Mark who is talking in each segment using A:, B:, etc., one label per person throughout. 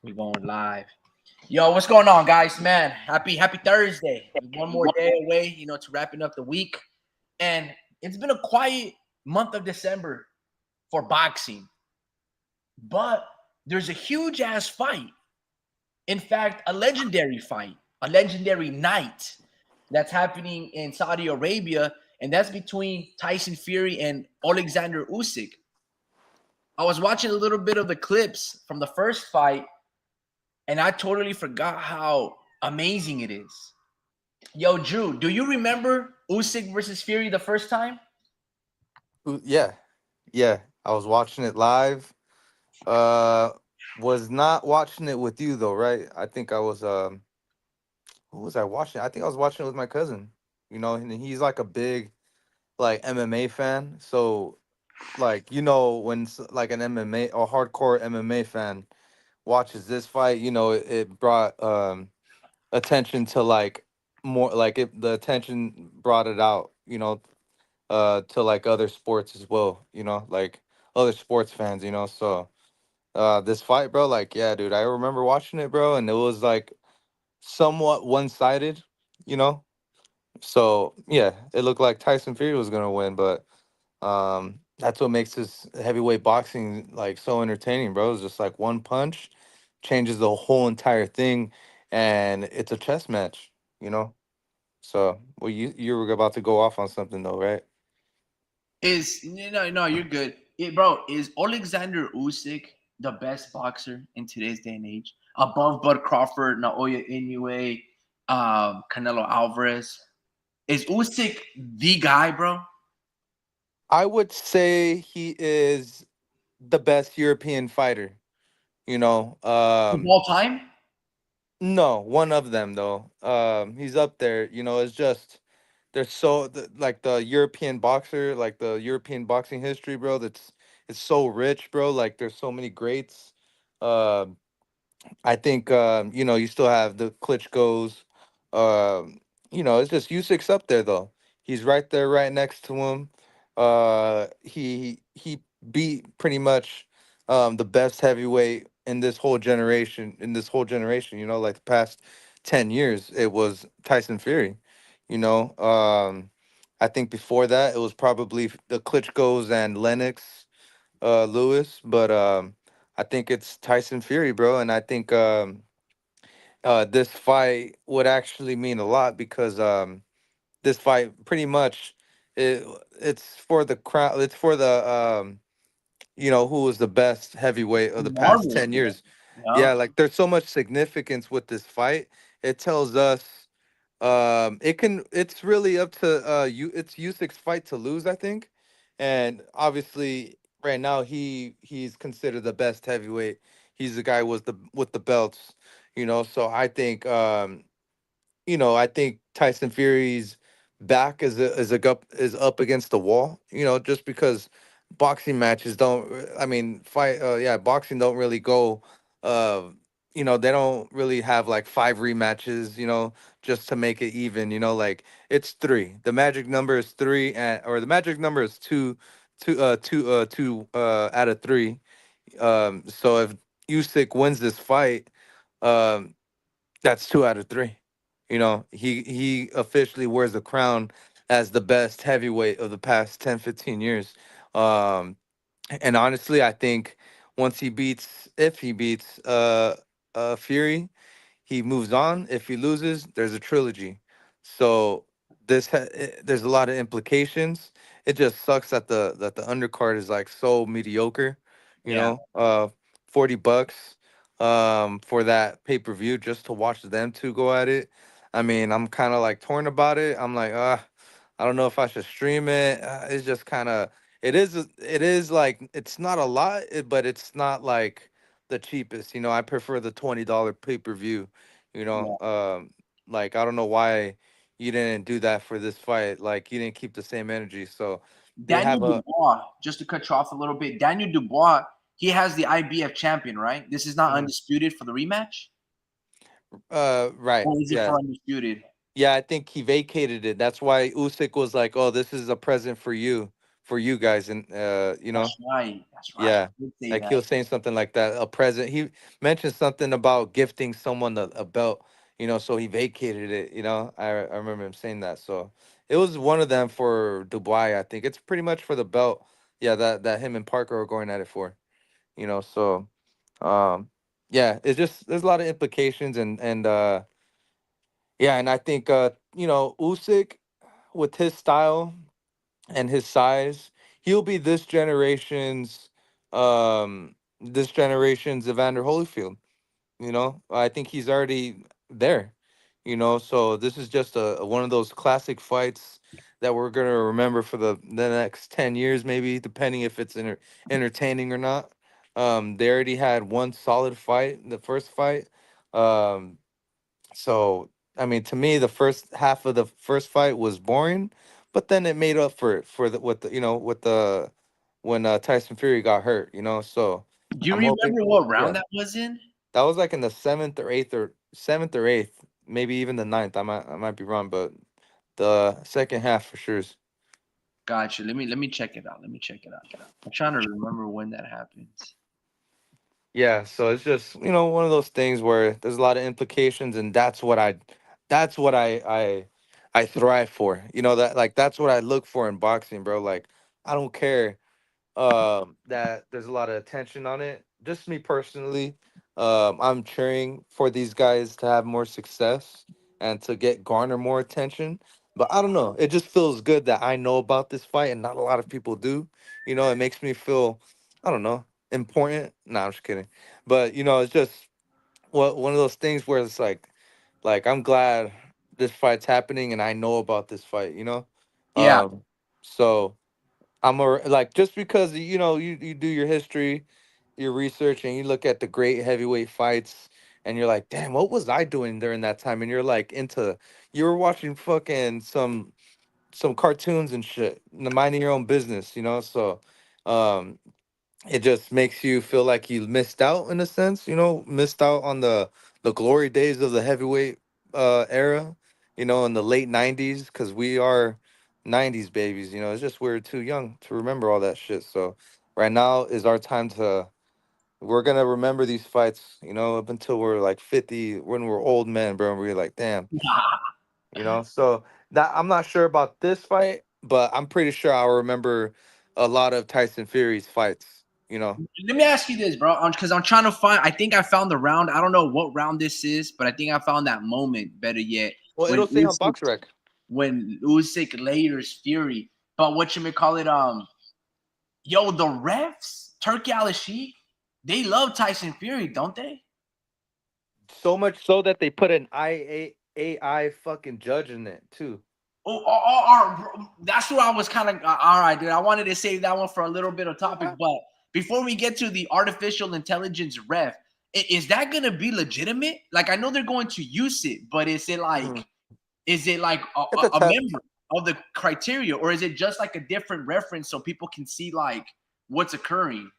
A: We going live. Yo, what's going on, guys? Man, happy Thursday. One more day away, to wrapping up the week. And it's been a quiet month of December for boxing. But there's a huge ass fight. In fact, a legendary fight, a legendary night that's happening in Saudi Arabia, and that's between Tyson Fury and Oleksandr Usyk. I was watching a little bit of the clips from the first fight, and I totally forgot how amazing it is. Yo, Drew, do you remember Usyk versus Fury the first time?
B: Yeah, yeah. I was watching it live. Uh, was not watching it with you though, right? I think I was. Who was I watching? I think I was watching it with my cousin. And he's like a big like MMA fan. So like when like an MMA or hardcore MMA fan watches this fight, it brought attention to like more like the attention brought it out. To like other sports as well. Like other sports fans. So this fight, bro, like yeah, dude, I remember watching it, bro, and it was like somewhat one-sided, you know. So yeah, it looked like Tyson Fury was gonna win, but that's what makes this heavyweight boxing like so entertaining, bro. It's just like one punch changes the whole entire thing, and it's a chess match, you know. So well, you were about to go off on something though, right?
A: No, you're good. Bro, is Alexander Usyk the best boxer in today's day and age? Above Bud Crawford, Naoya Inoue, Canelo Alvarez. Is Usyk the guy, bro?
B: I would say he is the best European fighter. You know,
A: Of all time?
B: no, one of them though. He's up there. It's just there's like the European boxer, like the European boxing history, bro. It's so rich, bro. Like there's so many greats. Um, I think you still have the Klitschko's. It's just Usyk's up there though. He's right there, right next to him. He beat pretty much the best heavyweight in this whole generation. Like the past 10 years, it was Tyson Fury. I think before that it was probably the Klitschko's and Lennox Lewis, but I think it's Tyson Fury, bro, and I think this fight would actually mean a lot because this fight pretty much it, it's for the crown. It's for the who was the best heavyweight of the past
A: Marvel.
B: 10 years.
A: Yeah.
B: Yeah, like there's so much significance with this fight. It tells us it's really up to it's Usyk's fight to lose, I think. And obviously right now he's considered the best heavyweight. He's the guy with the belts, so I think Tyson Fury's back is up against the wall. Just because boxing matches don't. I mean, boxing don't really go. Uh, they don't really have like five rematches. Just to make it even. Like it's three. The magic number is three, or the magic number is two out of three. So if Usyk wins this fight, um, that's two out of three. He officially wears the crown as the best heavyweight of the past 10, 15 years. Um, and honestly, I think if he beats Fury, he moves on. If he loses, there's a trilogy. So there's a lot of implications. It just sucks that the undercard is like so mediocre. You
A: Yeah.
B: know, $40 for that pay-per-view just to watch them two go at it. I mean, I'm kind of like torn about it. I'm like, I don't know if I should stream it. It's just kind of it is like it's not a lot, but it's not like the cheapest. I prefer the $20 pay-per-view. You know,
A: Yeah.
B: um, like I don't know why you didn't do that for this fight. Like you didn't keep the same energy. So they
A: Daniel
B: have a
A: Dubois, just to cut you off a little bit, Daniel Dubois, he has the IBF champion, right? This is not
B: Mhm.
A: undisputed for the rematch?
B: Right.
A: Or is it
B: Yeah.
A: for undisputed?
B: Yeah, I think he vacated it. That's why Usyk was like, "Oh, this is a present for you for you guys, and
A: That's right. That's right.
B: yeah,
A: I did say
B: like he
A: that.
B: was saying something like that. A present. He mentioned something about gifting someone a belt. So he vacated it. I remember him saying that. So it was one of them for Dubai. I think it's pretty much for the belt. Yeah, that him and Parker are going at it for. So um, yeah, it's just there's a lot of implications and yeah, and I think Usyk with his style and his size, he'll be this generation's Evander Holyfield. I think he's already there. So this is just one of those classic fights that we're gonna remember for the next 10 years, maybe depending if it's entertaining or not. They already had one solid fight, the first fight. Um, so I mean, to me, the first half of the first fight was boring, but then it made up for it for the with the with the when Tyson Fury got hurt. So
A: Do you
B: I'm hoping,
A: remember what round
B: yeah,
A: that was in?
B: that was like in the seventh or eighth, maybe even the ninth. I might be wrong, but the second half for sure is.
A: Gotcha. Let me check it out. Let me check it out. I'm trying to remember when that happens.
B: Yeah, so it's just one of those things where there's a lot of implications, and that's what I thrive for. That like that's what I look for in boxing, bro. Like I don't care that there's a lot of attention on it. Just me personally, I'm cheering for these guys to have more success and to garner more attention. But I don't know, it just feels good that I know about this fight and not a lot of people do. It makes me feel, I don't know, important. Nah, I'm just kidding. But it's just one of those things where it's like I'm glad this fight's happening and I know about this fight.
A: Yeah.
B: So. Like just because you do your history, your research, and you look at the great heavyweight fights, and you're like, damn, what was I doing during that time? And you're like you were watching fucking some cartoons and shit, minding your own business, So, um, it just makes you feel like you missed out in a sense, missed out on the glory days of the heavyweight era, in the late 90s, because we are 90s babies. It's just we're too young to remember all that shit. So right now is our time to we're gonna remember these fights, up until we're like 50, when we're old men, bro, and we're like, damn, so that I'm not sure about this fight, but I'm pretty sure I'll remember a lot of Tyson Fury's fights.
A: Let me ask you this, bro, because I'm trying to find. I think I found the round. I don't know what round this is, but I think I found that moment. Better yet,
B: Well,
A: when
B: it'll say on
A: Usyk,
B: BoxRec.
A: when Usyk layers Fury. But what you may call it, yo, the refs, Turkey Al Sheikh, they love Tyson Fury, don't they?
B: So much so that they put an AI fucking judge in it too.
A: That's what I was kind of. All right, dude. I wanted to save that one for a little bit of topic, but before we get to the artificial intelligence ref, is that gonna be legitimate? Like, I know they're going to use it, but
B: Mhm.
A: is it like
B: It's a
A: a
B: test.
A: member of the criteria, or is it just like a different reference so people can see like what's occurring?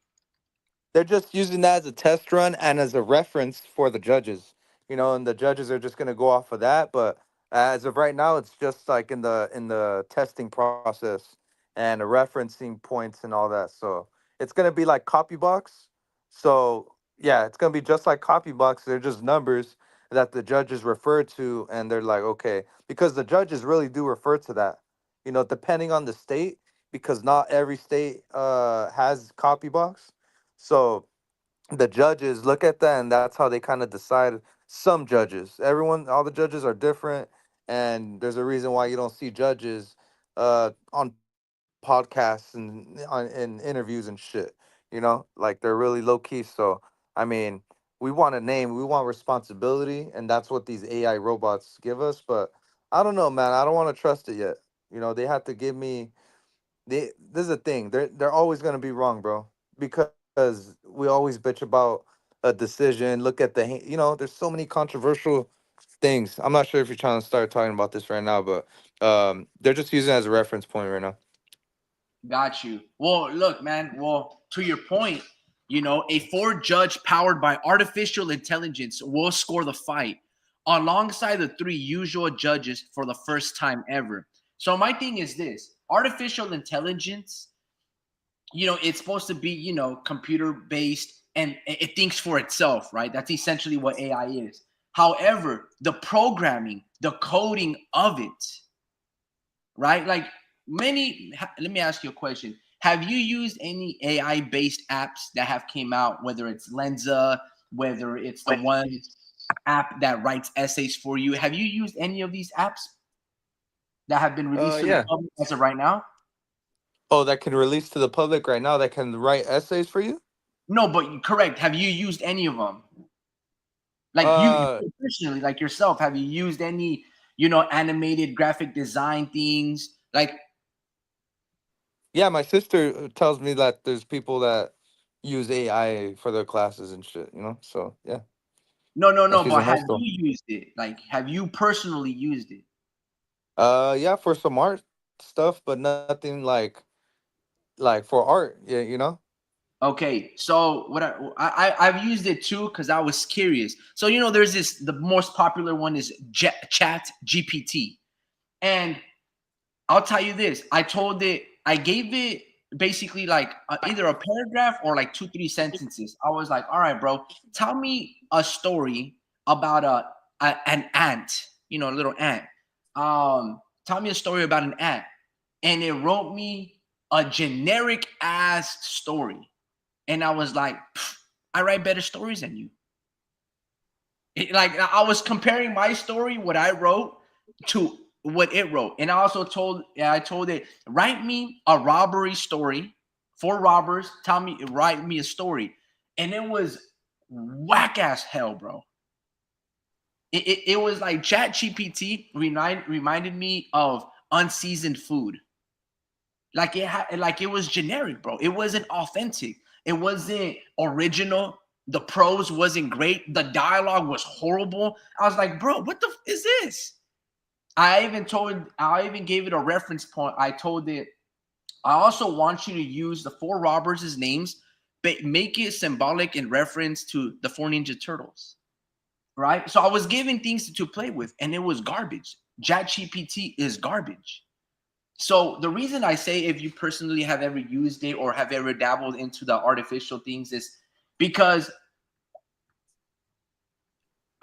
B: They're just using that as a test run and as a reference for the judges. And the judges are just going to go off of that. But as of right now, it's just like in the testing process and the referencing points and all that. So it's going to be like copybox. So yeah, it's going to be just like copybox. They're just numbers that the judges refer to, and they're like, okay, because the judges really do refer to that. Depending on the state, because not every state has copybox. So the judges look at that, and that's how they kind of decide. Some judges, all the judges are different, and there's a reason why you don't see judges on podcasts and in interviews and shit. Like they're really low key. So I mean, we want a name, we want responsibility, and that's what these AI robots give us. But I don't know, man. I don't want to trust it yet. They have to give me this is the thing. They're always gonna be wrong, bro. Because we always bitch about a decision. Look at there's so many controversial things. I'm not sure if you're trying to start talking about this right now, but they're just using it as a reference point right now.
A: Got you. Well, look, man. Well, to your point, a four judge powered by artificial intelligence will score the fight alongside the three usual judges for the first time ever. So, my thing is this artificial intelligence. it's supposed to be, computer based and it thinks for itself, right? That's essentially what AI is. However, the programming, the coding of it, right? Like let me ask you a question. Have you used any AI based apps that have came out, whether it's Lenza, whether it's the one app that writes essays for you? Have you used any of these apps that have been released to the
B: Yeah.
A: public as of right now?
B: Oh, that can release to the public right now. That can write essays for you.
A: No, but correct. Have you used any of them? Like you
B: Uh,
A: personally, like yourself, have you used any, animated graphic design things? Like,
B: yeah, my sister tells me that there's people that use AI for their classes and shit. So yeah,
A: no, no,
B: and
A: no.
B: she's
A: But
B: in high
A: have
B: school.
A: you used it? Like, have you personally used it?
B: Yeah, for some art stuff, but nothing like for art. Yeah,
A: Okay, so what I've used it too because I was curious. So there's the most popular one is Chat GPT, and I'll tell you this. I gave it basically like either a paragraph or like 2-3 sentences. I was like, all right, bro, tell me a story about an ant, a little ant. Tell me a story about an ant. And it wrote me a generic ass story. And I was like, I write better stories than you. Like I was comparing my story, what I wrote, to what it wrote, and I told it, write me a robbery story, 4 robbers. Write me a story, and it was whack ass hell, bro. It was like Chat GPT reminded me of unseasoned food. Like it was generic, bro. It wasn't authentic. It wasn't original. The prose wasn't great. The dialogue was horrible. I was like, bro, what the is this? I even gave it a reference point. I told it, I also want you to use the 4 robbers' names, but make it symbolic in reference to the 4 Ninja Turtles. Right? So I was giving things to play with, and it was garbage. ChatGPT is garbage. So the reason I say if you personally have ever used it or have ever dabbled into the artificial things is because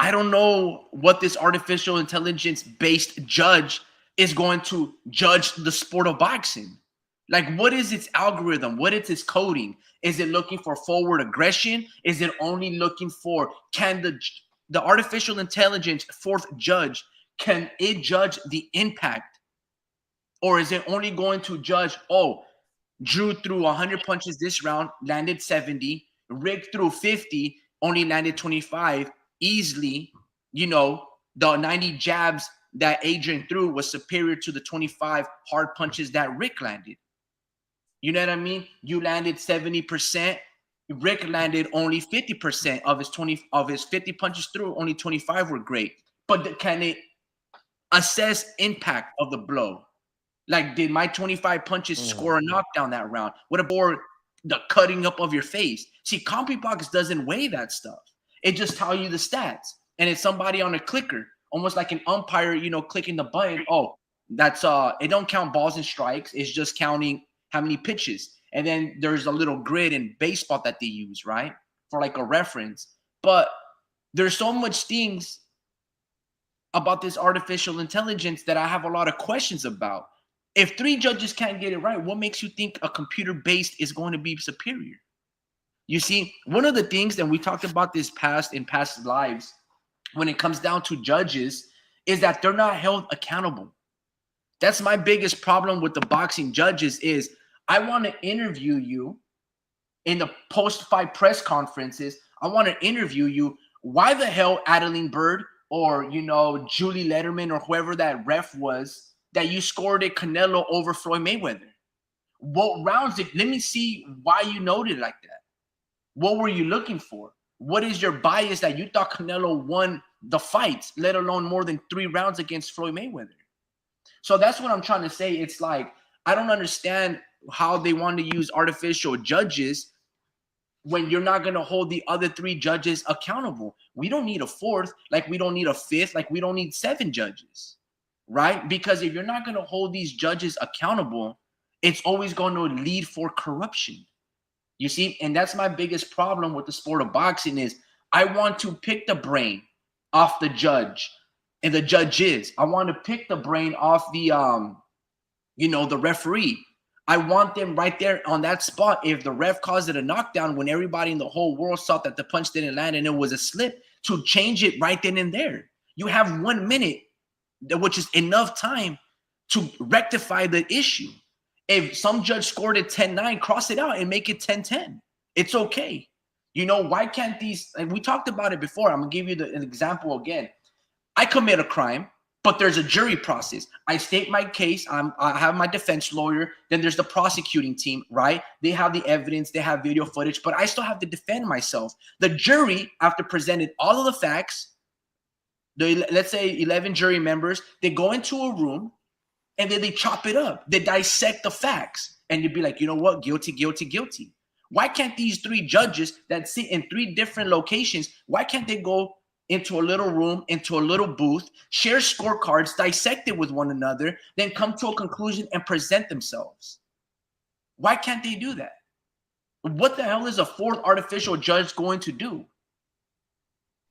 A: I don't know what this artificial intelligence based judge is going to judge the sport of boxing. Like, what is its algorithm? What is its coding? Is it looking for forward aggression? Is it only looking for can the artificial intelligence fourth judge, can it judge the impact? Or is it only going to judge, oh, Drew threw 100 punches this round, landed 70. Rick threw 50, only landed 25 easily. The 90 jabs that Adrian threw was superior to the 25 hard punches that Rick landed. You know what I mean? You landed 70%. Rick landed only 50% of his 50 punches through. Only 25 were great. But can it assess impact of the blow? Like, did my 25 punches
B: Mhm.
A: score a knockdown that round? What about the cutting up of your face? See, CompuBox doesn't weigh that stuff. It just tells you the stats. And it's somebody on a clicker, almost like an umpire, clicking the button. Oh, that's it don't count balls and strikes. It's just counting how many pitches. And then there's a little grid in baseball that they use, right? For like a reference. But there's so much things about this artificial intelligence that I have a lot of questions about. If 3 judges can't get it right, what makes you think a computer based is going to be superior? You see, one of the things that we talked about this in past lives, when it comes down to judges, is that they're not held accountable. That's my biggest problem with the boxing judges is I want to interview you in the post-fight press conferences. I want to interview you. Why the hell Adeline Bird or Julie Letterman or whoever that ref was that you scored a Canelo over Floyd Mayweather? What rounds did? Let me see why you noted like that. What were you looking for? What is your bias that you thought Canelo won the fights, let alone more than 3 rounds against Floyd Mayweather? So that's what I'm trying to say. It's like I don't understand how they want to use artificial judges when you're not going to hold the other 3 judges accountable. We don't need a 4th, like we don't need a 5th, like we don't need 7 judges, right? Because if you're not going to hold these judges accountable, it's always going to lead for corruption. You see, and that's my biggest problem with the sport of boxing is I want to pick the brain off the judge and the judges. I want to pick the brain off the the referee. I want them right there on that spot. If the ref calls it a knockdown when everybody in the whole world saw that the punch didn't land and it was a slip, to change it right then and there. You have 1 minute, which is enough time to rectify the issue. If some judge scored it 10-9, cross it out and make it 10-10. It's okay. Why can't these, and we talked about it before. I'm going to give you an example again. I commit a crime, but there's a jury process. I state my case. I have my defense lawyer. Then there's the prosecuting team, right? They have the evidence. They have video footage, but I still have to defend myself. The jury, after presented all of the facts, let's say 11 jury members, they go into a room and then they chop it up. They dissect the facts. And you'd be like, you know what? Guilty, guilty, guilty. Why can't these three judges that sit in three different locations, why can't they go into a little room, into a little booth, share scorecards, dissect it with one another, then come to a conclusion and present themselves? Why can't they do that? What the hell is a fourth artificial judge going to do?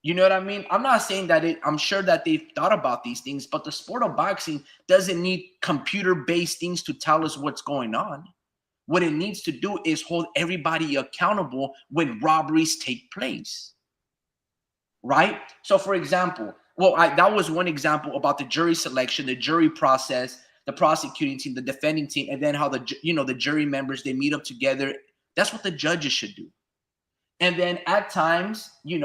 A: You know what I mean? I'm not saying that I'm sure that they've thought about these things, but the sport of boxing doesn't need computer-based things to tell us what's going on. What it needs to do is hold everybody accountable when robberies take place. Right? So, for example, that was one example about the jury selection, the jury process, the prosecuting team, the defending team, and then how the jury members, they meet up together. That's what the judges should do. And then at times, they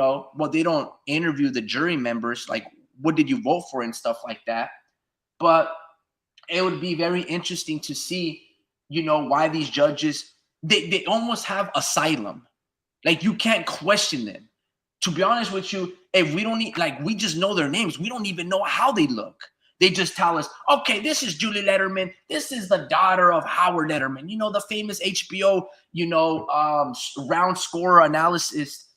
A: don't interview the jury members, like, what did you vote for and stuff like that. But it would be very interesting to see, why these judges, they almost have asylum. Like, you can't question them. To be honest with you, if we don't need, like, we just know their names. We don't even know how they look. They just tell us, okay, this is Julie Letterman. This is the daughter of Howard Letterman. The famous HBO, round score analysis.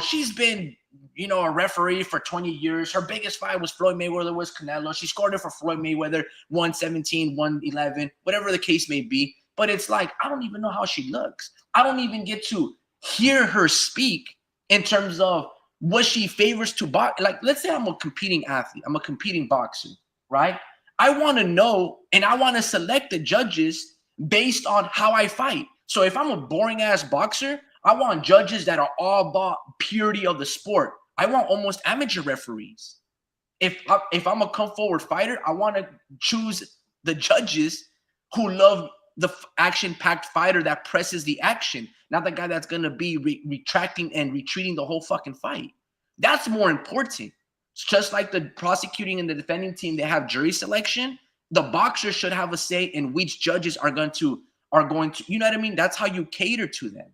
A: She's been, a referee for 20 years. Her biggest fight was Floyd Mayweather, was Canelo. She scored it for Floyd Mayweather, 117, 111, whatever the case may be. But it's like, I don't even know how she looks. I don't even get to hear her speak in terms of what she favors to box. Like, let's say I'm a competing athlete. I'm a competing boxer, right? I want to know, and I want to select the judges based on how I fight. So if I'm a boring ass boxer, I want judges that are all about purity of the sport. I want almost amateur referees. If I'm a come forward fighter, I want to choose the judges who love the action-packed fighter that presses the action, not the guy that's going to be retracting and retreating the whole fucking fight. That's more important. It's just like the prosecuting and the defending team, they have jury selection. The boxers should have a say in which judges are going to, you know what I mean? That's how you cater to them.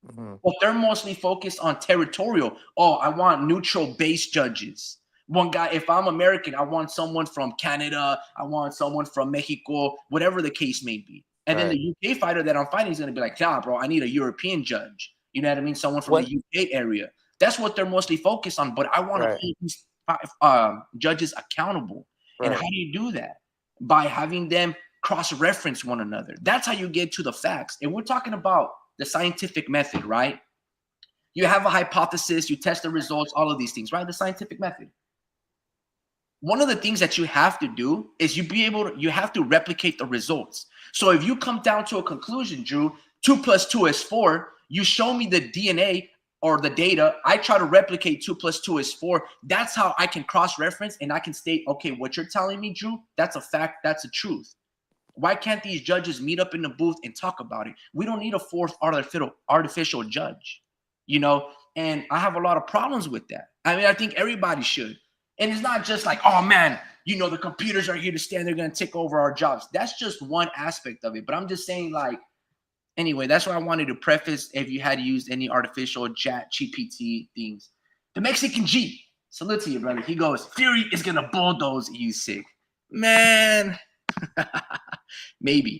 A: Mm-hmm. But they're mostly focused on territorial. Oh, I want neutral-based judges. One guy, if I'm American, I want someone from Canada. I want someone from Mexico, whatever the case may be. And then the UK fighter that I'm fighting is going to be like, yeah, bro, I need a European judge. You know what I mean? Someone from the UK area. That's what they're mostly focused on. But I want to hold these judges accountable. And how do you do that? By having them cross-reference one another. That's how you get to the facts. And we're talking about the scientific method, right? You have a hypothesis, you test the results, all of these things, right? The scientific method. One of the things that you have to do is you have to replicate the results. So if you come down to a conclusion, Drew, 2 + 2 is 4, you show me the DNA or the data, I try to replicate 2 + 2 is 4. That's how I can cross-reference and I can state, okay, what you're telling me, Drew, that's a fact, that's a truth. Why can't these judges meet up in the booth and talk about it? We don't need a fourth artificial judge, and I have a lot of problems with that. I mean, I think everybody should. And it's not just like, oh, man, the computers are here to stay and they're going to take over our jobs. That's just one aspect of it. But I'm just saying, like, anyway, that's what I wanted to preface if you had used any artificial chat GPT things. The Mexican G, salute to you, brother. He goes, Fury is going to bulldoze Usyk. Man, maybe.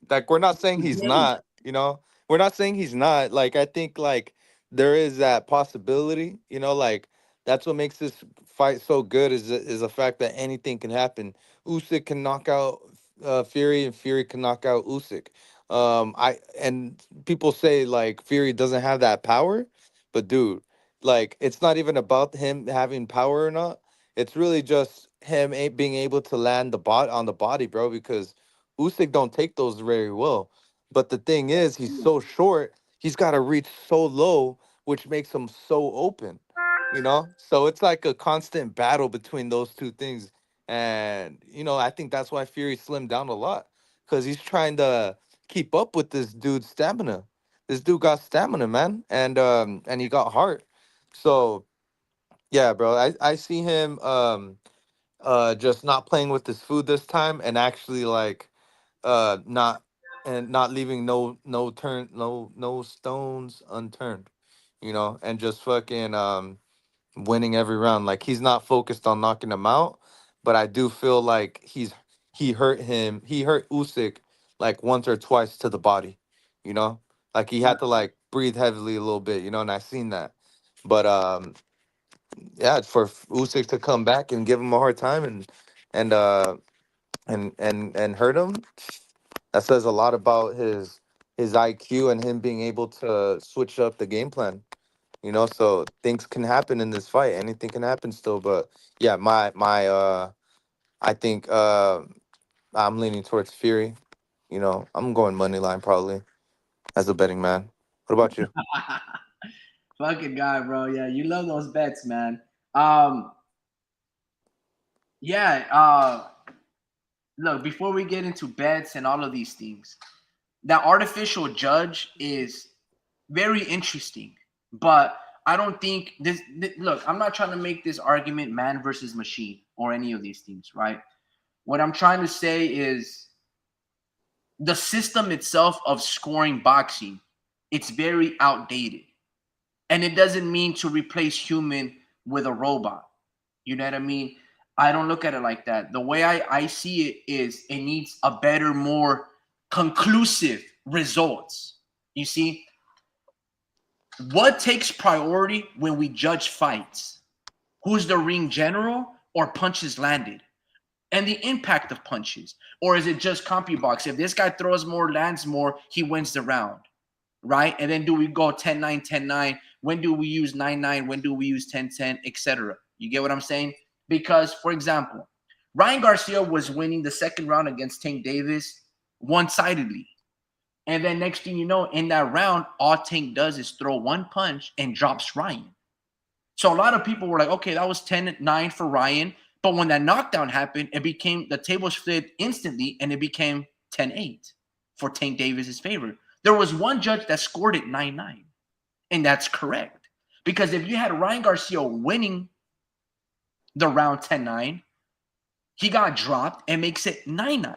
B: Like, we're not saying he's not, we're not saying he's not. Like, I think, like, there is that possibility, like, that's what makes this fight so good is the fact that anything can happen. Usyk can knock out Fury, and Fury can knock out Usyk. I and people say like Fury doesn't have that power, but dude, like it's not even about him having power or not. It's really just him being able to land the bot on the body, bro. Because Usyk don't take those very well. But the thing is, he's so short. He's got to reach so low, which makes him so open. So it's like a constant battle between those two things. And I think that's why Fury slimmed down a lot, because he's trying to keep up with this dude's stamina. This dude got stamina, man, and he got heart. So yeah, bro, I see him just not playing with his food this time, and actually like not and not leaving no stones unturned, and just fucking winning every round. Like he's not focused on knocking him out, but I do feel like he hurt Usyk like once or twice to the body, you know? Like he had to like breathe heavily a little bit, and I seen that. But yeah, for Usyk to come back and give him a hard time and uh and hurt him, that says a lot about his IQ and him being able to switch up the game plan. So things can happen in this fight. Anything can happen still. But yeah, my I think I'm leaning towards Fury. I'm going money line probably as a betting man. What about you?
A: Fucking guy, bro. Yeah, you love those bets, man. Um, yeah. Look, before we get into bets and all of these things, that artificial judge is very interesting, but I don't think look, I'm not trying to make this argument man versus machine or any of these things, right? What I'm trying to say is the system itself of scoring boxing, it's very outdated. And it doesn't mean to replace human with a robot. You know what I mean? I don't look at it like that. The way I see it is it needs a better, more conclusive results. You see, what takes priority when we judge fights? Who's the ring general or punches landed? And the impact of punches. Or is it just CompuBox? If this guy throws more, lands more, he wins the round, right? And then do we go 10-9, 10-9? When do we use 9-9? When do we use 10-10, etc.? You get what I'm saying? Because, for example, Ryan Garcia was winning the second round against Tank Davis one-sidedly. And then next thing you know, in that round, all Tank does is throw one punch and drops Ryan. So a lot of people were like, okay, that was 10-9 for Ryan. But when that knockdown happened, it became the tables flipped instantly and it became 10-8 for Tank Davis's favor. There was one judge that scored it 9-9. And that's correct. Because if you had Ryan Garcia winning the round 10-9, he got dropped and makes it 9-9.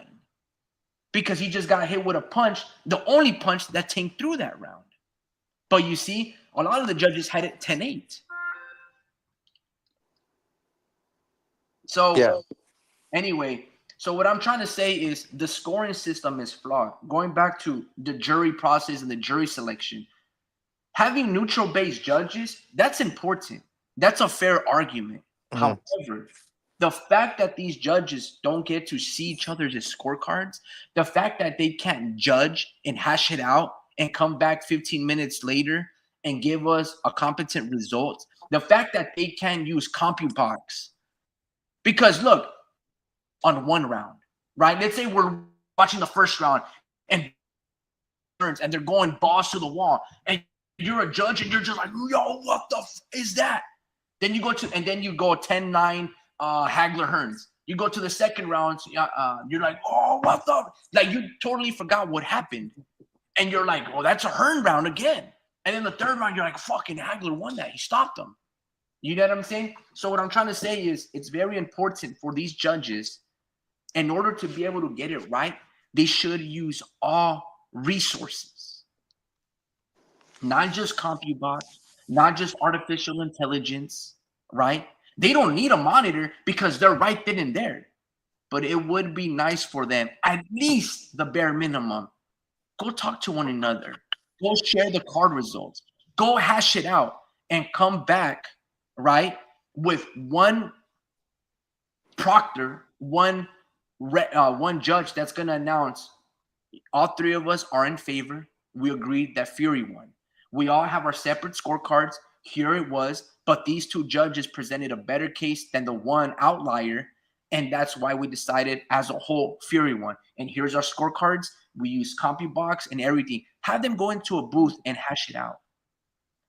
A: Because he just got hit with a punch, the only punch that Tank threw that round. But you see, a lot of the judges had it 10-8.
B: Yeah.
A: So anyway, so what I'm trying to say is the scoring system is flawed. Going back to the jury process and the jury selection, having neutral based judges, that's important. That's a fair argument.
B: Mhm.
A: However, the fact that these judges don't get to see each other's scorecards, the fact that they can't judge and hash it out and come back 15 minutes later and give us a competent result, the fact that they can't use CompuBox. Because look, on one round, right? Let's say we're watching the first round and and they're going balls to the wall, and you're a judge and you're just like, yo, what the is that? Then you go to and then you go 10-9 Hagler Hearns. You go to the second round, you're like, oh, what the? Like you totally forgot what happened, and you're like, well, that's a Hearn round again. And then the third round, you're like, fucking Hagler won that. He stopped him. You know what I'm saying? So what I'm trying to say is it's very important for these judges, in order to be able to get it right, they should use all resources, not just CompuBot, not just artificial intelligence, right? They don't need a monitor because they're right then and there. But it would be nice for them, at least the bare minimum. Go talk to one another. Go share the card results. Go hash it out and come back, right, with one proctor, one one judge that's gonna announce. All three of us are in favor. We agreed that Fury won. We all have our separate scorecards. Here it was, but these two judges presented a better case than the one outlier, and that's why we decided as a whole Fury won. And here's our scorecards. We use CompuBox and everything. Have them go into a booth and hash it out.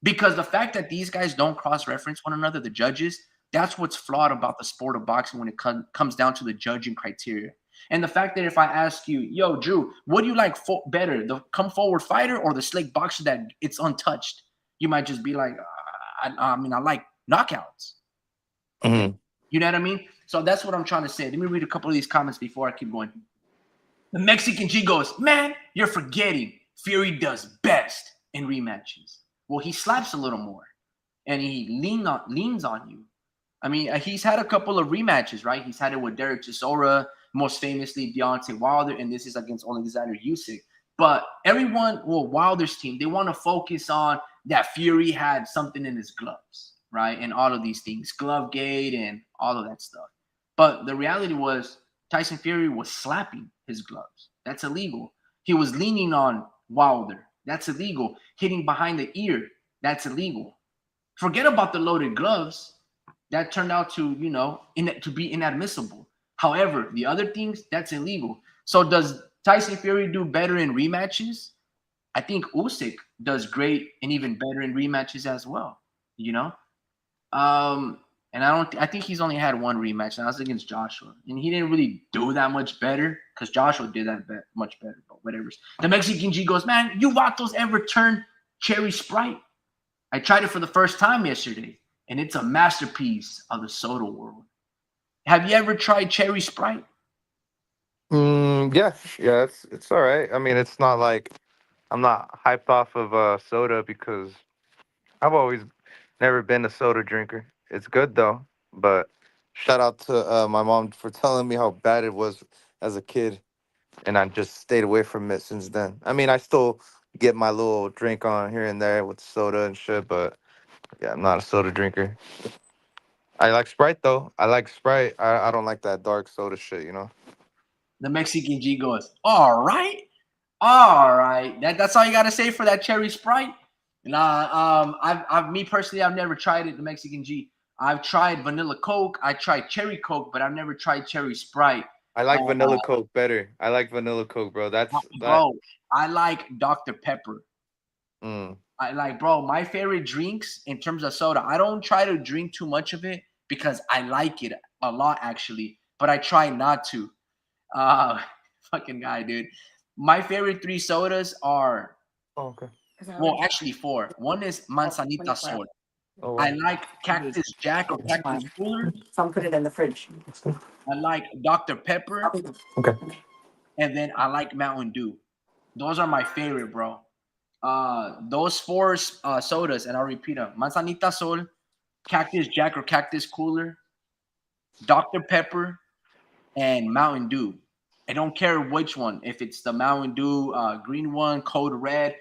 A: Because the fact that these guys don't cross-reference one another, the judges, that's what's flawed about the sport of boxing when it comes down to the judging criteria. And the fact that if I ask you, yo, Drew, what do you like better, the come forward fighter or the slick boxer that it's untouched? You might just be like, I mean, I like knockouts. Okay.
B: Mm-hmm.
A: You know what I mean? So that's what I'm trying to say. Let me read a couple of these comments before I keep going. The Mexican G goes, man, you're forgetting Fury does best in rematches. Well, he slaps a little more, and he leans on you. I mean, he's had a couple of rematches, right? He's had it with Derek Chisora, most famously Deontay Wilder, and this is against Oleksandr Usyk. But everyone, well, Wilder's team, they want to focus on that Fury had something in his gloves, right? And all of these things, glove gate and all of that stuff. But the reality was Tyson Fury was slapping his gloves. That's illegal. He was leaning on Wilder. That's illegal. Hitting behind the ear. That's illegal. Forget about the loaded gloves. That turned out to, to be inadmissible. However, the other things, that's illegal. So does Tyson Fury do better in rematches? I think Usyk does great and even better in rematches as well, And I think he's only had one rematch, and that was against Joshua. And he didn't really do that much better because Joshua did that much better, but whatever. The Mexican G goes, man, you vatos ever turn cherry Sprite? I tried it for the first time yesterday, and it's a masterpiece of the soda world. Have you ever tried cherry Sprite?
B: Yeah, it's all right. I mean, it's not like I'm not hyped off of soda because I've always never been a soda drinker. It's good though, but shout out to my mom for telling me how bad it was as a kid, and I just stayed away from it since then. I mean, I still get my little drink on here and there with soda and shit, but yeah, I'm not a soda drinker. I like Sprite though. I like Sprite. I don't like that dark soda shit.
A: The Mexican G goes, all right. All right. That's all you gotta say for that cherry Sprite. Nah, me personally, I've never tried it, the Mexican G. I've tried vanilla Coke, I tried cherry Coke, but I've never tried cherry Sprite.
B: I like vanilla Coke better. I like vanilla Coke, bro. That's that.
A: Bro, I like Dr. Pepper.
B: Mm.
A: Bro, my favorite drinks in terms of soda, I don't try to drink too much of it because I like it a lot, actually, but I try not to. Uh, fucking guy, dude. My favorite three sodas are,
B: Oh, okay.
A: well, actually four. One is Manzanita Sol.
B: Oh,
A: I
B: wow.
A: like Cactus Jack or Cactus Cooler.
C: Some put it in the fridge.
A: I like Dr. Pepper,
B: Okay.
A: and then I like Mountain Dew. Those are my favorite, bro. Those four sodas, and I'll repeat them: Manzanita Sol, Cactus Jack or Cactus Cooler, Dr. Pepper, and Mountain Dew. I don't care which one. If it's the Mountain Dew green one, Code Red,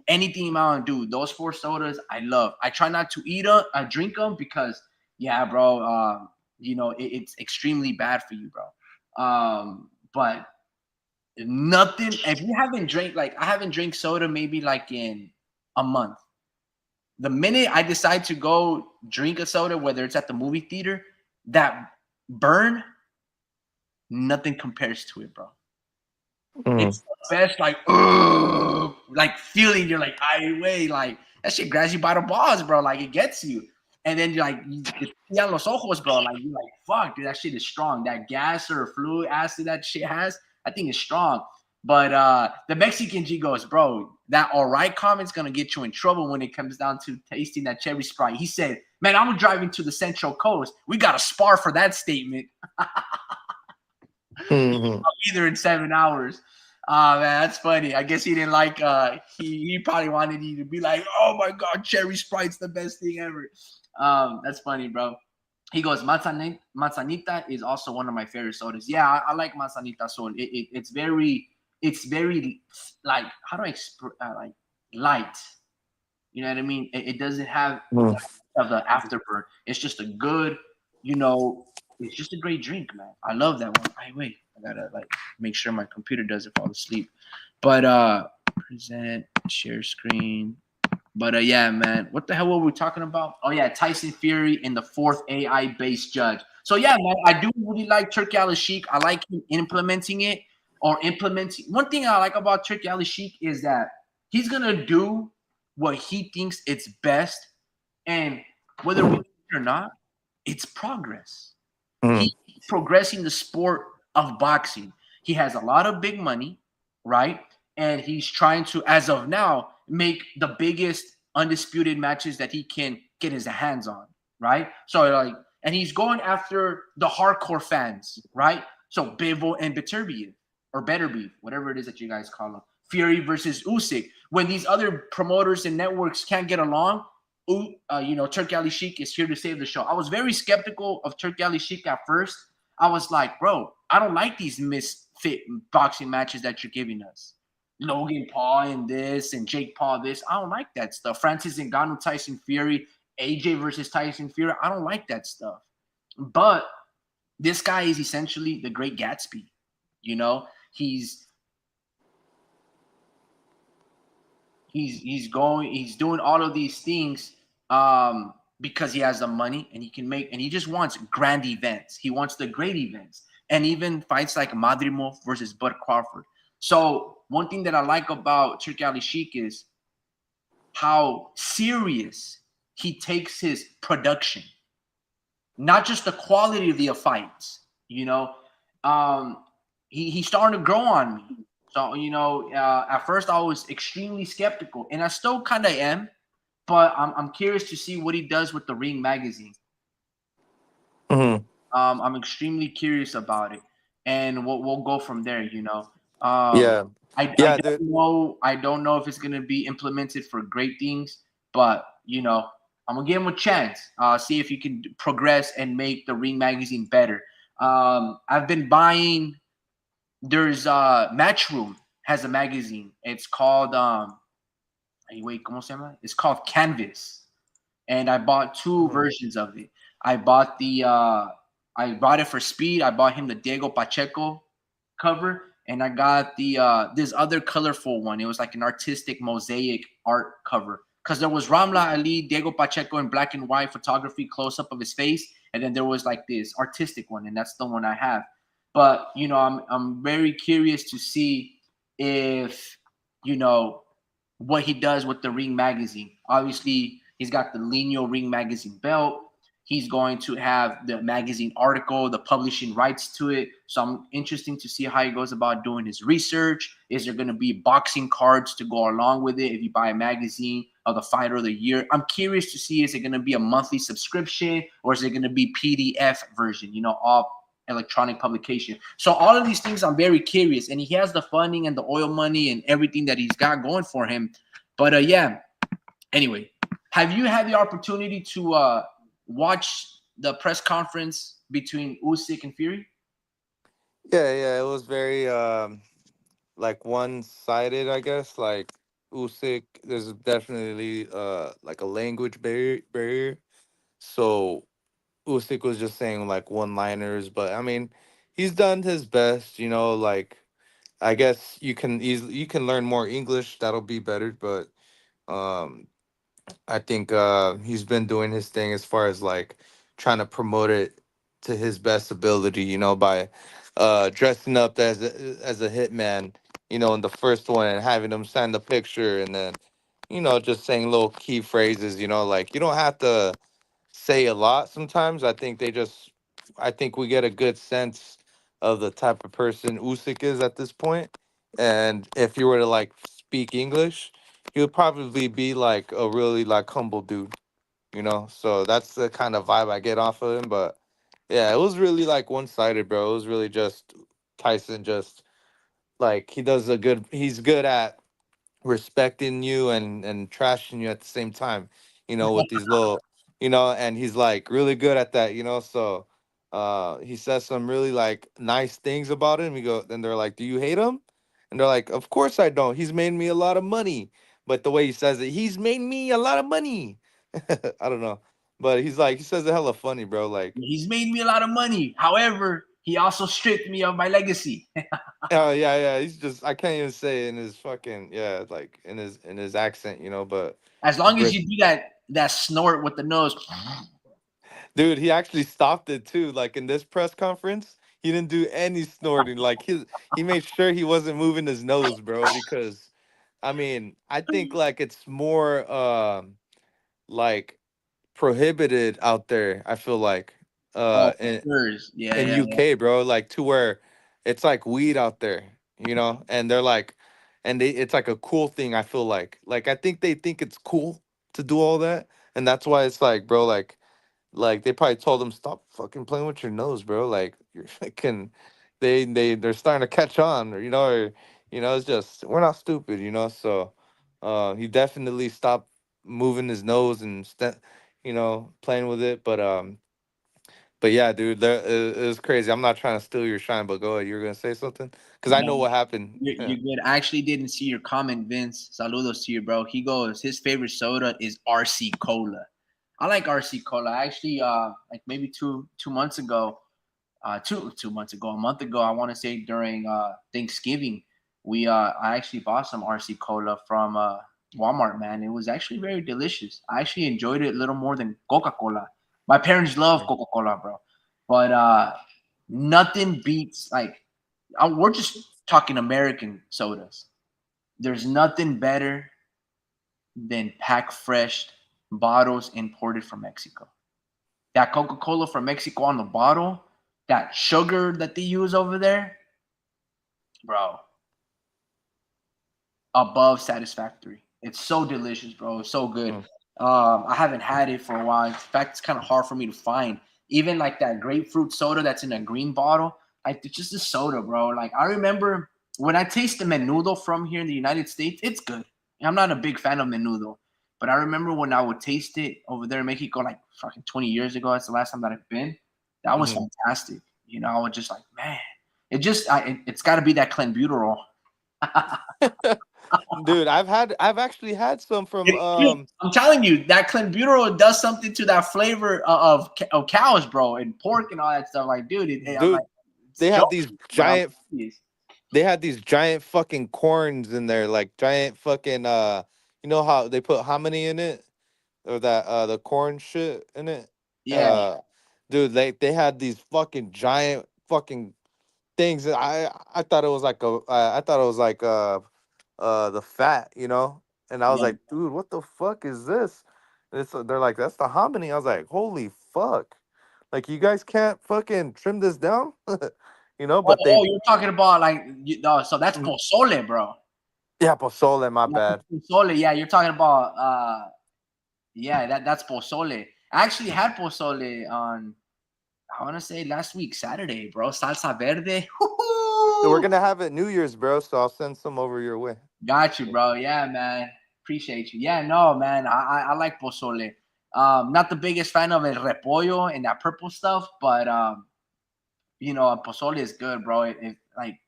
A: anything Mountain Dew. Those four sodas I love. I try not to drink them because, yeah, bro, it's extremely bad for you, bro. But nothing. If you haven't drank, like I haven't drank soda maybe like in a month. The minute I decide to go drink a soda, whether it's at the movie theater, that burn, nothing compares to it, bro.
B: Mm.
A: It's the best, like feeling. You're like, I wait, like that shit grabs you by the balls, bro. Like it gets you, and then you're like, you los ojos, bro. Like you're like, fuck, dude, that shit is strong. That gas or fluid acid that shit has, I think is strong. But the Mexican G goes, bro, that all right comment's gonna get you in trouble when it comes down to tasting that cherry Sprite. He said, man, I'm driving to the Central Coast. We got to spar for that statement.
B: Mm-hmm.
A: Either in 7 hours. Man, that's funny. I guess he didn't like he probably wanted you to be like, oh my god, cherry Sprite's the best thing ever. That's funny, bro. He goes, Manzanita is also one of my favorite sodas. Yeah, I like Manzanita Sol. It's very like, how do I like light. You know what I mean? It doesn't have
B: Mm.
A: of the afterburn. It's just a good, it's just a great drink, man. I love that one. Wait. I gotta like make sure my computer doesn't fall asleep. But present share screen. But yeah, man, what the hell were we talking about? Oh yeah, Tyson Fury in the fourth AI based judge. So yeah, man, I do really like Turki Al Sheikh. I like him implementing it or implementing. One thing I like about Turki Al Sheikh is that he's gonna do what he thinks it's best, and whether we like it or not, it's progress.
B: Mm.
A: He's progressing the sport of boxing. He has a lot of big money, right? And he's trying to, as of now, make the biggest undisputed matches that he can get his hands on, right? So like, and he's going after the hardcore fans, right? So Bivol and Beterbiev or Beterbiev, whatever it is that you guys call them, Fury versus Usyk. When these other promoters and networks can't get along, Turki Ali Sheik is here to save the show. I was very skeptical of Turki Ali Sheik at first. I was like, bro, I don't like these misfit boxing matches that you're giving us. Logan Paul and this and Jake Paul this. I don't like that stuff. Francis Ngannou, Tyson Fury, AJ versus Tyson Fury. I don't like that stuff. But this guy is essentially the Great Gatsby. You know, he's doing all of these things because he has the money and he can make, and he just wants grand events. He wants the great events, and even fights like Madrimov versus Bud Crawford. So one thing that I like about Turki Ali Sheik is how serious he takes his production, not just the quality of the fights. You know, um, he's starting to grow on me. So at first I was extremely skeptical, and I still kind of am, but I'm curious to see what he does with the Ring magazine.
B: Hmm.
A: I'm extremely curious about it, and we'll go from there. Um,
B: Yeah,
A: I
B: yeah,
A: don't
B: dude.
A: know if it's gonna be implemented for great things, but I'm gonna give him a chance. See if he can progress and make the Ring magazine better. I've been buying. There's Matchroom has a magazine. It's called wait, ¿cómo se llama? It's called Canvas, and I bought two
B: Mhm.
A: versions of it. I bought it for Speed. I bought him the Diego Pacheco cover, and I got the this other colorful one. It was like an artistic mosaic art cover because there was Ramla Ali, Diego Pacheco in black and white photography close up of his face, and then there was like this artistic one, and that's the one I have. But I'm very curious to see if you know what he does with the Ring magazine. Obviously, he's got the Lino Ring magazine belt. He's going to have the magazine article, the publishing rights to it. So I'm interested to see how he goes about doing his research. Is there going to be boxing cards to go along with it if you buy a magazine of the fighter of the year? I'm curious to see, is it going to be a monthly subscription or is it going to be PDF version, all electronic publication? So all of these things I'm very curious, and he has the funding and the oil money and everything that he's got going for him. But yeah, anyway, have you had the opportunity to watch the press conference between Usyk and Fury?
B: Yeah, yeah. It was very like one-sided, I guess. Like Usyk, there's definitely like a language barrier. So Usyk was just saying like one-liners, but I mean, he's done his best. Like I guess you can learn more English. That'll be better, but um I think he's been doing his thing as far as like trying to promote it to his best ability, by dressing up as a hitman, in the first one and having him sign the picture and then, just saying little key phrases, like you don't have to say a lot sometimes. I think we get a good sense of the type of person Usyk is at this point. And if you were to like speak English, he would probably be like a really like humble dude. So that's the kind of vibe I get off of him. But yeah, it was really like one sided, bro. It was really just Tyson just like he's good at respecting you and trashing you at the same time, with these little, and he's like really good at that, so he says some really like nice things about him. Then they're like, do you hate him? And they're like, of course I don't. He's made me a lot of money. But the way he says it, he's made me a lot of money. I don't know. But he says it hella funny, bro. Like,
A: He's made me a lot of money. However, He also stripped me of my legacy.
B: Oh yeah, yeah. He's just I can't even say it in his fucking like in his accent, but
A: As long as
B: Brit.
A: you do that snort with the nose.
B: Dude, he actually stopped it too. Like in this press conference, he didn't do any snorting. Like he made sure he wasn't moving his nose, bro, because I mean, I think like it's more like prohibited out there, I feel like.
A: Oh, for
B: In
A: sure. Yeah,
B: in
A: yeah, yeah.
B: UK, bro, like to where it's like weed out there, and they're like, and it's like a cool thing. I feel like I think they think it's cool to do all that, and that's why it's like, bro, like they probably told him stop fucking playing with your nose, bro. Like you're fucking, they're starting to catch on, or it's just we're not stupid, So, he definitely stopped moving his nose and playing with it, but yeah, dude, it was crazy. I'm not trying to steal your shine, but go ahead. You were gonna say something because I
A: No,
B: know what happened.
A: you're good. I actually didn't see your comment, Vince. Saludos to you, bro. He goes, his favorite soda is RC Cola. I like RC Cola. Actually, like maybe two months ago, 2 months ago, a month ago, I want to say during Thanksgiving, I actually bought some RC Cola from Walmart, man. It was actually very delicious. I actually enjoyed it a little more than Coca Cola. My parents love
B: Mm.
A: Coca Cola, bro, but nothing beats like we're just talking American sodas. There's nothing better than pack fresh bottles imported from Mexico. That Coca Cola from Mexico on the bottle, that sugar that they use over there, bro, above satisfactory. It's so delicious, bro. It's so good.
B: Mm.
A: I haven't had it for a while. In fact, it's kind of hard for me to find. Even like that grapefruit soda that's in a green bottle, like it's just a soda, bro. Like I remember when I taste the menudo from here in the United States, it's good. I'm not a big fan of menudo, but I remember when I would taste it over there in Mexico, like fucking 20 years ago. That's the last time that I've been. That was
B: Mhm.
A: fantastic. I was just like, man, it's got to be that clenbuterol.
B: Dude, I've actually had some from
A: I'm telling you, that clenbuterol does something to that flavor of cows, bro, and pork and all that stuff. Like, dude, I'm like,
B: dude.
A: it's
B: They had these
A: joking, but I'm
B: giant
A: serious.
B: they had these giant fucking corns in there, like giant fucking you know how they put hominy in it or that the corn shit in it.
A: Yeah.
B: Uh, dude, they had these fucking giant fucking things. I thought it was like I thought it was like the fat, and I was
A: Yeah.
B: like, dude, what the fuck is this? They're like, that's the hominy. I was like, holy fuck, like you guys can't fucking trim this down,
A: Oh,
B: But they,
A: you're talking about like, so that's
B: Mhm.
A: pozole, bro.
B: Yeah, pozole, my
A: Yeah,
B: bad.
A: pozole. Yeah, you're talking about yeah, that's pozole. I actually had pozole on, I want to say last week, Saturday, bro. Salsa verde.
B: We're
A: Woo-hoo!
B: gonna have it New Year's, bro. So I'll send some over your way.
A: Got you, bro. Yeah, man. Appreciate you. Yeah, no, man. I like pozole. Not the biggest fan of el repollo and that purple stuff, but pozole is good, bro. It like,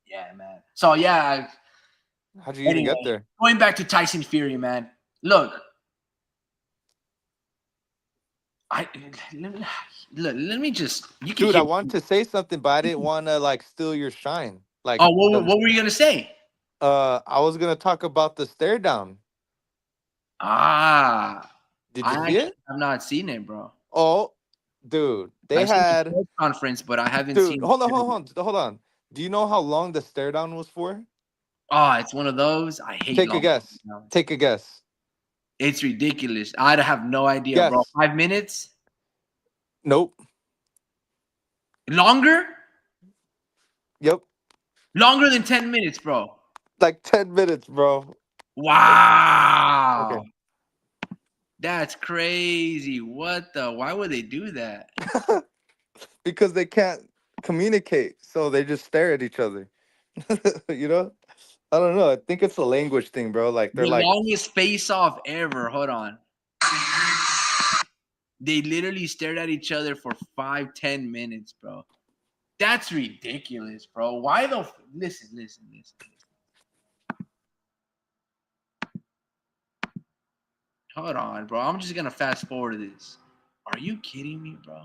A: yeah, man. So yeah.
B: How'd you even get
A: Anyway,
B: there,
A: going back to Tyson Fury, man. Look, I let me, let me just. You can
B: dude? I
A: hear.
B: wanted to say something, but I didn't want to like steal your shine. Like
A: Oh,
B: the
A: what were you gonna say?
B: I was gonna talk about the stare down.
A: Ah,
B: Did you
A: I
B: see
A: actually
B: it?
A: have not seen it, bro.
B: Oh, dude, they
A: I've seen the
B: had
A: press conference, but I haven't
B: dude.
A: seen.
B: Hold on, hold on, hold on. Do you know how long the stare down was for?
A: Oh, it's one of those. I hate
B: Take a
A: long.
B: guess. Take a guess.
A: It's ridiculous. I have no idea, bro.
B: Guess.
A: 5 minutes?
B: Nope.
A: Longer?
B: Yep.
A: Longer than 10 minutes, bro.
B: Like 10 minutes, bro.
A: Wow.
B: Okay.
A: That's crazy. What the? Why would they do that?
B: Because they can't communicate, so they just stare at each other. you know? I don't know. I think it's a language thing, bro. Like they're
A: The
B: like,
A: longest face off ever. Hold on. They literally stared at each other for 5, 10 minutes, bro. That's ridiculous, bro. Why the? Listen. Hold on, bro. I'm just gonna fast forward this. Are you kidding me, bro?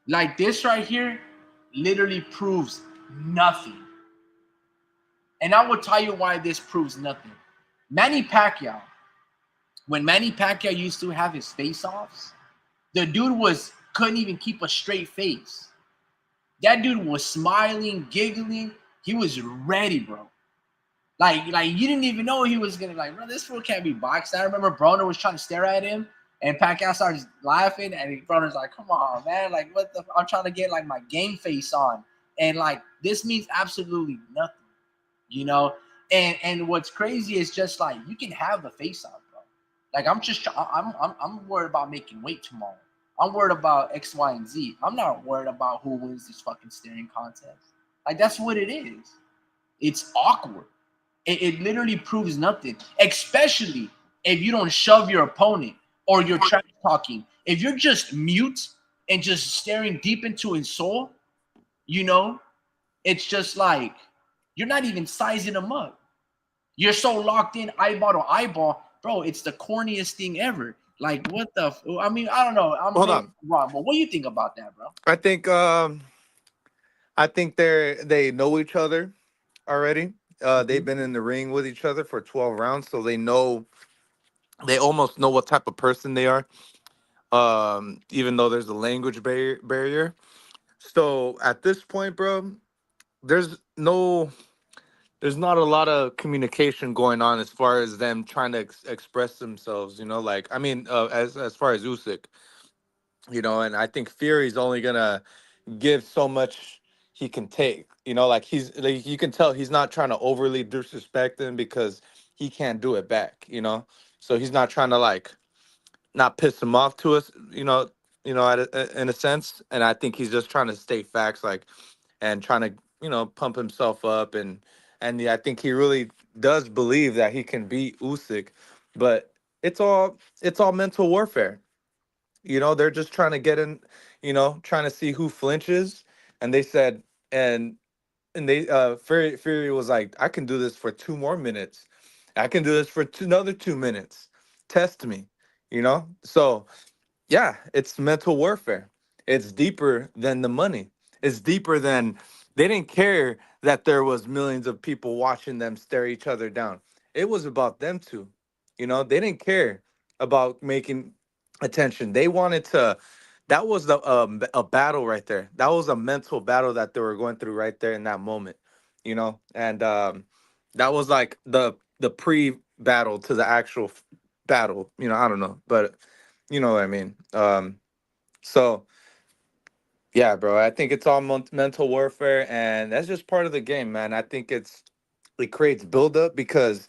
A: Like this right here literally proves nothing. And I will tell you why this proves nothing. Manny Pacquiao, when Manny Pacquiao used to have his face-offs, the dude couldn't even keep a straight face. That dude was smiling, giggling. He was ready, bro. Like you didn't even know he was gonna bro. This fool can't be boxed. I remember Broner was trying to stare at him, and Pacquiao started laughing, and Broner's like, "Come on, man! Like, what the? I'm trying to get like my game face on, and like this means absolutely nothing, you know." And what's crazy is just like you can have the face off, bro. Like I'm worried about making weight tomorrow. I'm worried about X, Y, and Z. I'm not worried about who wins this fucking staring contest. Like that's what it is. It's awkward. It literally proves nothing, especially if you don't shove your opponent or you're trash talking. If you're just mute and just staring deep into his soul, you know, it's just like you're not even sizing him up. You're so locked in eyeball to eyeball, bro. It's the corniest thing ever. Like what the? I mean, I don't know. I'm
B: Hold
A: maybe
B: on.
A: wrong, but what do you think about that, bro?
B: I think they know each other already. They've been in the ring with each other for 12 rounds, so they almost know what type of person they are. Even though there's a language barrier. So at this point, bro, there's no there's not a lot of communication going on as far as them trying to express themselves. Like I mean, as far as Usyk, and I think Fury's only gonna give so much he can take. Like he's like you can tell he's not trying to overly disrespect him because he can't do it back. So he's not trying to like not piss him off to us. In a sense, and I think he's just trying to state facts, like and trying to pump himself up and yeah, I think he really does believe that he can beat Usyk, but it's all mental warfare. They're just trying to get in, trying to see who flinches. And they said, and they Fury was like, I can do this for 2 more minutes. I can do this for another 2 minutes. Test me, So yeah, it's mental warfare. It's deeper than the money. It's deeper than they didn't care that there was millions of people watching them stare each other down. It was about them two. They didn't care about making attention. They wanted to. That was a battle right there. That was a mental battle that they were going through right there in that moment. And that was like the pre-battle to the actual battle. I don't know, but you know what I mean. So yeah, bro, I think it's all mental warfare, and that's just part of the game, man. I think it creates buildup because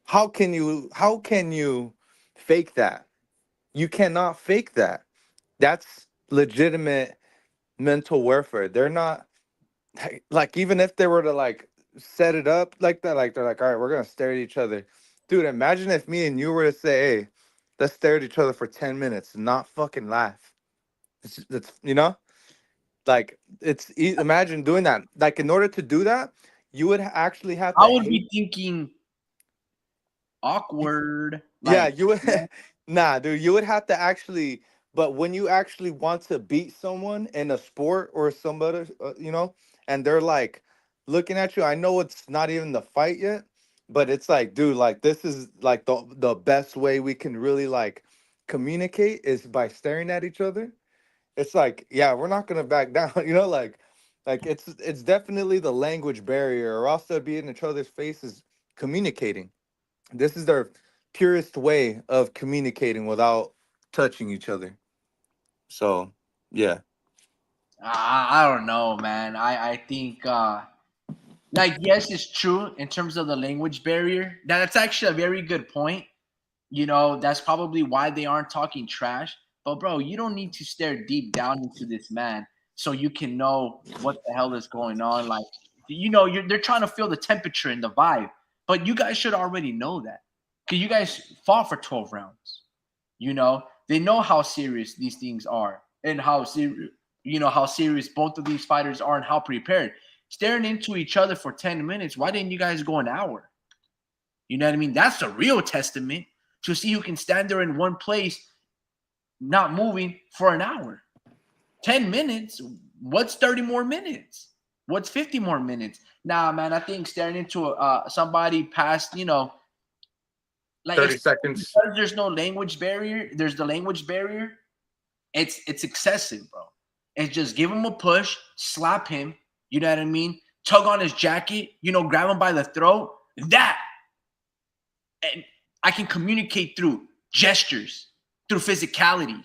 B: how can you fake that? You cannot fake that. That's legitimate mental warfare. They're not like even if they were to like set it up like that, like they're like, all right, we're gonna stare at each other. Dude, imagine if me and you were to say, hey, let's stare at each other for 10 minutes and not fucking laugh. It's like imagine doing that. Like in order to do that, you would actually have
A: I
B: to
A: would
B: hate.
A: be thinking awkward,
B: Yeah,
A: like.
B: you would. Nah, dude, you would have to actually. But when you actually want to beat someone in a sport or somebody, and they're like looking at you, I know it's not even the fight yet, but it's like, dude, like this is like the best way we can really like communicate is by staring at each other. It's like, yeah, we're not gonna back down, like it's definitely the language barrier, or else they'll be in each other's faces communicating. This is their purest way of communicating without touching each other. So, yeah.
A: I don't know, man. I think like yes, it's true in terms of the language barrier. That's actually a very good point. That's probably why they aren't talking trash. But bro, you don't need to stare deep down into this man so you can know what the hell is going on. Like, they're trying to feel the temperature and the vibe. But you guys should already know that because you guys fought for 12 rounds. They know how serious these things are and how serious how serious both of these fighters are and how prepared. Staring into each other for 10 minutes, why didn't you guys go an hour? You know what I mean? That's the real testament to see who can stand there in one place, not moving for an hour. 10 minutes? What's 30 more minutes? What's 50 more minutes? Nah, man, I think staring into somebody past, like if
B: 30 seconds.
A: because there's no language barrier, there's the language barrier. It's excessive, bro. It's just give him a push, slap him, you know what I mean? Tug on his jacket, grab him by the throat. That and I can communicate through gestures, through physicality.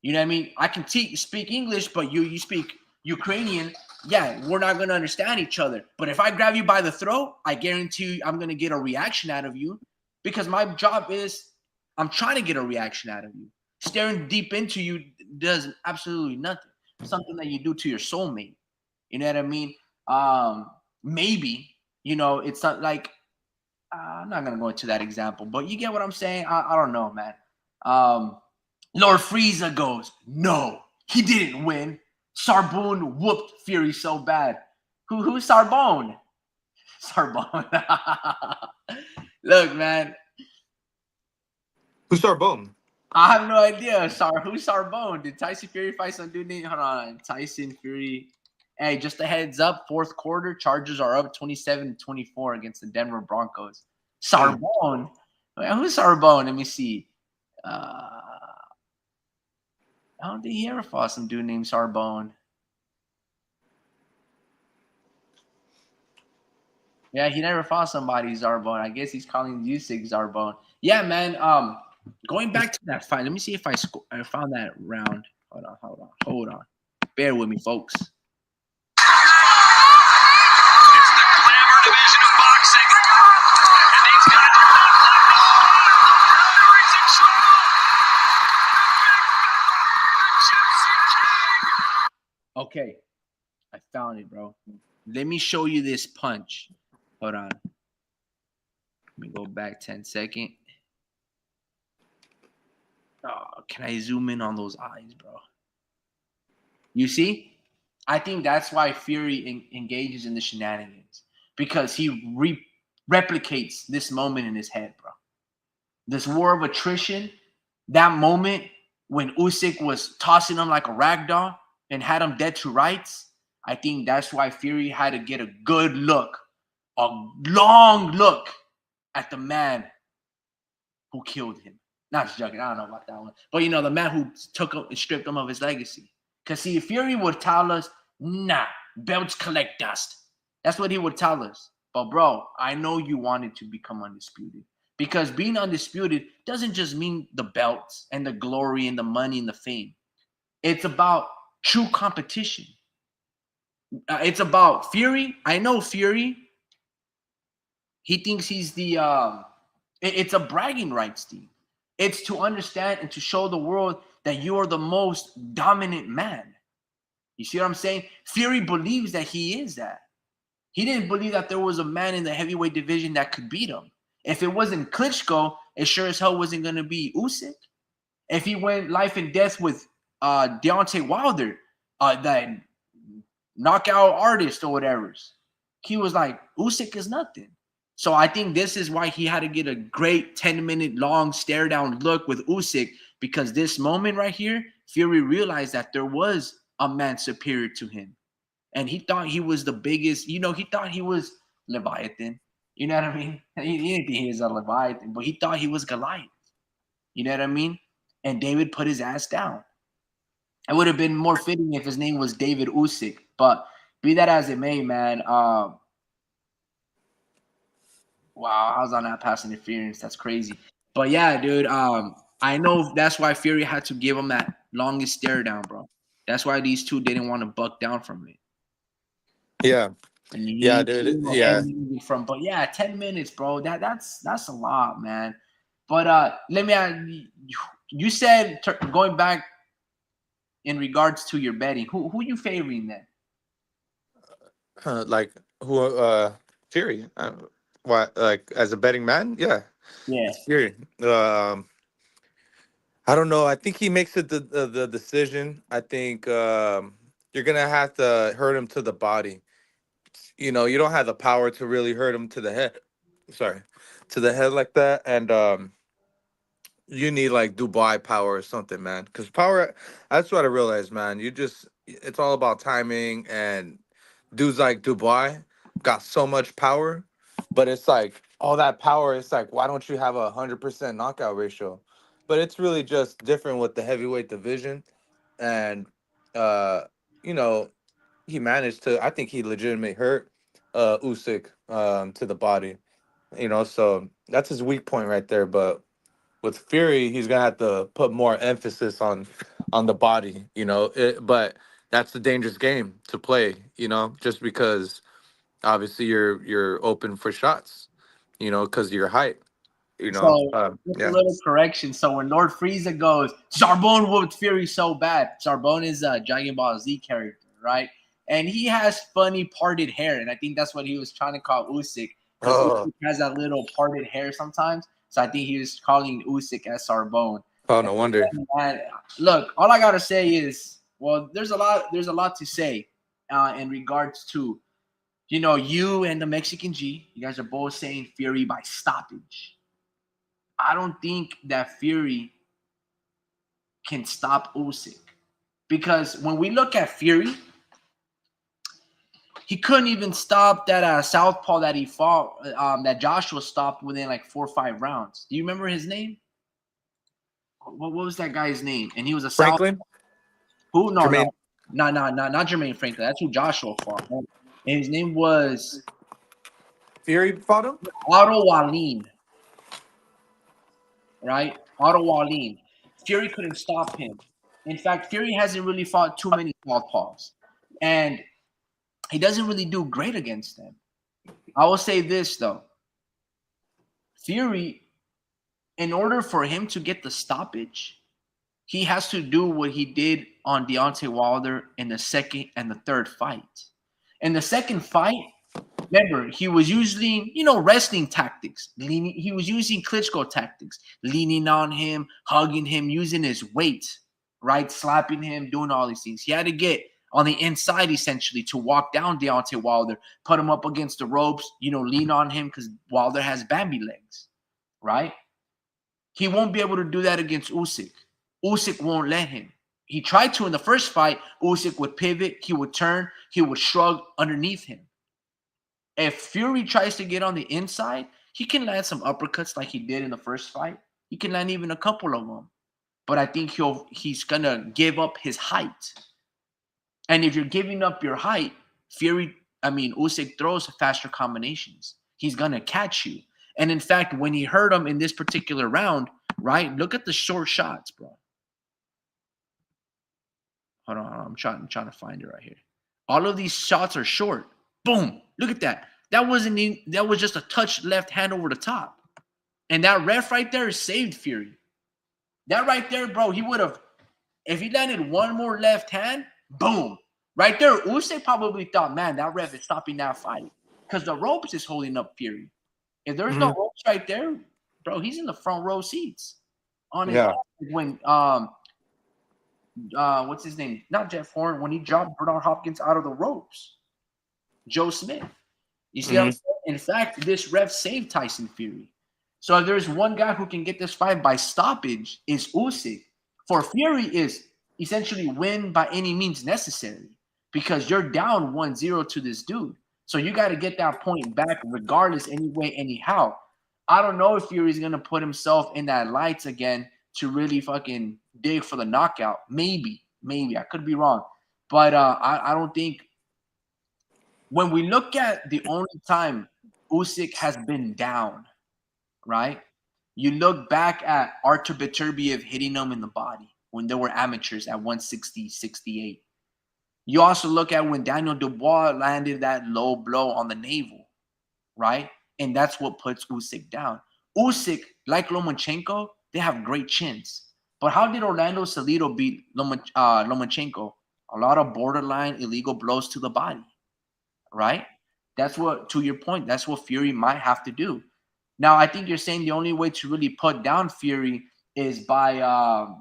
A: You know what I mean? I can speak English, but you speak Ukrainian. Yeah, we're not gonna understand each other. But if I grab you by the throat, I guarantee you I'm gonna get a reaction out of you because my job is I'm trying to get a reaction out of you. Staring deep into you does absolutely nothing. Something that you do to your soulmate. You know what I mean? Maybe it's not like I'm not gonna go into that example, but you get what I'm saying. I don't know, man. Um, Lord Frieza goes, no, he didn't win. Sarbone whooped Fury so bad. Who's Sarbone? Sarbone. Look, man,
B: Who's Sarbone?
A: I have no idea. Who's Sarbone? Did Tyson Fury fight some dude named? Hold on, Tyson Fury. Hey, just a heads up, fourth quarter, Chargers are up 27-24 against the Denver Broncos. Sarbone. Who's Sarbone? Let me see. I don't think he ever fought some dude named Sarbone. Yeah, he never fought somebody Zarbone. I guess he's calling Usyk Zarbone. Yeah, man. Going back to that fight, let me see if I found that round. Hold on. Bear with me, folks.
C: It's the glamour division of boxing, and these guys are not like in trouble. The Gypsy King.
A: Okay, I found it, bro. Let me show you this punch. Hold on. Let me go back 10 seconds. Oh, can I zoom in on those eyes, bro? You see? I think that's why Fury engages in the shenanigans because he replicates this moment in his head, bro. This war of attrition, that moment when Usyk was tossing him like a rag doll and had him dead to rights. I think that's why Fury had to get a good look, a long look at the man who killed him. Not just joking. I don't know about that one. But, the man who took him and stripped him of his legacy. Because, see, Fury would tell us, nah, belts collect dust. That's what he would tell us. But, bro, I know you wanted to become undisputed. Because being undisputed doesn't just mean the belts and the glory and the money and the fame. It's about true competition. It's about Fury. I know Fury. He thinks he's the it's a bragging rights thing. It's to understand and to show the world that you are the most dominant man. You see what I'm saying? Fury believes that he is that. He didn't believe that there was a man in the heavyweight division that could beat him. If it wasn't Klitschko, it sure as hell wasn't going to be Usyk. If he went life and death with Deontay Wilder, that knockout artist or whatever, he was like, Usyk is nothing. So I think this is why he had to get a great 10-minute long stare down look with Usyk, because this moment right here, Fury realized that there was a man superior to him. And he thought he was the biggest, he thought he was Leviathan. You know what I mean? He didn't think he was a Leviathan, but he thought he was Goliath. You know what I mean? And David put his ass down. It would have been more fitting if his name was David Usyk. But be that as it may, man, wow, I was on that pass interference. That's crazy. But yeah, dude, I know that's why Fury had to give him that longest stare down, bro. That's why these two didn't want to buck down from it.
B: Yeah.
A: And
B: Yeah, dude. Yeah.
A: but yeah, 10 minutes, bro. That's a lot, man. But let me ask you said going back in regards to your betting, who you favoring then?
B: Like who? Fury. Why? Like as a betting man? Yeah,
A: Yeah.
B: it's Fury. I don't know. I think he makes it the decision. I think you're gonna have to hurt him to the body. You don't have the power to really hurt him to the head. Sorry, to the head like that. And you need like Dubai power or something, man. Because power, that's what I realized, man. It's all about timing. And dudes like Dubai got so much power, but it's like all that power. It's like, why don't you have 100% knockout ratio? But it's really just different with the heavyweight division. And, uh, you know, he managed to, I think he legitimately hurt Usyk to the body, so that's his weak point right there. But with Fury, he's gonna have to put more emphasis on the body, but that's the dangerous game to play, just because obviously you're open for shots, because of your height,
A: So just a
B: yeah.
A: little correction. So when Lord Frieza goes, Zarbone whooped Fury so bad. Zarbone is a Dragon Ball Z character, right? And he has funny parted hair, and I think that's what he was trying to call Usyk because
B: Oh,
A: Usyk has that little parted hair sometimes. So I think he was calling Usyk as Zarbone.
B: oh, no wonder.
A: And look, all I gotta say is, well, there's a lot. There's a lot to say in regards to, you and the Mexican G. You guys are both saying Fury by stoppage. I don't think that Fury can stop Usyk because when we look at Fury, he couldn't even stop that southpaw that he fought, that Joshua stopped within like 4 or 5 rounds. Do you remember his name? What was that guy's name? And he was a south.
B: Franklin,
A: Who? No,
B: Jermaine,
A: no, not Jermaine Franklin. That's who Joshua fought. And his name was
B: Fury fought him.
A: Otto Wallin, right? Otto Wallin. Fury couldn't stop him. In fact, Fury hasn't really fought too many southpaws, and he doesn't really do great against them. I will say this though: Fury, in order for him to get the stoppage, he has to do what he did on Deontay Wilder in the second and the third fight. In the second fight, remember, he was using, wrestling tactics. He was using Klitschko tactics, leaning on him, hugging him, using his weight, right? Slapping him, doing all these things. He had to get on the inside, essentially, to walk down Deontay Wilder, put him up against the ropes, lean on him because Wilder has Bambi legs, right? He won't be able to do that against Usyk. Usyk won't let him. He tried to in the first fight. Usyk would pivot. He would turn. He would shrug underneath him. If Fury tries to get on the inside, he can land some uppercuts like he did in the first fight. He can land even a couple of them. But I think he's going to give up his height. And if you're giving up your height, Usyk throws faster combinations. He's going to catch you. And in fact, when he hurt him in this particular round, right, look at the short shots, bro. Hold on, I'm trying to find it right here. All of these shots are short. Boom. Look at that. That was just a touch left hand over the top. And that ref right there saved Fury. That right there, bro, he would have, if he landed one more left hand, boom. Right there, Usyk probably thought, man, that ref is stopping that fight. Because the ropes is holding up Fury. If there's no ropes right there, bro, he's in the front row seats. On his when what's his name? Not Jeff Horn, when he dropped Bernard Hopkins out of the ropes. Joe Smith. You see what I'm saying? In fact, this ref saved Tyson Fury. So if there's one guy who can get this fight by stoppage, is Usyk. For Fury is essentially win by any means necessary because you're down 1-0 to this dude. So you got to get that point back regardless, anyway, anyhow. I don't know if Fury's going to put himself in that lights again to really fucking dig for the knockout. Maybe. I could be wrong. But I don't think when we look at the only time Usyk has been down, right? You look back at Artur Beterbiev hitting him in the body when they were amateurs at 160, 68. You also look at when Daniel Dubois landed that low blow on the navel, right? And that's what puts Usyk down. Usyk, like Lomachenko, they have great chins. But how did Orlando Salido beat Lomachenko? A lot of borderline illegal blows to the body, right? That's what, to your point, that's what Fury might have to do. Now, I think you're saying the only way to really put down Fury is by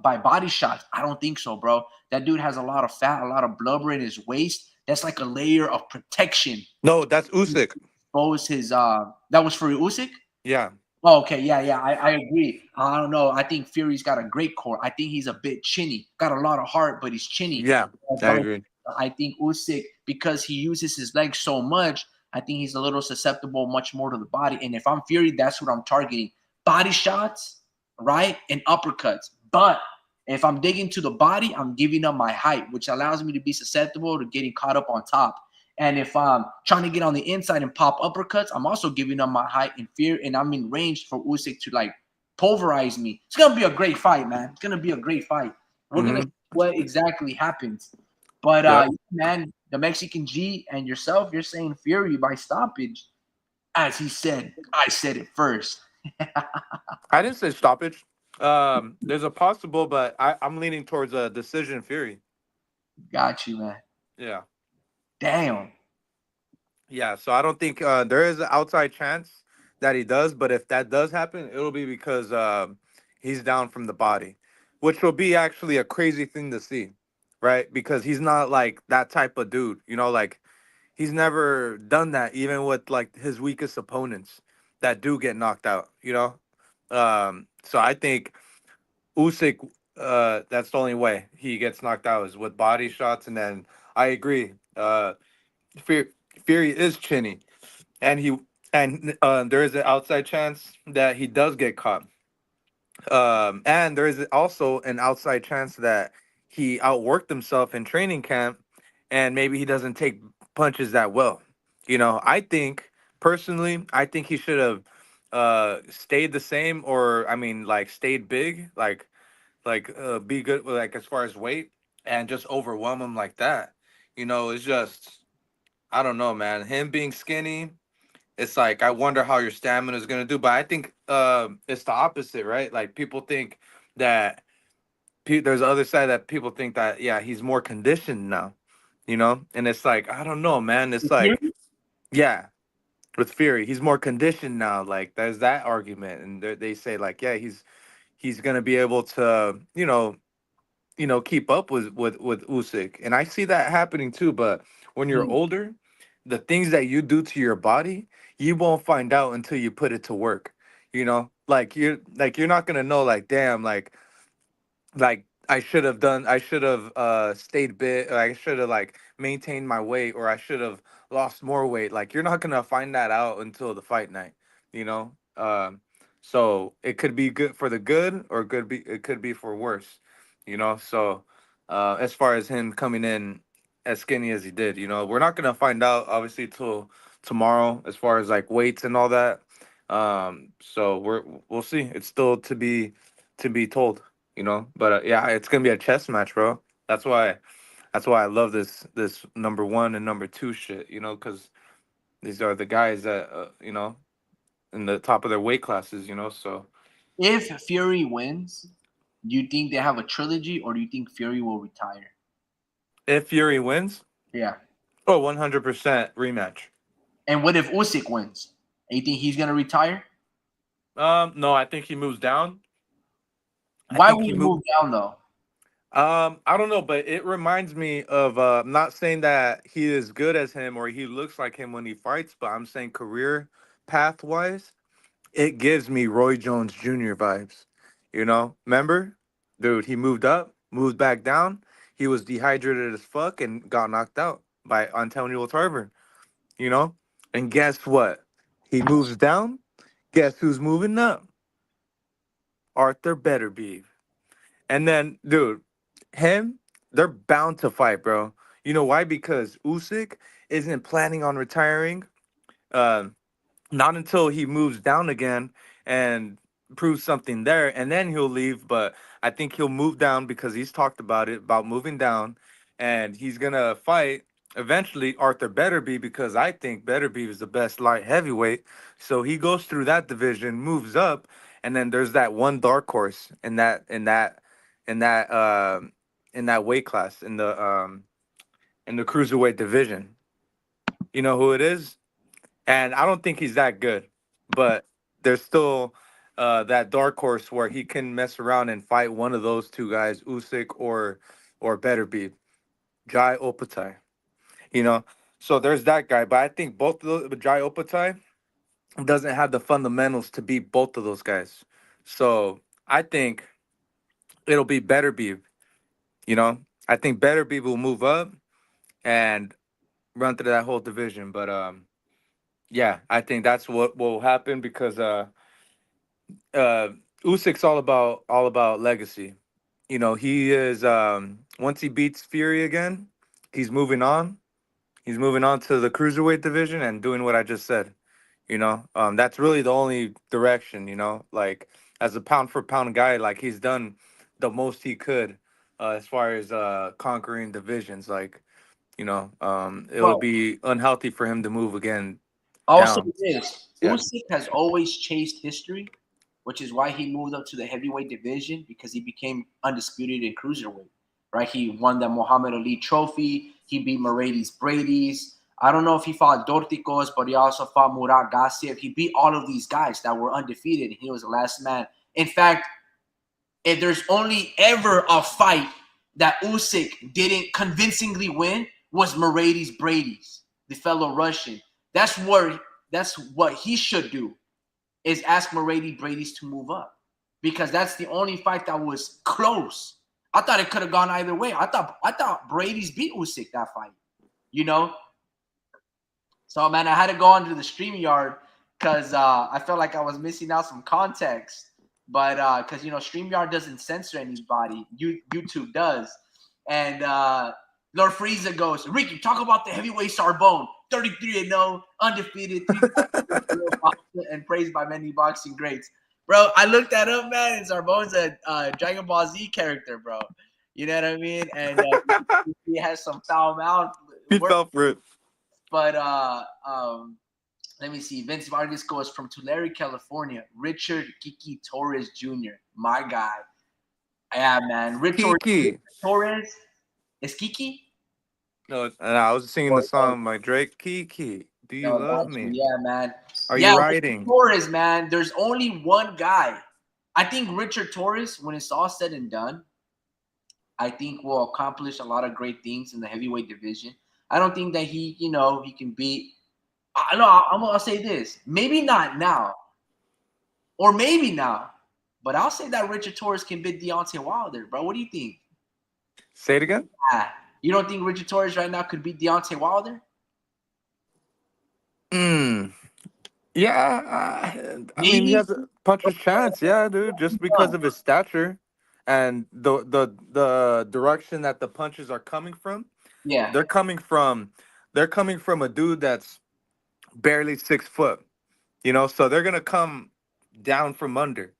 A: body shots. I don't think so, bro. That dude has a lot of fat, a lot of blubber in his waist. That's like a layer of protection.
B: No, that's Usyk.
A: Expose his that was for Usyk?
B: Yeah.
A: Oh, okay, yeah, I agree. I don't know. I think Fury's got a great core. I think he's a bit chinny, got a lot of heart, but he's chinny.
B: Yeah, I
A: But
B: agree.
A: I think Usyk, because he uses his legs so much, I think he's a little susceptible much more to the body. And if I'm Fury, that's what I'm targeting. Body shots, right? And uppercuts. But if I'm digging to the body, I'm giving up my height, which allows me to be susceptible to getting caught up on top. And if I'm trying to get on the inside and pop uppercuts, I'm also giving up my height and fear, and I'm in range for Usyk to like pulverize me. It's gonna be a great fight, man. It's gonna be a great fight. We're gonna
B: Mm-hmm.
A: see what exactly happens. But
B: Yep.
A: man, the Mexican G and yourself, you're saying Fury by stoppage. As he said, I said it first.
B: I didn't say stoppage. There's a possible, but I'm leaning towards a decision Fury.
A: Got you, man.
B: Yeah.
A: Damn.
B: Yeah, so I don't think there is an outside chance that he does, but if that does happen, it'll be because he's down from the body, which will be actually a crazy thing to see, right? Because he's not like that type of dude, like he's never done that, even with like his weakest opponents that do get knocked out. So I think Usyk, that's the only way he gets knocked out is with body shots, and then I agree. Fury, Fury is chinny and there is an outside chance that he does get caught. And there is also an outside chance that he outworked himself in training camp, and maybe he doesn't take punches that well. I think personally, I think he should have stayed the same, or I mean, like stayed big, like be good with like as far as weight, and just overwhelm him like that. It's just I don't know, man. Him being skinny, it's like I wonder how your stamina is gonna do. But I think it's the opposite, right? Like people think that there's the other side that people think that yeah he's more conditioned now, and it's like I don't know, man. It's like yeah, with Fury, he's more conditioned now. Like there's that argument, and they say like yeah he's gonna be able to keep up with Usyk, and I see that happening too. But when you're
A: Mm.
B: older, the things that you do to your body, you won't find out until you put it to work. Like you're not gonna know. Like damn, like I should have stayed bit, or I should have like maintained my weight, or I should have lost more weight. Like you're not gonna find that out until the fight night, you know so it could be good for the good, or it could be for worse, so as far as him coming in as skinny as he did, we're not gonna find out obviously till tomorrow as far as like weights and all that. So we'll see. It's still to be told, but yeah, it's gonna be a chess match, bro. That's why I love this number one and number two shit, because these are the guys that in the top of their weight classes, so
A: If Fury wins, do you think they have a trilogy, or do you think Fury will retire?
B: if Fury wins,
A: Yeah.
B: 100% rematch.
A: And what if Usyk wins? You think he's gonna retire?
B: No, I think he moves down. I
A: Why
B: think
A: would
B: he
A: he
B: moved.
A: move down though?
B: I don't know, but it reminds me of I'm not saying that he is good as him or he looks like him when he fights, but I'm saying career path wise, it gives me Roy Jones Jr. vibes. Remember? Dude, he moved up, moved back down. He was dehydrated as fuck and got knocked out by Antonio Tarver, you know? And guess what? He moves down. Guess who's moving up? Arthur Betterbeef. And then, dude, him, they're bound to fight, bro. You know why? Because Usyk isn't planning on retiring. Um, Not until he moves down again and proves something there, and then he'll leave. But I think he'll move down because he's talked about it, about moving down, and he's gonna fight eventually Arthur Betterby because I think Betterby is the best light heavyweight. So he goes through that division, moves up, and then there's that one dark horse in that in that weight class in the cruiserweight division. You know who it is? And I don't think he's that good, but there's still that dark horse where he can mess around and fight one of those two guys, Usyk or better be Jai Opatai. You know, so there's that guy. But I think both of those, Jai Opatai, doesn't have the fundamentals to beat both of those guys. So I think it'll be Better Beef. You know, I think Better Beef will move up and run through that whole division. But yeah, I think that's what will happen because uh, Usyk's all about legacy. You know, he is once he beats Fury again, he's moving on. He's moving on to the cruiserweight division and doing what I just said. You know, that's really the only direction. You know, like as a pound for pound guy, like he's done the most he could as far as conquering divisions. Like it would
A: Bro,
B: be unhealthy for him to move again
A: I'll say
B: down.
A: this:
B: Yeah.
A: Usyk has always chased history, which is why he moved up to the heavyweight division because he became undisputed in cruiserweight. Right? He won the Muhammad Ali Trophy. He beat Mercedes Brady's. I don't know if he fought Dorticos, but he also fought Murat Gassiev. He beat all of these guys that were undefeated, and he was the last man. In fact, if there's only ever a fight that Usyk didn't convincingly win was Mercedes Brady's, the fellow Russian. That's what he should do is ask Mercedes Brady's to move up because that's the only fight that was close. I thought it could have gone either way. I thought Brady's beat Usyk that fight. You know, so man, I had to go onto the StreamYard because I felt like I was missing out some context. But because StreamYard doesn't censor anybody, YouTube does. And Lord Frieza goes, Ricky, talk about the heavyweight Sarbone, 33-0, undefeated, and praised by many boxing greats. Bro, I looked that up, man, and Sarbone's a Dragon Ball Z character, bro. You know what I mean? And he has some foul mouth.
B: He fell for it.
A: But let me see. Vince Vargas goes from Tulare, California. Richard Kiki Torres Jr. My guy. Yeah, man. Richard
B: Kiki.
A: Torres. Is Kiki?
B: No, and I was singing the song by Drake. Kiki, do you
A: No,
B: love
A: got you.
B: me?
A: Yeah, man.
B: Are you
A: Yeah, Richard
B: riding?
A: Torres, man. There's only one guy. I think Richard Torres, when it's all said and done, I think will accomplish a lot of great things in the heavyweight division. I don't think that he can beat. I know. I'll say this. Maybe not now, or maybe now, but I'll say that Richard Torres can beat Deontay Wilder, bro. What do you think?
B: Say it again.
A: You don't think Richard Torres right now could beat Deontay Wilder?
B: Mm. Yeah, I mean he
A: Maybe.
B: has a puncher's chance. Yeah, dude, just because of his stature and the direction that the punches are coming from.
A: Yeah.
B: They're coming from they're coming from a dude that's barely 6 foot. So they're gonna come down from under.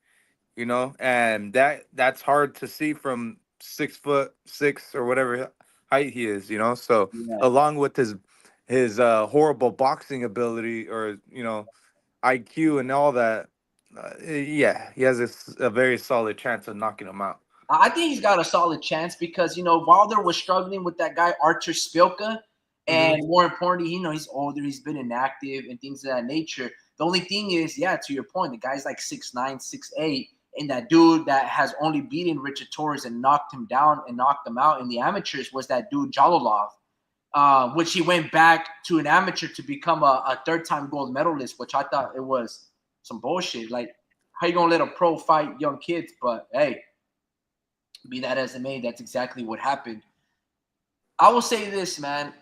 B: And that's hard to see from 6'6" or whatever height he is. So
A: Yeah.
B: along with his horrible boxing ability or IQ and all that, yeah, he has a very solid chance of knocking him out.
A: I think he's got a solid chance because Wilder was struggling with that guy Archer Spilka,
B: Hmm.
A: and more importantly, he's older, he's been inactive and things of that nature. The only thing is, yeah, to your point, the guy's like 6'9", 6'8", and that dude that has only beaten Richard Torres and knocked him down and knocked him out in the amateurs was that dude Jalolov, which he went back to an amateur to become a third-time gold medalist, which I thought it was some bullshit. Like, how you gonna let a pro fight young kids? But hey, be that as it may, that's exactly what happened. I will say this, man.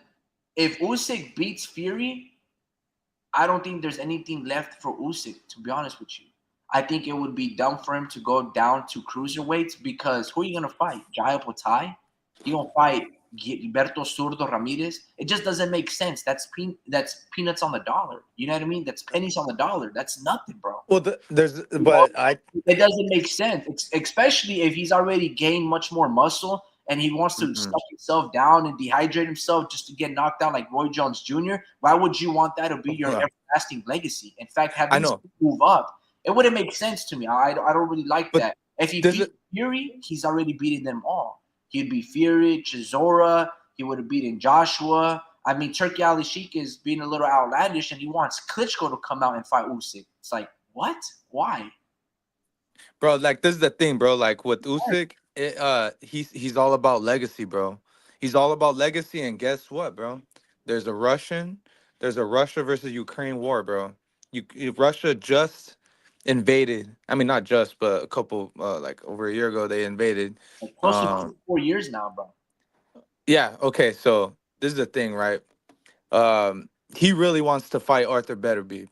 A: If Usyk beats Fury, I don't think there's anything left for Usyk, to be honest with you. I think it would be dumb for him to go down to cruiserweights because who are you going to fight? Jaya Potai? You going to fight Gilberto Zurdo Ramirez? It just doesn't make sense. That's peanuts on the dollar. You know what I mean? That's pennies on the dollar. That's nothing, bro.
B: Well,
A: You know,
B: but I.
A: it doesn't make sense, especially if he's already gained much more muscle and he wants to
B: Mhm.
A: stuff himself down and dehydrate himself just to get knocked out like Roy Jones Jr. Why would you want that to be your everlasting legacy? In fact, have
B: I
A: these
B: know,
A: move up. It wouldn't make sense to me. I don't really like
B: but
A: that. If he
B: does
A: beat
B: it?
A: Fury, he's already beaten them all. He'd be Fury, Chisora. He would have beaten Joshua. I mean, Turkey Ali Sheik is being a little outlandish, and he wants Klitschko to come out and fight Usyk. It's like, what? Why?
B: Bro, like this is the thing, bro. Like with Usyk, he's all about legacy, bro. He's all about legacy, and guess what, bro? There's a Russian, there's a Russia versus Ukraine war, bro. Russia just invaded. I mean, not just, but a couple, like over a year ago, they invaded.
A: Like close to
B: Um,
A: 4 years now, bro.
B: yeah. Okay. So this is the thing, right? He really wants to fight Arthur Betterby.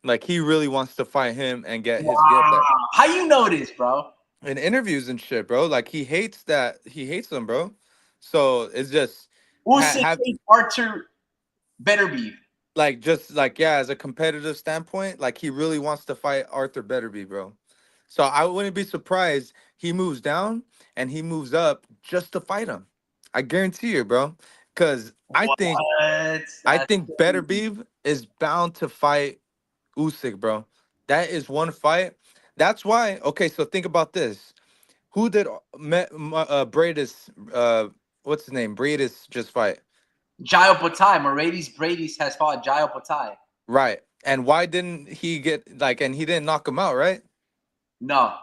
B: Like he really wants to fight him and get
A: Wow.
B: that
A: How you know this, bro?
B: in interviews and shit, bro. Like he hates them, bro. So it's just
A: Usyk
B: have
A: hates Arthur Betterbeef.
B: like just like yeah, as a competitive standpoint, like he really wants to fight Arthur Betterby, bro. So I wouldn't be surprised he moves down and he moves up just to fight him. I guarantee you, bro. Cause
A: What?
B: I
A: That's
B: think
A: crazy.
B: Betterbeef is bound to fight Usyk, bro. That is one fight. That's why. Okay, so think about this. Who did Bradis? What's his name? Bradis just fight,
A: Jai Patai. Brady's has fought Jai Patai.
B: right? And why didn't he get like? And he didn't knock him out, right?
A: No.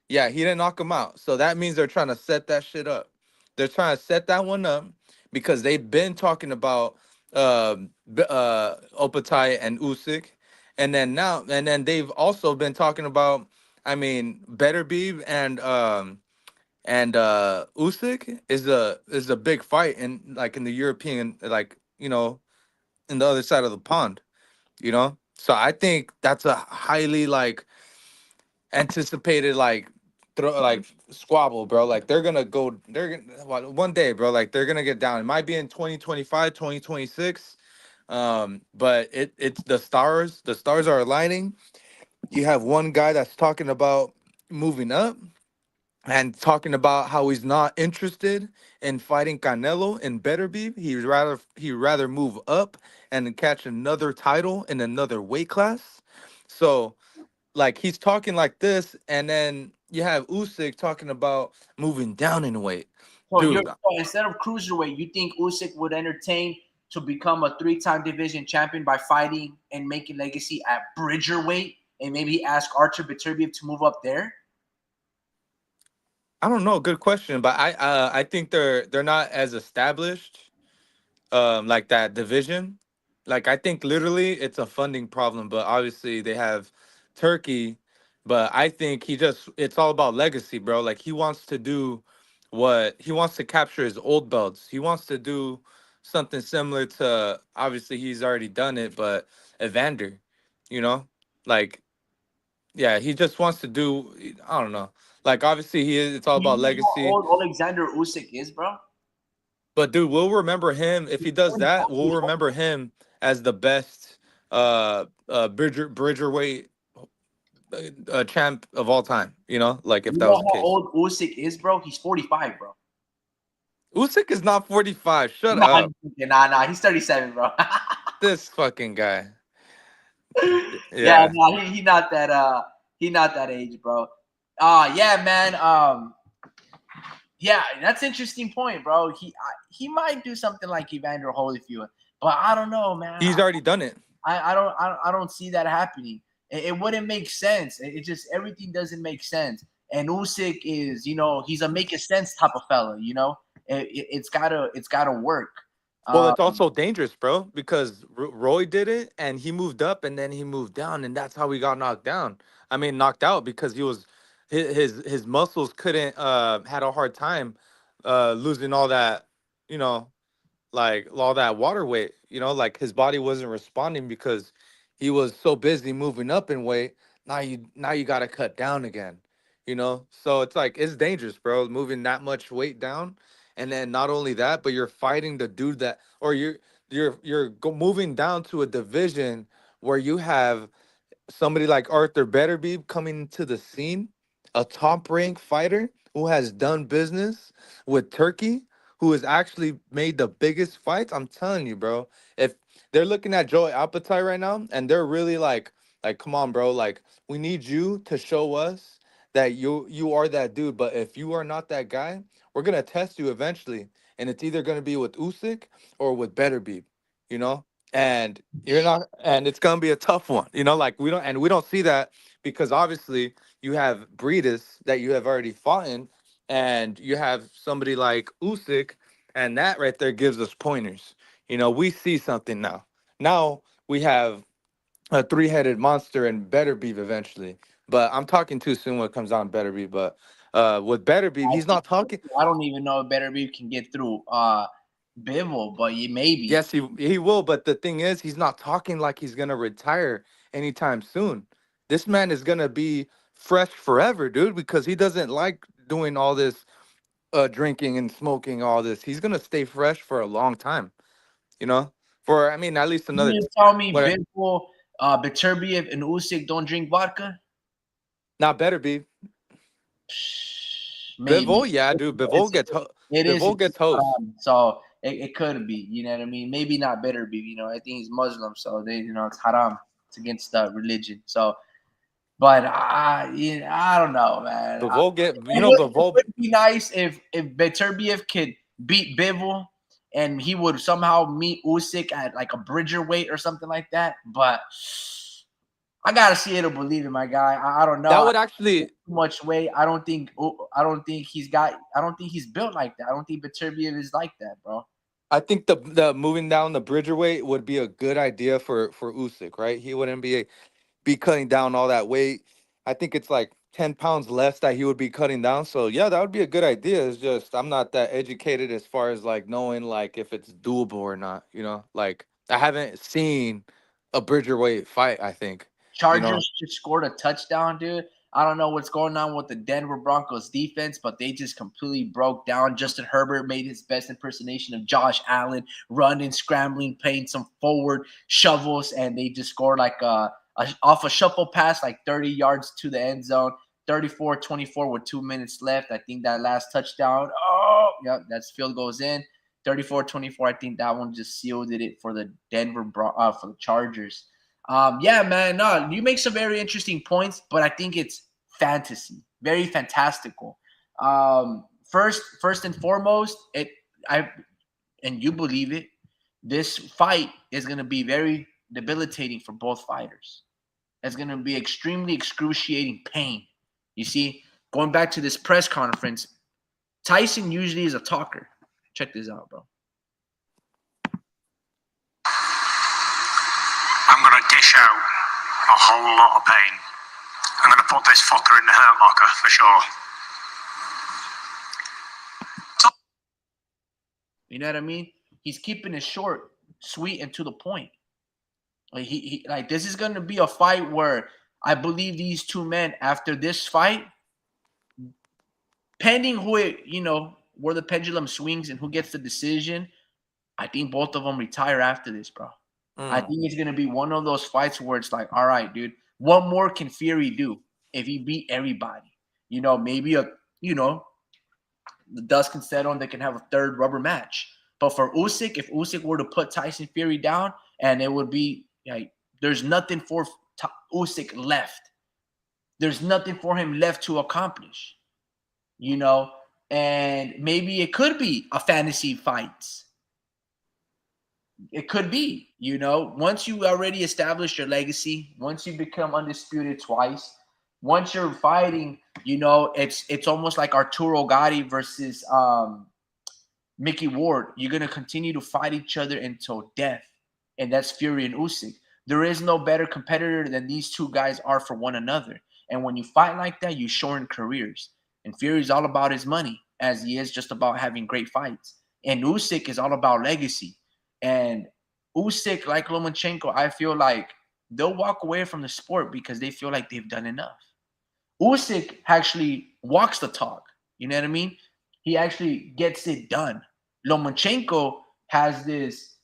B: Yeah, he didn't knock him out. So that means they're trying to set that shit up. They're trying to set that one up because they've been talking about Opatai and Usyk, and then they've also been talking about. I mean, Beterbiev and Usyk is a big fight in like in the European like in the other side of the pond. So I think that's a highly like anticipated like squabble, bro. Like they're gonna one day, bro. Like they're gonna get down. It might be in 2025, 2026. But it's the stars are aligning. You have one guy that's talking about moving up and talking about how he's not interested in fighting Canelo in Beterbiev. He'd rather move up and catch another title in another weight class. So like he's talking like this, and then you have Usyk talking about moving down in weight,
A: So
B: dude.
A: instead of cruiserweight, you think Usyk would entertain to become a three-time division champion by fighting and making legacy at Bridgerweight, and maybe ask Artur Beterbiev to move up there?
B: I don't know, good question, but I think they're not as established like that division. Like I think literally it's a funding problem, but obviously they have Turkey, but I think it's all about legacy, bro. Like he wants to capture his old belts. He wants to do something similar to obviously he's already done it, but Evander, you know? Like yeah, he just wants to do I don't know. Like obviously it's all
A: You
B: about
A: know how
B: legacy.
A: old Oleksandr Usyk is, bro?
B: But dude, we'll remember him if
A: He's
B: he does
A: 45
B: that. We'll
A: years old.
B: remember him as the best Bridgerweight champ of all time. Like if
A: You
B: that
A: know
B: was the
A: how
B: case.
A: old Usyk is, bro? He's 45, bro.
B: Usyk is not 45. Shut
A: Nah,
B: up.
A: he's 37, bro.
B: This fucking guy.
A: Yeah,
B: Yeah,
A: no, he not that age, bro. Yeah, man. Yeah, that's interesting point, bro. He might do something like Evander Holyfield, but I don't know, man.
B: he's already done it.
A: I don't see that happening. It wouldn't make sense. It just everything doesn't make sense. And Usyk is, he's a make a sense type of fella. It's gotta work.
B: Well,
A: Um,
B: it's also dangerous, bro, because Roy did it and he moved up and then he moved down and that's how he got knocked down. I mean, knocked out because his muscles couldn't had a hard time losing all that, you know, like all that water weight, like his body wasn't responding because he was so busy moving up in weight. Now you got to cut down again. So it's like it's dangerous, bro, moving that much weight down. And then not only that, but you're fighting the dude that or moving down to a division where you have somebody like Arthur Betterby coming to the scene, a top ranked fighter who has done business with Turkey, who has actually made the biggest fights. I'm telling you, bro. If they're looking at Joey Appetite right now and they're really like, come on, bro, like we need you to show us that you are that dude. But if you are not that guy, we're gonna test you eventually. And it's either gonna be with Usyk or with Betterbeep, you know? And you're not, and it's gonna be a tough one, like we don't see that because obviously you have Breedis that you have already fought in, and you have somebody like Usyk, and that right there gives us pointers. We see something now. Now we have a three-headed monster and Better Beef eventually. But I'm talking too soon when it comes on Better Beef. But with Better Beef,
A: I
B: he's
A: think
B: not talking.
A: I don't even know if Better Beef can get through Bivol, but maybe.
B: Yes, he will. But the thing is, he's not talking like he's gonna retire anytime soon. This man is gonna be fresh forever, dude, because he doesn't like doing all this drinking and smoking, all this. He's gonna stay fresh for a long time. You know, for I mean, at least
A: You
B: another.
A: mean to tell me
B: What?
A: Bivol, Beterbiev, and Usyk don't drink vodka?
B: Not Better Beef.
A: Maybe.
B: Bivol, yeah, dude.
A: It's it is
B: Bivol gets host.
A: so it could be. You know what I mean? Maybe not Better Beef. You know, I think he's Muslim, so it's haram. It's against religion. So, but I don't know, man.
B: Bivol get,
A: It
B: Bivol.
A: would be nice if Beterbiev could beat Bivol and he would somehow meet Usyk at like a bridger weight or something like that. But I gotta see it to believe it, my guy. I don't know.
B: That would actually.
A: Too much weight. I don't think he's built like that. I don't think Beterbiev is like that, bro.
B: I think the moving down the bridger weight would be a good idea for Usyk, right? He wouldn't be cutting down all that weight. I think it's like 10 pounds less that he would be cutting down. So yeah, that would be a good idea. It's just I'm not that educated as far as like knowing like if it's doable or not. Like I haven't seen a bridger weight fight. I think you know.
A: Chargers just scored a touchdown, dude. I don't know what's going on with the Denver Broncos defense, but they just completely broke down. Justin Herbert made his best impersonation of Josh Allen, running, scrambling, playing some forward shovels, and they just scored like off a shuffle pass, like 30 yards to the end zone. 34-24 with 2 minutes left. I think that last touchdown, that's field goes in. 34-24. I think that one just sealed it for the for the Chargers. Yeah, man. No, you make some very interesting points, but I think it's fantasy, very fantastical. First and foremost, and you believe it, this fight is going to be very debilitating for both fighters. It's going to be extremely excruciating pain. You see, going back to this press conference, Tyson usually is a talker. Check this out, bro.
C: I'm going to dish out a whole lot of pain. I'm going to put this fucker in the hurt locker for sure.
A: You know what I mean? He's keeping it short, sweet, and to the point. Like he like this is going to be a fight where I believe these two men after this fight, pending where the pendulum swings and who gets the decision, I think both of them retire after this, bro. I think it's going to be one of those fights where it's like, all right, dude, what more can Fury do if he beat everybody? Maybe the dust can settle and they can have a third rubber match. But for Usyk, if Usyk were to put Tyson Fury down, and it would be like there's nothing for Usyk left. There's nothing for him left to accomplish, and maybe it could be a fantasy fight. It could be, once you already establish your legacy, once you become undisputed twice, once you're fighting, it's almost like Arturo Gatti versus Mickey Ward. You're going to continue to fight each other until death, and that's Fury and Usyk. There is no better competitor than these two guys are for one another. And when you fight like that, you shorten careers. And Fury's all about his money, as he is just about having great fights. And Usyk is all about legacy. And Usyk, like Lomachenko, I feel like they'll walk away from the sport because they feel like they've done enough. Usyk actually walks the talk. You know what I mean? He actually gets it done. Lomachenko has this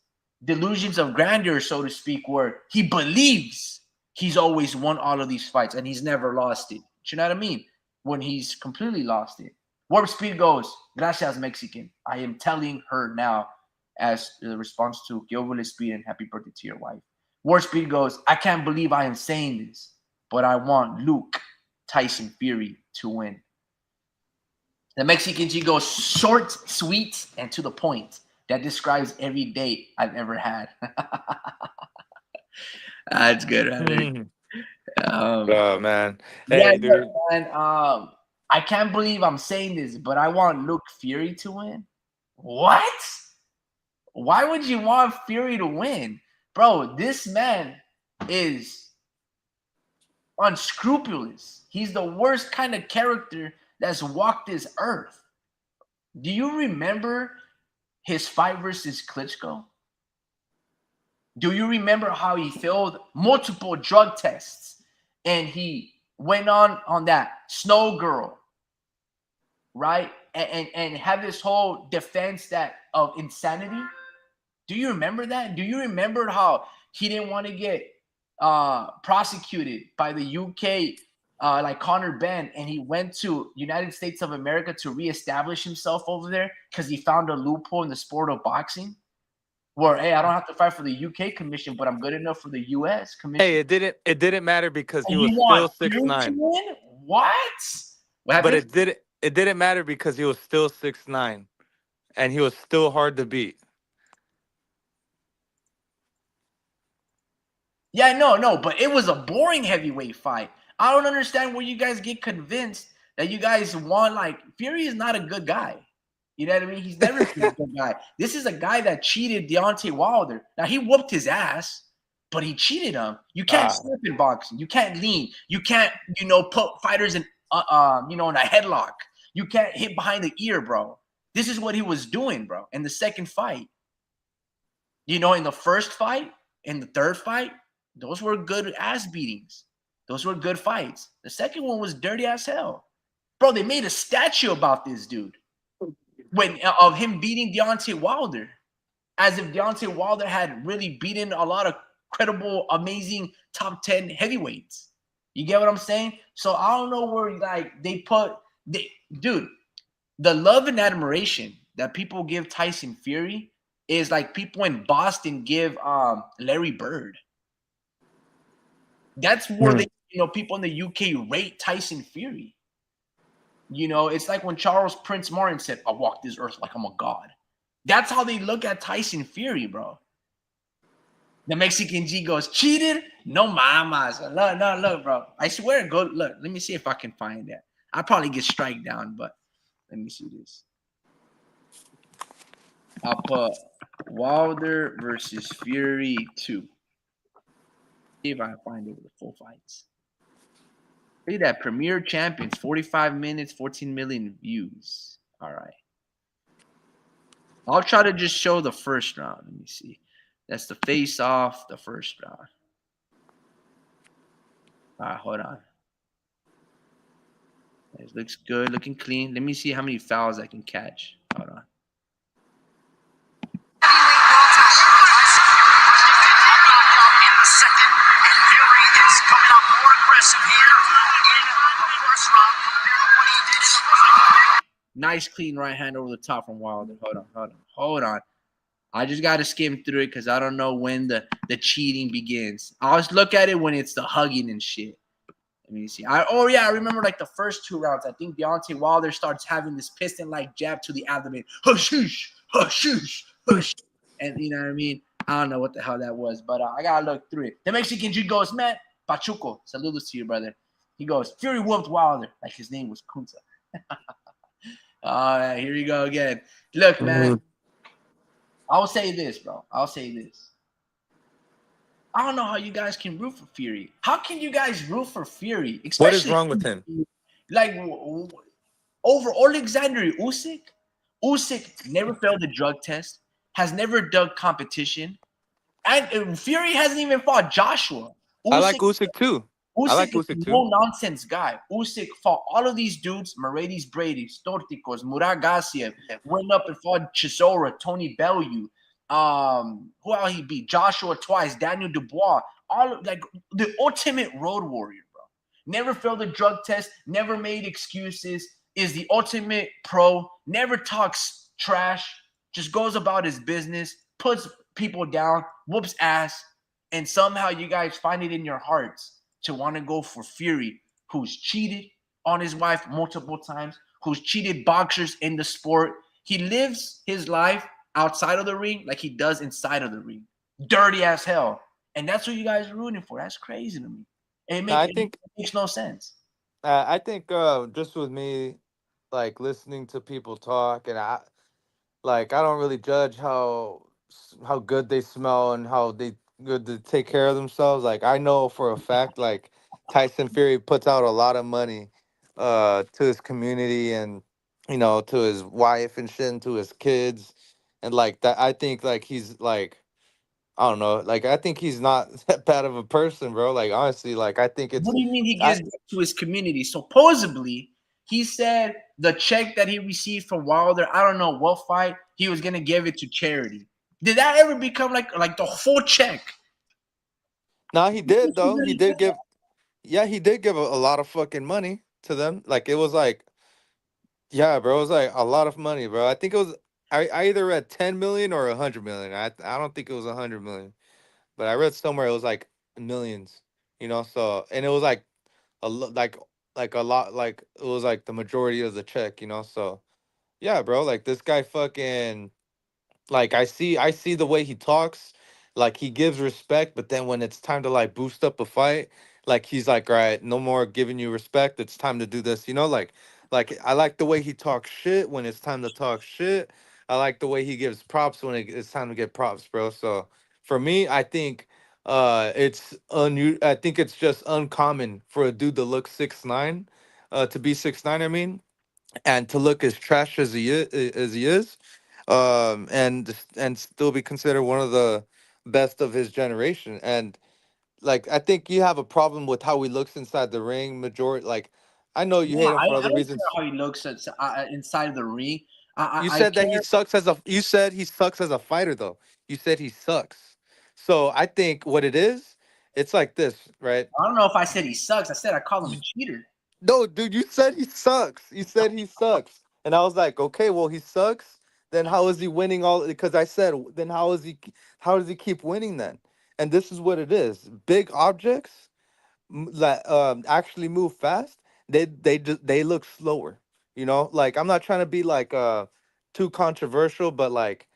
A: delusions of grandeur, so to speak, where he believes he's always won all of these fights and he's never lost it. You know what I mean? When he's completely lost it. Warp Speed goes, gracias, Mexican. I am telling her now as the response to Giovale Speed and happy birthday to your wife. Warp Speed goes, I can't believe I am saying this, but I want Luke Tyson Fury to win. The Mexican G goes short, sweet, and to the point. That describes every date I've ever had. That's good, man.
B: Oh man,
A: Yeah,
B: hey dude.
A: man. I can't believe I'm saying this, but I want Luke Fury to win. What? Why would you want Fury to win, bro? This man is unscrupulous. He's the worst kind of character that's walked this earth. Do you remember his fight versus Klitschko? Do you remember how he failed multiple drug tests and he went on that snow girl, right? And have this whole defense that of insanity? Do you remember that? Do you remember how he didn't want to get prosecuted by the UK, like Conor Ben, and he went to United States of America to reestablish himself over there because he found a loophole in the sport of boxing? Where, hey, I don't have to fight for the UK commission, but I'm good enough for the US commission.
B: Hey, it didn't matter because he
A: And
B: was
A: you
B: still
A: want Fury to
B: 6'9".
A: win? What? What
B: But
A: happened?
B: it didn't matter because he was still 6'9", and he was still hard to beat.
A: Yeah, no, but it was a boring heavyweight fight. I don't understand where you guys get convinced that you guys want, like, Fury is not a good guy. You know what I mean? He's never been a good guy. This is a guy that cheated Deontay Wilder. Now, he whooped his ass, but he cheated him. You can't slip in boxing. You can't lean. You can't, put fighters in, in a headlock. You can't hit behind the ear, bro. This is what he was doing, bro, in the second fight. In the first fight, in the third fight, those were good ass beatings. Those were good fights. The second one was dirty as hell. Bro, they made a statue about this dude of him beating Deontay Wilder, as if Deontay Wilder had really beaten a lot of credible, amazing top 10 heavyweights. You get what I'm saying? So I don't know where dude, the love and admiration that people give Tyson Fury is like people in Boston give Larry Bird. That's where they, people in the UK rate Tyson Fury. It's like when Charles Prince Martin said, "I walk this earth like I'm a god." That's how they look at Tyson Fury, bro. The Mexican G goes, "Cheated? No mamas." Look, bro. I swear, go look. Let me see if I can find that. I'll probably get strike down, but let me see this. I'll put Wilder versus Fury 2. See if I can find it with the full fights. Look at that. Premier Champions, 45 minutes, 14 million views. All right. I'll try to just show the first round. Let me see. That's the face-off, the first round. All right, hold on. It looks good, looking clean. Let me see how many fouls I can catch. Hold on. Nice clean right hand over the top from Wilder. Hold on. I just got to skim through it because I don't know when the cheating begins. I always look at it when it's the hugging and shit. Let me see. I remember like the first 2 rounds. I think Deontay Wilder starts having this piston-like jab to the abdomen. Hush, hush. And you know what I mean? I don't know what the hell that was, but I got to look through it. The Mexican G goes, "Man, Pachuco, saludos to you, brother." He goes, "Fury whooped Wilder." Like his name was Kunta. All right, here you go again. Look, man. I'll say this, bro. I don't know how you guys can root for Fury. How can you guys root for Fury? Especially,
B: what is wrong with him?
A: Like, over Oleksandr Usyk? Usyk never failed a drug test, has never done competition, and Fury hasn't even fought Joshua.
B: I like Usyk too.
A: Usyk is a no-nonsense guy. Usyk fought all of these dudes, Mercedes Brady, Stortikos, Murat Gassiev, went up and fought Chisora, Tony Bellew. Who else he beat? Joshua twice, Daniel Dubois. Like the ultimate road warrior, bro. Never failed a drug test, never made excuses, is the ultimate pro, never talks trash, just goes about his business, puts people down, whoops ass, and somehow you guys find it in your hearts to want to go for Fury, who's cheated on his wife multiple times, who's cheated boxers in the sport. He lives his life outside of the ring like he does inside of the ring. Dirty as hell. And that's what you guys are rooting for. That's crazy to me. It makes no sense.
B: I think just with me, like listening to people talk, and I don't really judge how good they smell and how they good to take care of themselves. Like I know for a fact, like Tyson Fury puts out a lot of money to his community and to his wife and shit and to his kids and like that. I think like he's like I don't know, like I think he's not that bad of a person, bro. Like honestly, like I think
A: What
B: it's
A: do you mean he
B: I
A: gives back to his community? Supposedly, he said the check that he received from Wilder, I don't know what fight, he was gonna give it to charity. Did that ever become like the whole check?
B: Nah, he did though. He did give yeah, he did give a lot of fucking money to them. Like it was like yeah, bro, it was like a lot of money, bro. I think it was I either read 10 million or 100 million. I don't think it was 100 million. But I read somewhere it was like millions, so and it was like like a lot like it was like the majority of the check, so yeah, bro, like this guy fucking like I see the way he talks, like he gives respect, but then when it's time to like boost up a fight, like he's like, all right, no more giving you respect. It's time to do this, like I like the way he talks shit when it's time to talk shit. I like the way he gives props when it's time to get props, bro. So for me, I think I think it's just uncommon for a dude to look 6'9", to be 6'9", I mean, and to look as trash as he is, and still be considered one of the best of his generation. And like I think you have a problem with how he looks inside the ring. Majority, like I know you
A: Yeah,
B: hate him for
A: I
B: other
A: don't care
B: reasons.
A: how he looks inside the ring.
B: You
A: I
B: said that he
A: care.
B: sucks as a. You said he sucks as a fighter, though. You said he sucks. So I think what it is, it's like this, right?
A: I don't know if I said he sucks. I said I call him a cheater.
B: No, dude, you said he sucks. You said he sucks. And I was like, okay, well, he sucks. Then how is he winning all? Because I said, then how does he keep winning then? And this is what it is. Big objects that actually move fast, they look slower. Like I'm not trying to be like too controversial, but like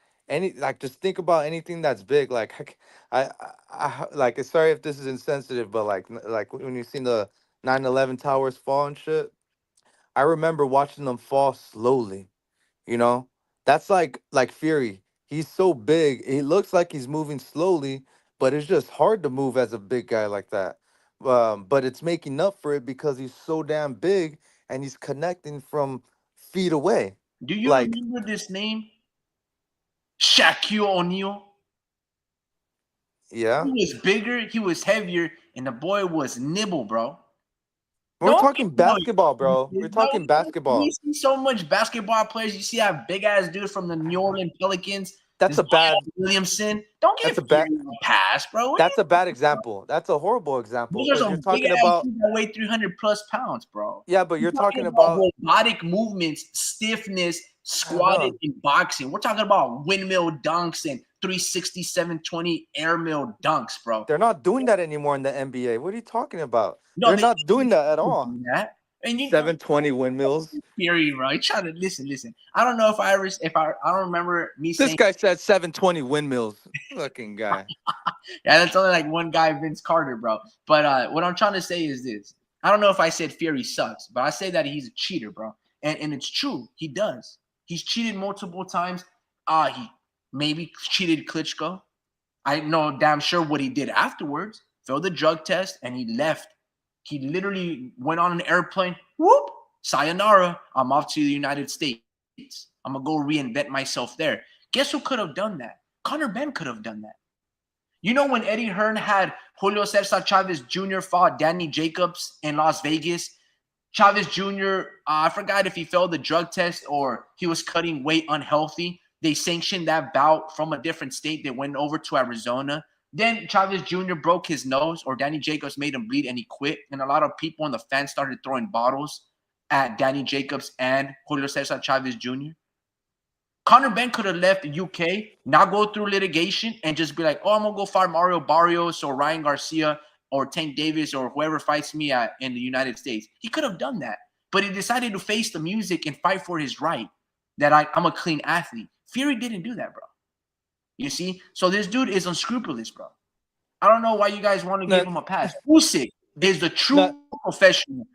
B: just think about anything that's big. Like like sorry if this is insensitive, but like when you seen the 9/11 towers fall and shit, I remember watching them fall slowly. You know, that's like Fury. He's so big. He looks like he's moving slowly, but it's just hard to move as a big guy like that. But it's making up for it because he's so damn big and he's connecting from feet away.
A: Do you
B: Like,
A: remember this name? Shaquille O'Neal.
B: yeah,
A: He was bigger, he was heavier, and the boy was nibble, bro.
B: we're
A: Don't
B: talking
A: get no.
B: basketball, bro. We're
A: No,
B: talking
A: we
B: basketball.
A: see so much basketball players. You see that big ass dude from the New Orleans Pelicans,
B: That's
A: this
B: a bad.
A: Zion Williamson. Don't
B: That's
A: get
B: a bad.
A: Fury a pass, bro. What do
B: That's a
A: you?
B: bad example. That's a horrible example
A: Those are
B: because you're
A: some big
B: talking
A: ass
B: about.
A: dudes that weigh 300 plus pounds, bro.
B: Yeah, but
A: We're
B: you're
A: talking
B: talking about.
A: about robotic movements, stiffness,
B: I don't
A: squatting
B: know.
A: in boxing. We're talking about windmill dunks and 360, 720 airmill dunks, bro.
B: They're not doing that anymore in the NBA. What are you talking about?
A: No,
B: They're
A: they
B: not doing that at all.
A: do that. And you
B: 720 windmills.
A: Fury, bro. You trying to listen. I don't know if I don't remember me
B: This
A: saying
B: guy said 720 windmills. Fucking guy.
A: yeah, that's only like one guy, Vince Carter, bro. But what I'm trying to say is this. I don't know if I said Fury sucks, but I say that he's a cheater, bro. And it's true. He does. He's cheated multiple times. He maybe cheated Klitschko. I know damn sure what he did afterwards. Failed the drug test and he left. He literally went on an airplane. Whoop! Sayonara. I'm off to the United States. I'm gonna go reinvent myself there. Guess who could have done that? Conor Ben could have done that. You know when Eddie Hearn had Julio Cesar Chavez Jr. fought Danny Jacobs in Las Vegas? Chavez Jr., I forgot if he failed the drug test or he was cutting weight unhealthy. They sanctioned that bout from a different state. They went over to Arizona. Then Chavez Jr. broke his nose, or Danny Jacobs made him bleed, and he quit. And a lot of people in the fans started throwing bottles at Danny Jacobs and Julio Cesar Chavez Jr. Conor Ben could have left the UK, not go through litigation, and just be like, "Oh, I'm gonna go fight Mario Barrios or Ryan Garcia or Tank Davis or whoever fights me in the United States." He could have done that, but he decided to face the music and fight for his right that I'm a clean athlete. Fury didn't do that, bro. You see, so this dude is unscrupulous, bro. I don't know why you guys want to give
B: Not,
A: him a pass. Usyk is the
B: not,
A: true professional,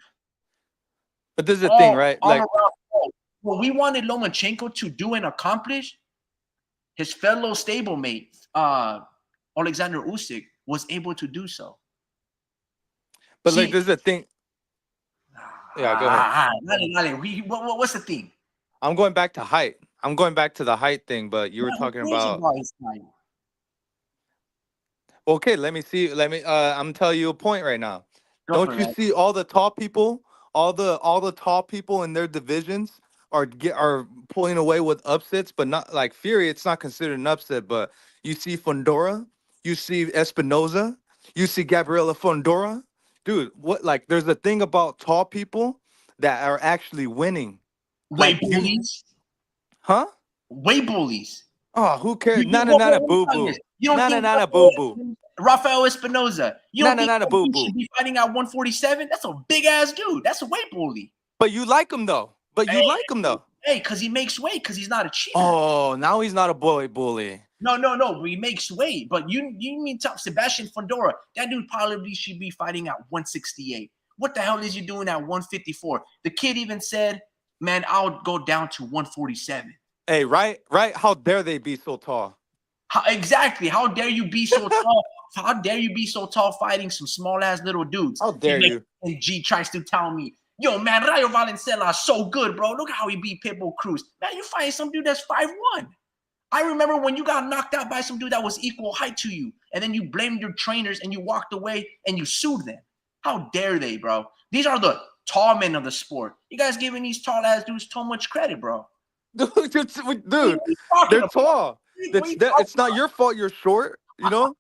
B: but this is the thing,
A: all
B: right?
A: all
B: Like,
A: around. What we wanted Lomachenko to do and accomplish, his fellow stablemate, Oleksandr Usyk was able to do so.
B: But like,
A: See,
B: there's a thing. Yeah, go ahead.
A: what's the thing?
B: I'm going back to height. I'm going back to the height thing, but you were
A: Man, who
B: talking
A: cares
B: about.
A: about his time?
B: Okay, let me see. I'm telling you a point right now.
A: Go
B: Don't
A: for
B: you
A: it.
B: see all the tall people, all the tall people in their divisions are pulling away with upsets, but not like Fury. It's not considered an upset, but you see Fondora, you see Espinoza, you see Gabriela Fondora. Dude, what like there's a thing about tall people that are actually winning.
A: Way
B: Like you,
A: bullies.
B: huh?
A: Way bullies.
B: Oh, who cares?
A: Let
B: Nana
A: me
B: boo
A: tell you this.
B: boo.
A: You don't think
B: Nana boo boo.
A: Rafael Espinoza, you don't think
B: Nana
A: that
B: boo
A: dude should
B: boo.
A: be fighting at 147? That's a big ass dude. That's a weight bully.
B: But you like him though. But you like him though.
A: Hey, because he makes weight, because he's not a cheater.
B: Oh, now he's not a boy bully.
A: No. He makes weight. But you mean Sebastian Fondora? That dude probably should be fighting at 168. What the hell is you doing at 154? The kid even said, "Man, I'll go down to 147."
B: Hey, right? How dare they be so tall?
A: Exactly. How dare you be so tall? How dare you be so tall fighting some small ass little dudes?
B: How dare you?
A: And G tries to tell me, yo, man, Rayo Valenzuela is so good, bro. Look how he beat Pitbull Cruz. Man, you fighting some dude that's 5'1". I remember when you got knocked out by some dude that was equal height to you, and then you blamed your trainers and you walked away and you sued them. How dare they, bro? These are the tall men of the sport. You guys giving these tall ass dudes too much credit, bro.
B: Dude,
A: What are you talking
B: they're
A: about?
B: tall.
A: What are you talking
B: It's not your fault you're short, you know?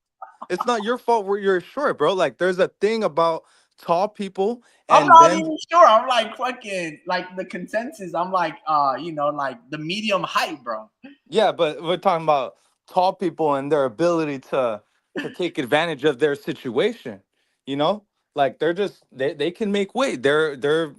B: It's not your fault where you're short, bro. Like there's a thing about tall people
A: I'm
B: and
A: not
B: then
A: even sure. I'm like fucking like the consensus. I'm like like the medium height, bro.
B: yeah, but we're talking about tall people and their ability to take advantage of their situation. You know, like they can make weight. They're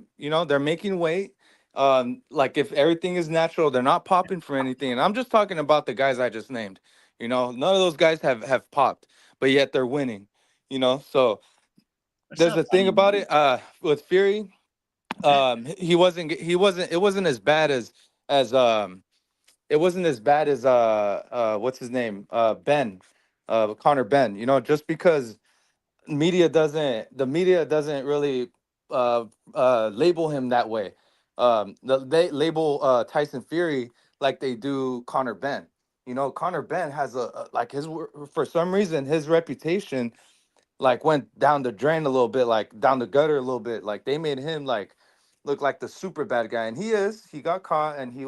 B: making weight. Like if everything is natural, they're not popping for anything. And I'm just talking about the guys I just named. You know, none of those guys have popped, but yet they're winning. You know, so
A: What's
B: there's
A: up,
B: a thing
A: buddy?
B: about it. With Fury, it wasn't as bad as it wasn't as bad as what's his name, Ben, Connor Ben. You know, just because the media doesn't really label him that way. They label Tyson Fury like they do Connor Ben. You know, Connor Ben has like for some reason his reputation like went down the drain a little bit, like down the gutter a little bit. Like they made him like look like the super bad guy, and he got caught, and he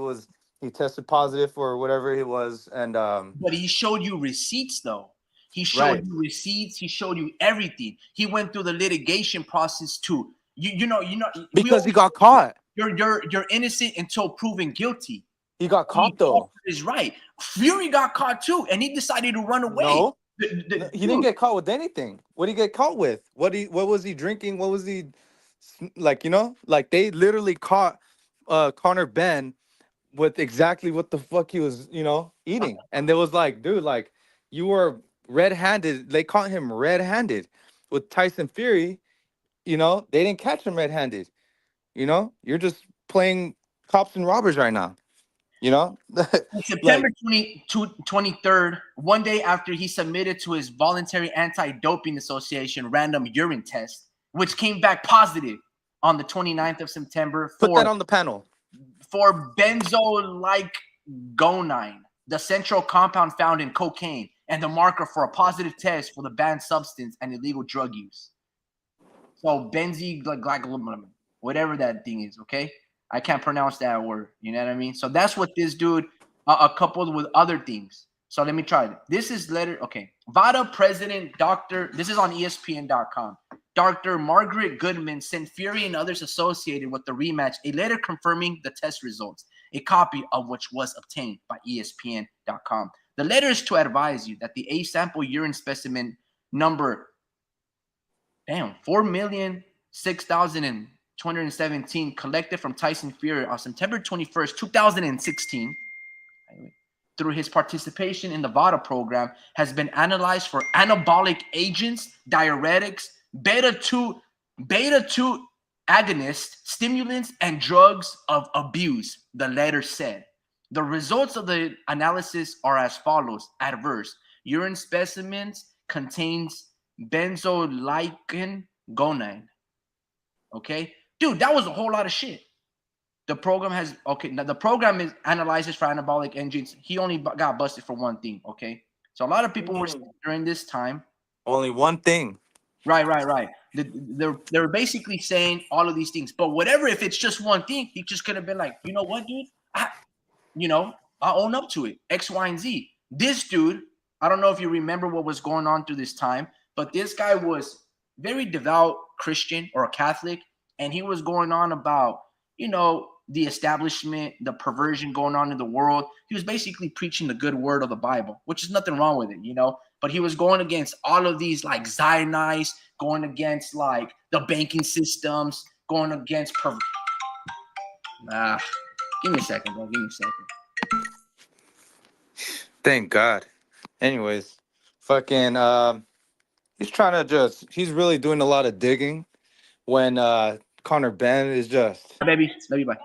B: tested positive for whatever it was, and
A: But he showed you receipts, though. He showed
B: right
A: you receipts. He showed you everything. He went through the litigation process too. You know. We
B: because he
A: always
B: got caught.
A: you're innocent until proven guilty.
B: He got
A: He
B: caught though.
A: is right. Fury got caught too, and he decided to run away.
B: No, no, he didn't
A: Dude,
B: get caught with anything. What did he get caught with? What was he drinking? What was he like? You know, like they literally caught Connor Ben with exactly what the fuck he was, eating. And they was like, dude, like you were red-handed. They caught him red-handed. With Tyson Fury, they didn't catch him red-handed. You're just playing cops and robbers right now.
A: on
B: Like
A: September 23rd, one day after he submitted to his voluntary anti-doping association random urine test, which came back positive on the 29th of September
B: put that on the panel.
A: for benzoyl gonine, the central compound found in cocaine and the marker for a positive test for the banned substance and illegal drug use. So benzoglycol, whatever that thing is, okay? I can't pronounce that word. You know what I mean? So that's what this dude, coupled with other things. So let me try it. This is letter, okay. VADA president, this is on ESPN.com. Dr. Margaret Goodman sent Fury and others associated with the rematch a letter confirming the test results, a copy of which was obtained by ESPN.com. The letter is to advise you that the A sample urine specimen number 4,006,217 collected from Tyson Fury on September 21st, 2016, through his participation in the VADA program, has been analyzed for anabolic agents, diuretics, beta-2 agonists, stimulants, and drugs of abuse, the letter said. The results of the analysis are as follows: adverse. urine specimens contains benzoyl gonine. Okay, dude, that was a whole lot of shit. The program has now the program is analyzes for anabolic engines. He only got busted for one thing. Okay, so a lot of people were during this time.
B: Only one thing.
A: Right. They're basically saying all of these things, but whatever. If it's just one thing, he just could have been like, you know what, dude, I own up to it. X, Y, and Z. This dude, I don't know if you remember what was going on through this time, but this guy was very devout Christian or a Catholic, and he was going on about, the establishment, the perversion going on in the world. He was basically preaching the good word of the Bible, which is nothing wrong with it, But he was going against all of these like Zionists, going against like the banking systems, going against give me a second, bro. Give me a second.
B: Thank God. Anyways, fucking he's really doing a lot of digging when Conor Ben is just
A: Baby, bye.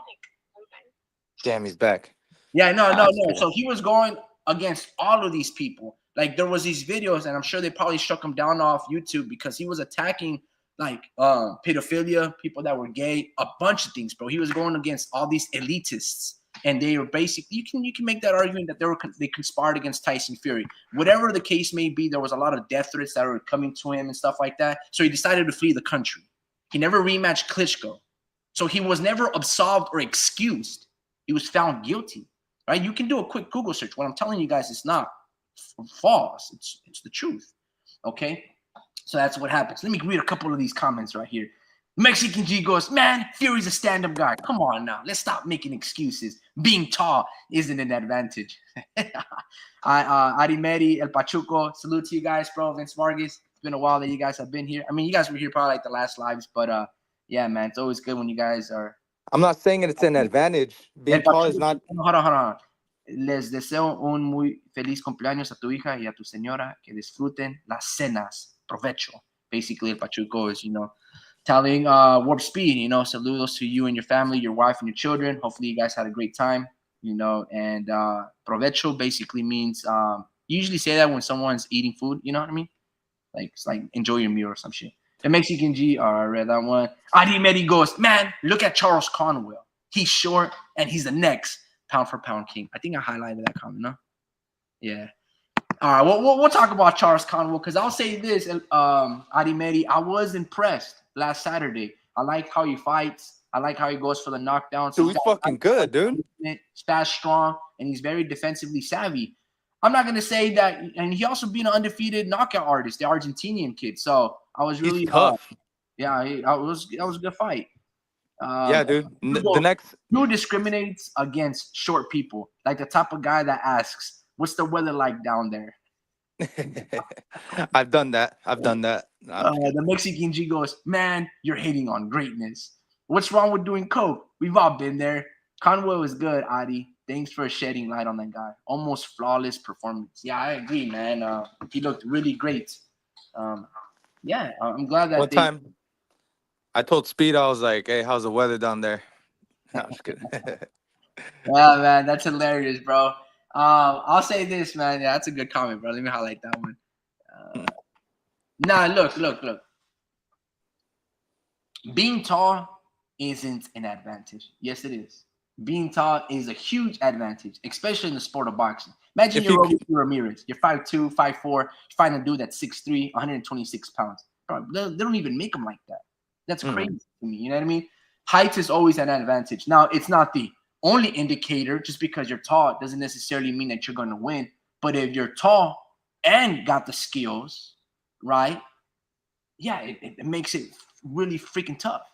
B: Damn, he's back.
A: Yeah, no. So he was going against all of these people. Like there was these videos, and I'm sure they probably struck him down off YouTube because he was attacking like pedophilia, people that were gay, a bunch of things, bro. He was going against all these elitists, and they were basically you can make that argument that they conspired against Tyson Fury. Whatever the case may be, there was a lot of death threats that were coming to him and stuff like that. So he decided to flee the country. He never rematched Klitschko, so he was never absolved or excused. He was found guilty, right? You can do a quick Google search. What I'm telling you guys is not false. It's the truth, okay? So that's what happens. Let me read a couple of these comments right here. Mexican G goes, man, Fury's a stand-up guy. Come on now. Let's stop making excuses. Being tall isn't an advantage. Arimeri, El Pachuco, salute to you guys, bro. Vince Vargas, it's been a while that you guys have been here. I mean, you guys were here probably like the last lives, but yeah, man, it's always good when you guys are.
B: I'm not saying it's an advantage. Being tall is not.
A: Hold on. Les deseo un muy feliz cumpleaños a tu hija y a tu señora, que disfruten las cenas. Provecho. Basically, El Pachuco is, telling Warp Speed, saludos to you and your family, your wife and your children. Hopefully you guys had a great time, and provecho basically means, you usually say that when someone's eating food, you know what I mean? Like, it's like enjoy your meal or some shit. The Mexican G, I read that one. Adi Medi goes, man, look at Charles Conwell. He's short and he's the next pound for pound king. I think I highlighted that comment, no? Yeah. All right, we'll talk about Charles Conwell because I'll say this, Adi Medi, I was impressed last Saturday. I like how he fights. I like how he goes for the knockdowns.
B: Dude, he's fucking good, dude.
A: He's fast, strong, and he's very defensively savvy. I'm not going to say that, and he also beat an undefeated knockout artist, the Argentinian kid. So I was really
B: tough.
A: That was a good fight.
B: Yeah, dude. The next
A: who discriminates against short people, like the type of guy that asks, "What's the weather like down there?"
B: I've done that.
A: The Mexican G goes, man, you're hating on greatness. What's wrong with doing coke? We've all been there. Conwell is good, Adi. Thanks for shedding light on that guy. Almost flawless performance. Yeah, I agree, man. He looked really great. Yeah, I'm glad that.
B: One time, I told Speed, I was like, "Hey, how's the weather down there?" No, I'm just kidding.
A: Yeah, man, that's hilarious, bro. I'll say this, man. Yeah, that's a good comment, bro. Let me highlight that one. Look. Being tall isn't an advantage. Yes, it is. Being tall is a huge advantage, especially in the sport of boxing. Imagine you're Roberto Ramirez. You're 5'2", 5'4". You're fighting a dude that's 6'3", 126 pounds. Bro, they don't even make them like that. That's crazy to me. You know what I mean? Height is always an advantage. Now, it's not the only indicator. Just because you're tall doesn't necessarily mean that you're going to win. But if you're tall and got the skills, right? Yeah, it makes it really freaking tough.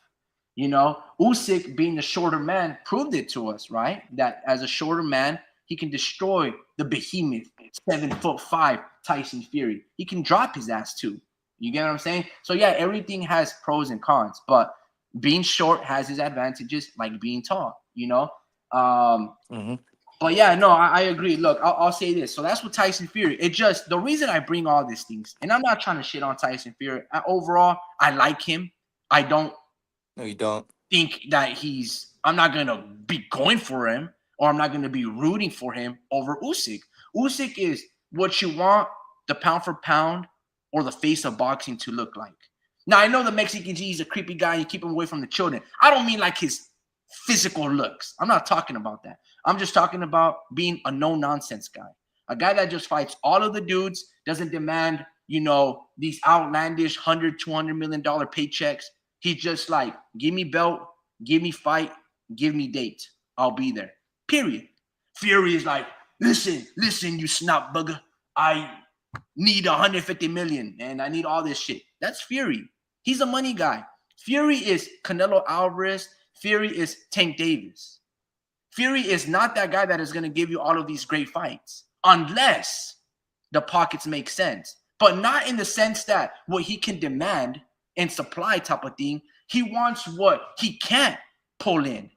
A: Usyk being the shorter man proved it to us, right? That as a shorter man, he can destroy the behemoth, 7'5" Tyson Fury. He can drop his ass too. You get what I'm saying? So yeah, everything has pros and cons, but being short has its advantages, like being tall. But yeah, no, I agree. Look, I'll say this. So that's what Tyson Fury. It just the reason I bring all these things, and I'm not trying to shit on Tyson Fury. Overall, I like him. I don't.
B: No, you don't
A: think that I'm not going to be going for him or I'm not going to be rooting for him over Usyk. Usyk is what you want the pound for pound or the face of boxing to look like? Now, I know the Mexican G is a creepy guy and you keep him away from the children. I don't mean like his physical looks. I'm not talking about that. I'm just talking about being a no-nonsense guy. A guy that just fights all of the dudes, doesn't demand, these outlandish $100, $200 million paychecks. He's just like, give me belt, give me fight, give me date. I'll be there. Period. Fury is like, listen, you snot bugger. I need 150 million and I need all this shit. That's Fury. He's a money guy. Fury is Canelo Alvarez. Fury is Tank Davis. Fury is not that guy that is going to give you all of these great fights unless the pockets make sense, but not in the sense that what he can demand and supply type of thing. He wants what he can't pull in.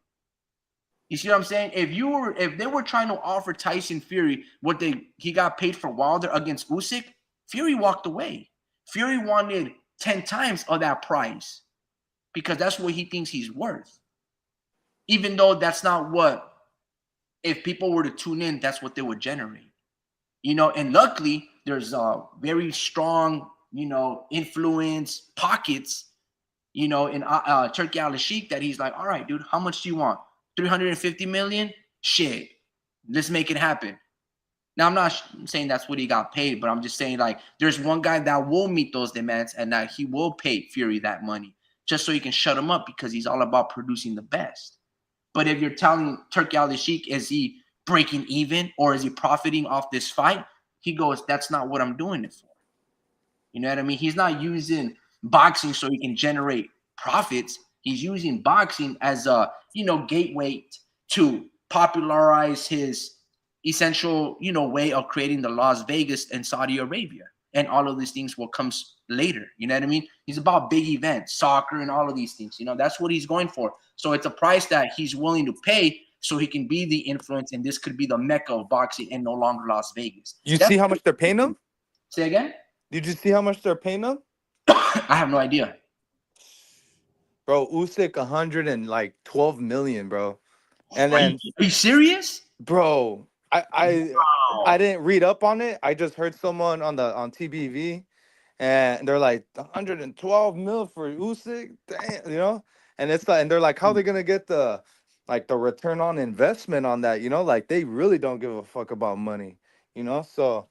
A: You see what I'm saying? If they were trying to offer Tyson Fury what he got paid for Wilder against Usyk, Fury walked away. Fury wanted 10 times of that price because that's what he thinks he's worth. Even though that's not what, if people were to tune in, that's what they would generate. And luckily there's a very strong, influence pockets, in Turkey Al-Sheikh that he's like, all right, dude, how much do you want? 350 million? Shit, let's make it happen. Now, I'm not saying that's what he got paid, but I'm just saying like there's one guy that will meet those demands and that he will pay Fury that money just so he can shut him up because he's all about producing the best. But if you're telling Turkey Al-Sheikh, is he breaking even or is he profiting off this fight? He goes, that's not what I'm doing it for. You know what I mean? He's not using boxing so he can generate profits. He's using boxing as a, gateway to popularize his essential, way of creating the Las Vegas and Saudi Arabia. And all of these things will come later. You know what I mean? He's about big events, soccer and all of these things. That's what he's going for. So it's a price that he's willing to pay so he can be the influence. And this could be the mecca of boxing and no longer Las Vegas.
B: See how much they're paying him?
A: Say again?
B: Did you see how much they're paying him?
A: I have no idea.
B: Bro, Usyk 112 million, bro. And then
A: are you serious?
B: Bro, I didn't read up on it. I just heard someone on TBV and they're like 112 mil for Usyk. Damn, And it's like, and they're like, how are they gonna get the return on investment on that? Like they really don't give a fuck about money, So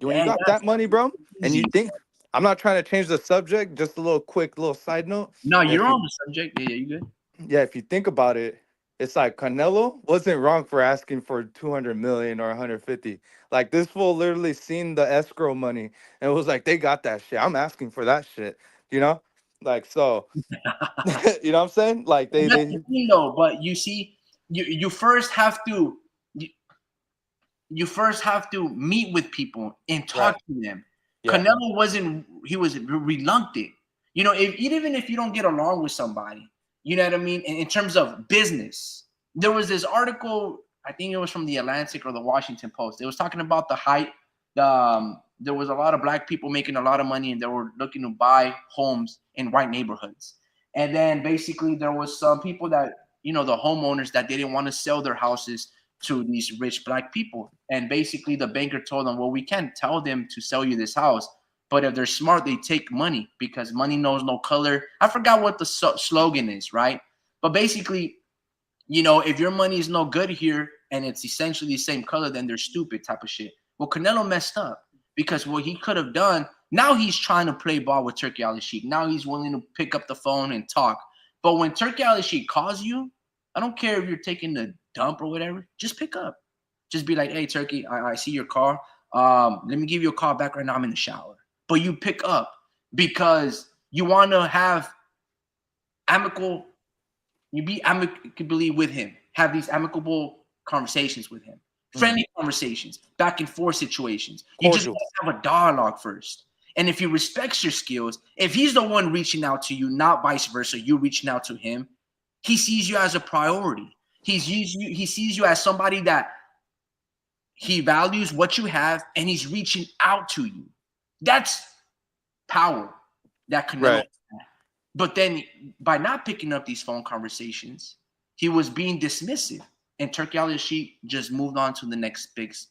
B: when you got that money, bro, and you think, I'm not trying to change the subject, just a quick side note.
A: No, you're on the subject. Yeah, you good.
B: Yeah, if you think about it, it's like Canelo wasn't wrong for asking for 200 million or 150. Like this fool literally seen the escrow money and was like, they got that shit. I'm asking for that shit, Like, so, you know what I'm saying? Like they
A: know, but you see, you first have to meet with people and talk to them. Yeah. Canelo he was reluctant. Even if you don't get along with somebody, you know what I mean? In terms of business, there was this article, I think it was from the Atlantic or the Washington Post. It was talking about the hype. There was a lot of black people making a lot of money and they were looking to buy homes in white neighborhoods. And then basically there was some people that, the homeowners that they didn't want to sell their houses to these rich black people. And basically the banker told them, well, we can't tell them to sell you this house. But if they're smart, they take money because money knows no color. I forgot what the slogan is, right? But basically, if your money is no good here and it's essentially the same color, then they're stupid type of shit. Well, Canelo messed up because what he could have done, now he's trying to play ball with Turkey Al-Sheikh. Now he's willing to pick up the phone and talk. But when Turkey Al-Sheikh calls you, I don't care if you're taking the dump or whatever, just pick up. Just be like, hey, Turkey, I see your car. Let me give you a call back right now. I'm in the shower. But you pick up because you want to have you be amicably with him, have these amicable conversations with him, friendly conversations, back and forth situations. You just have a dialogue first. And if he respects your skills, if he's the one reaching out to you, not vice versa, you reaching out to him, he sees you as a priority. He sees you as somebody that he values what you have and he's reaching out to you. That's power that Canelo had. But then by not picking up these phone conversations, he was being dismissive. And Turkey Al-Sheikh just moved on to the next biggest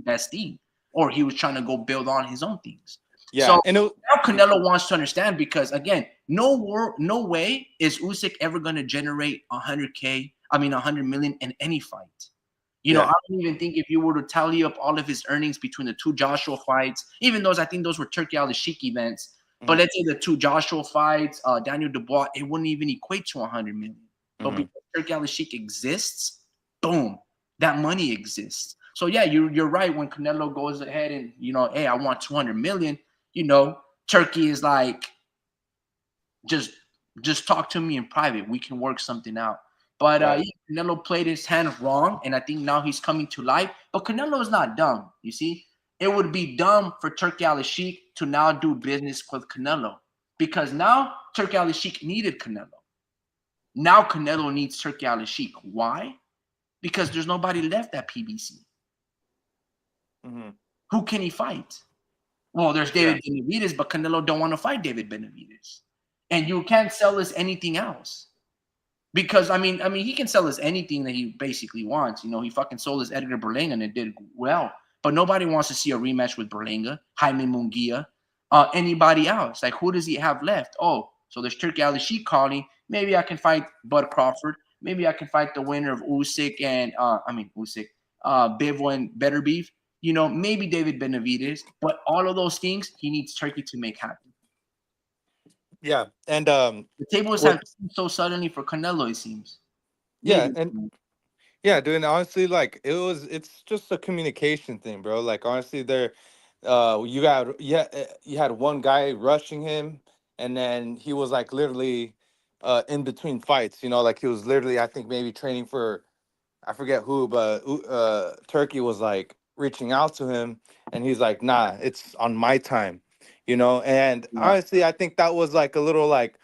A: best thing. or he was trying to go build on his own things.
B: Yeah,
A: So
B: and
A: now Canelo wants to understand, because again, no way is Usyk ever going to generate 100K. I mean, 100 million in any fight. You know, I
B: yeah.
A: don't even think if you were to tally up all of his earnings between the two Joshua fights, even those, I think those were Turkey Al-Sheikh events. But
B: Mhm,
A: let's say the two Joshua fights, Daniel Dubois, it wouldn't even equate to 100 million. But
B: mhm.
A: because Turkey Al-Sheikh exists, boom, that money exists. So yeah, you're right. When Canelo goes ahead and, hey, I want 200 million, Turkey is like, just just talk to me in private. We can work something out. But
B: Right.
A: yeah, Canelo played his hand wrong, and I think now he's coming to light. But Canelo is not dumb. You see, it would be dumb for Turkey Al-Sheikh to now do business with Canelo, because now Turkey Al-Sheikh needed Canelo. Now Canelo needs Turkey Al-Sheikh. Why? Because there's nobody left at PBC.
B: Mhm.
A: Who can he fight? Well, there's
B: Yeah.
A: David Benavidez, but Canelo don't want to fight David Benavidez, and you can't sell us anything else. Because I mean, he can sell us anything that he basically wants. He fucking sold us Edgar Berlanga and it did well. But nobody wants to see a rematch with Berlanga, Jaime Munguia, anybody else. Like, who does he have left? Oh, so there's Turkey Al-Sheikh calling. Maybe I can fight Bud Crawford. Maybe I can fight the winner of Usyk and Usyk, Bivol and Better Beef. Maybe David Benavidez. But all of those things he needs Turkey to make happen.
B: Yeah. And
A: The tables
B: with
A: have changed so suddenly for Canelo, it seems.
B: yeah,
A: Maybe.
B: and yeah, dude, honestly, like it's just a communication thing, bro. Like honestly, you had one guy rushing him, and then he was like literally in between fights, like he was literally, I think, maybe training for, I forget who, but Turkey was like reaching out to him, and he's like, nah, it's on my time, and
A: Yeah.
B: honestly, I think that was like a little like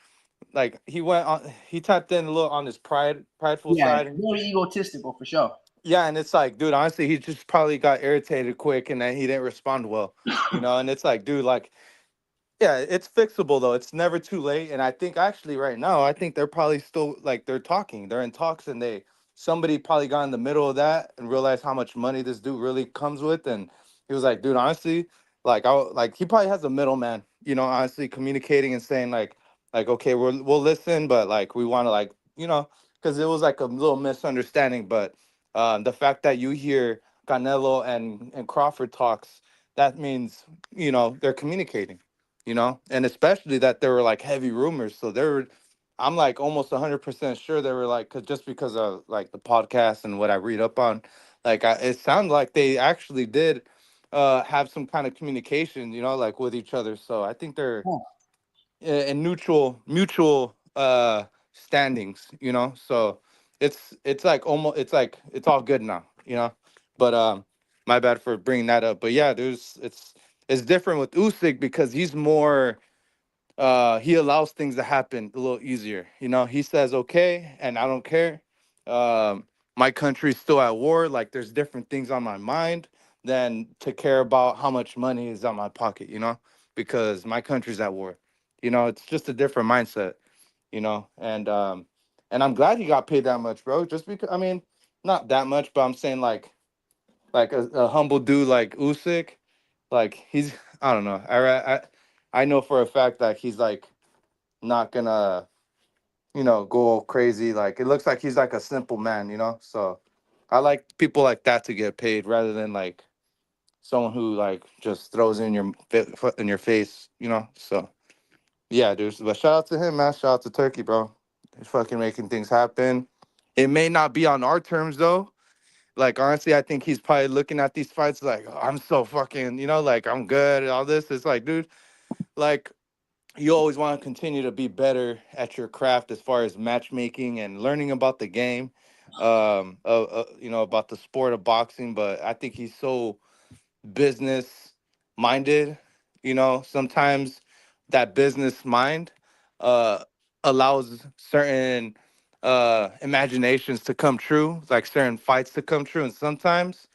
B: he tapped in a little on his prideful
A: Yeah,
B: side.
A: very egotistical for sure.
B: Yeah, and it's like, dude, honestly, he just probably got irritated quick, and then he didn't respond well, and it's like, dude, like, yeah, it's fixable though. It's never too late. And I think actually right now, I think they're probably still like they're talking. They're in talks, and somebody probably got in the middle of that and realized how much money this dude really comes with. And he was like, dude, honestly, like he probably has a middleman, honestly communicating and saying like okay, we'll listen, but like we want to like, because it was like a little misunderstanding. But the fact that you hear Canelo and Crawford talks, that means, they're communicating, and especially that there were like heavy rumors. So I'm like almost 100% sure they were like, just because of like the podcast and what I read up on, like it sounded like they actually did have some kind of communication, like with each other. So I think they're
A: Huh.
B: in mutual standings, so it's like almost, it's all good now, but my bad for bringing that up. But yeah, it's different with Usyk because he's more, he allows things to happen a little easier. He says okay, and I don't care. My country's still at war. Like there's different things on my mind than to care about how much money is on my pocket. Because my country's at war. It's just a different mindset. And I'm glad he got paid that much, bro. Just because, I mean, not that much, but I'm saying like a humble dude like Usyk, like he's, I don't know. I know for a fact that he's like not gonna, go crazy. Like it looks like he's like a simple man, So I like people like that to get paid rather than like someone who like just throws in your foot in your face, So yeah, dude. But shout out to him, man. Shout out to Turkey, bro. He's fucking making things happen. It may not be on our terms though. Like honestly, I think he's probably looking at these fights like, "Oh, I'm so fucking, like I'm good and all this." It's like, dude, like you always want to continue to be better at your craft as far as matchmaking and learning about the game, about the sport of boxing. But I think he's so business minded. Sometimes that business mind uh, allows certain imaginations to come true, like certain fights to come true, and sometimes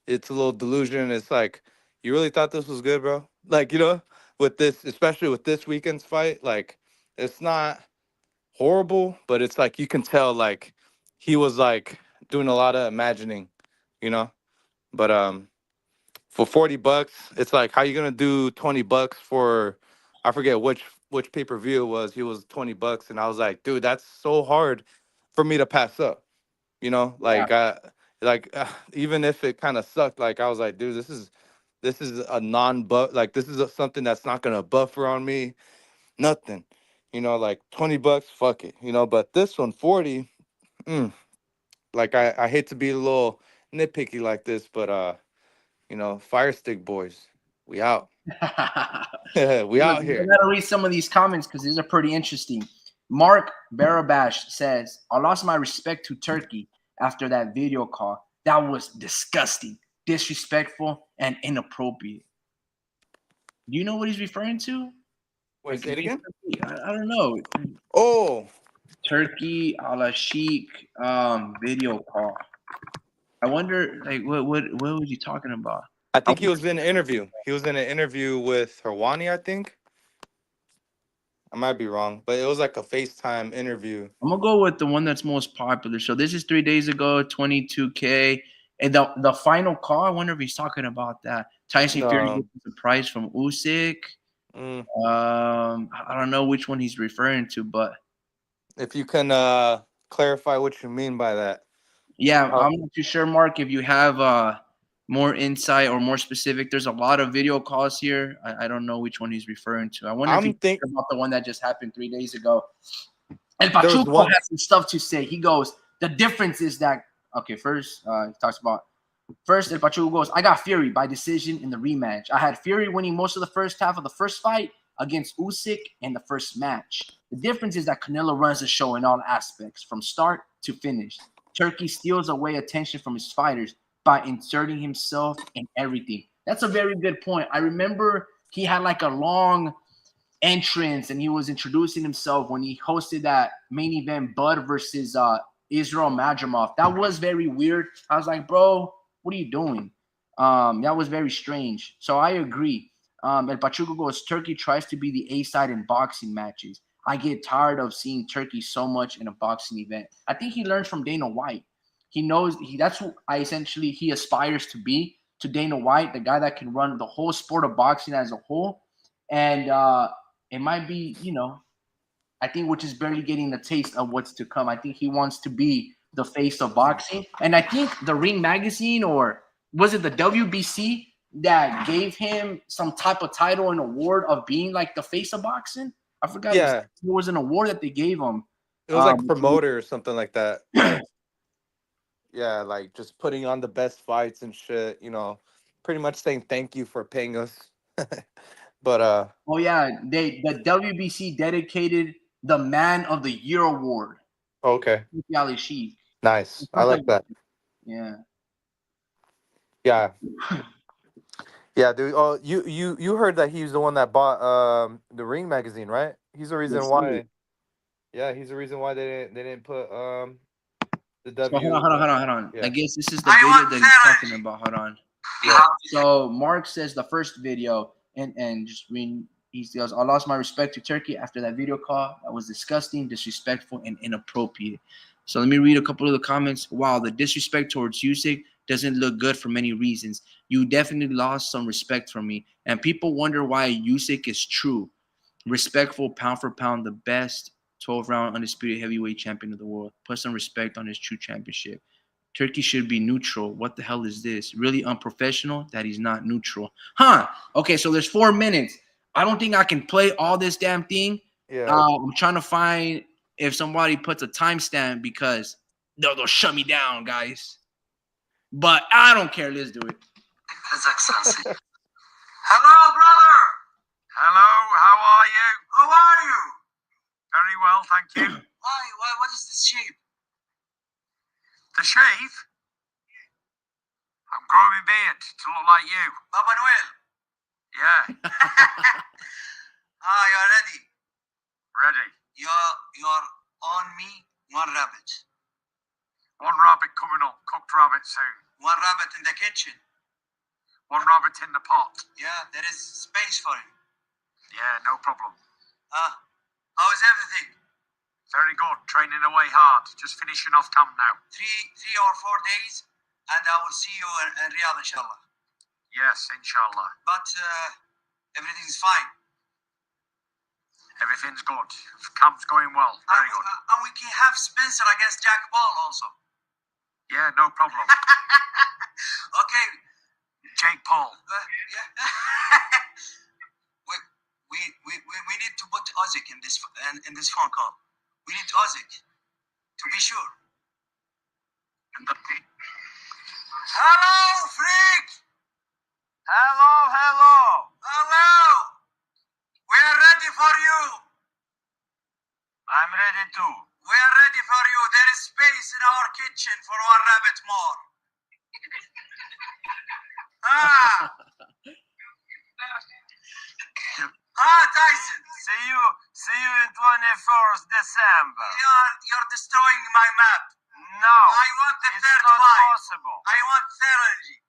B: it's a little delusion. It's like, you really thought this was good, bro? Like, with this, especially with this weekend's fight, like, it's not horrible, but it's like you can tell, like, he was like doing a lot of imagining, you know. But for $40. It's like, how you gonna do $20 for? I forget which pay per view it was. He was $20, and I was like, dude, that's so hard for me to pass up. You know,
A: Yeah.
B: even if it kind of sucked, like I was like, dude, this is a non-buff. Like this is something that's not gonna buffer on me. Nothing. You know, like $20, fuck it. You know, but this one, 40. Mm, like I hate to be a little nitpicky like this, but Fire Stick Boys, we out. We
A: Look,
B: out
A: I
B: here.
A: gotta read some of these comments because these are pretty interesting. Mark Barabash says, I lost my respect to Turkey after that video call. That was disgusting, disrespectful, and inappropriate. Do you know what he's referring to?
B: Wait,
A: Like,
B: say it again.
A: I don't know.
B: Oh,
A: Turkey ala Sheik video call. I wonder, like, what was he talking about?
B: I think he was in an interview. He was in an interview with Herwani, I think. I might be wrong, but it was like a FaceTime interview.
A: I'm gonna go with the one that's most popular. So this is 3 days ago, 22K. And the final call, I wonder if he's talking about that. Tyson Fury
B: No,
A: gets a prize from Usyk.
B: mm,
A: I don't know which one he's referring to, but
B: if you can clarify what you mean by that.
A: yeah,
B: Uh,
A: I'm not too sure, Mark. If you have more insight or more specific, there's a lot of video calls here. I don't know which one he's referring to. I wonder if he's
B: I'm think
A: talking about the one that just happened 3 days ago. And
B: there was
A: Pachuco
B: one.
A: has some stuff to say. He goes, the difference is that okay, first he talks about first El Pachuco goes, I got Fury by decision in the rematch. I had Fury winning most of the first half of the first fight against Usyk in the first match. The difference is that Canelo runs the show in all aspects, from start to finish. Turkey steals away attention from his fighters by inserting himself in everything. That's a very good point. I remember he had like a long entrance and he was introducing himself when he hosted that main event Bud versus Israel Madrimov. That was very weird. I was like, bro, what are you doing? That was very strange. So I agree. El Pachuco goes, Turkey tries to be the A side in boxing matches. I get tired of seeing Turkey so much in a boxing event. I think he learns from Dana White. He knows that's who he aspires to be, to Dana White, the guy that can run the whole sport of boxing as a whole. And it might be, I think which is barely getting a taste of what's to come. I think he wants to be the face of boxing. And I think the Ring Magazine, or was it the WBC, that gave him some type of title and award of being like the face of boxing? I forgot.
B: Yeah,
A: It was an award that they gave him.
B: it was like promoter or something like that. Yeah, like just putting on the best fights and shit. Pretty much saying thank you for paying us. But
A: Oh yeah, the WBC dedicated the Man of the Year award
B: okay,
A: to Ali Sheik.
B: nice. I like that.
A: Yeah.
B: Yeah, yeah, dude. Oh, you heard that he's the one that bought the Ring magazine, right? He's the reason
A: Yes, sir.
B: why. Yeah, he's the reason why they didn't put the
A: So hold
B: W.
A: on, hold on.
B: Yeah.
A: I guess this is the video that he's talking about. Hold on.
B: Yeah.
A: So Mark says the first video, and just reading, he goes, I lost my respect to Turkey after that video call. That was disgusting, disrespectful, and inappropriate. So let me read a couple of the comments. Wow, the disrespect towards Usyk doesn't look good for many reasons. You definitely lost some respect from me. And people wonder why Usyk is true. Respectful, pound for pound, the best 12-round undisputed heavyweight champion of the world. Put some respect on his true championship. Turkey should be neutral. What the hell is this? Really unprofessional that he's not neutral. Huh. Okay, so there's 4 minutes. I don't think I can play all this damn thing.
B: Yeah.
A: I'm trying to find if somebody puts a timestamp because they'll shut me down, guys. But I don't care. Let's do it.
C: His Excellency. Hello, brother. Hello, how are you? How are you? Very well, thank you. Why, what is this shape? The shave? I'm growing my beard to look like you. Papa Noel? Yeah. You're ready? Ready. You're on me, one rabbit. One rabbit coming up, cooked rabbit soon. One rabbit in the kitchen. One rabbit in the pot. Yeah, there is space for him. Yeah, no problem. How is everything? Very good. Training away hard. Just finishing off camp now. Three or 4 days, and I will see you in Riyadh, inshallah. Yes, inshallah. But everything's fine. Everything's good. Camp's going well. Very good. And we can have Spencer against Jack Paul also. Yeah, no problem. Okay. Jake Paul. Yeah. we need to put Usyk in this phone call. We need Usyk to be sure. Hello, freak. Hello. We are ready for you. I'm ready too. We are ready for you. There is space in our kitchen for one rabbit more. Tyson. See you in 21st December. You're destroying my map. No. I want the third fight. Possible. I want theology.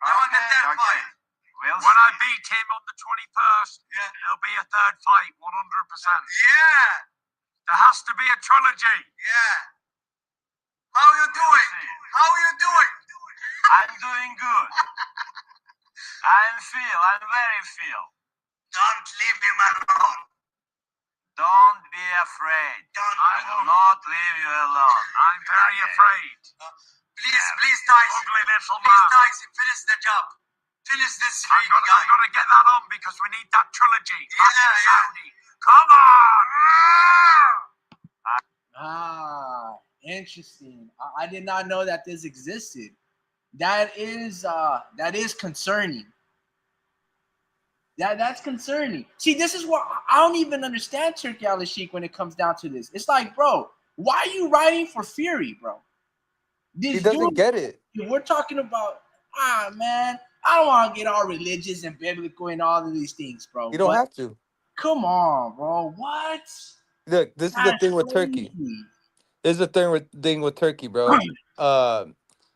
C: I want the third fight. When I beat him on the 21st, it'll be a third fight, 100%. Yeah. There has to be a trilogy. Yeah. How are you doing? I'm doing good. I'm very feel. Don't leave him alone. Don't be afraid. I will not leave you alone. I'm very afraid. Please, Tyson. Ugly little man. Please, Tyson, finish the job. Finish this freak guy. I'm gonna get that on because we need that trilogy. Yeah. Saudi. Come on!
A: Interesting. I did not know that this existed. That is concerning. That's concerning. See, this is what I don't even understand Turki Usyk when it comes down to this. It's like, bro, why are you writing for Fury, bro?
B: He doesn't get it.
A: We're talking about, man, I don't want to get all religious and biblical and all of these things, bro.
B: You don't have to.
A: Come on, bro. What?
B: Look, this is the thing with Turkey. This is the thing with Turkey, bro.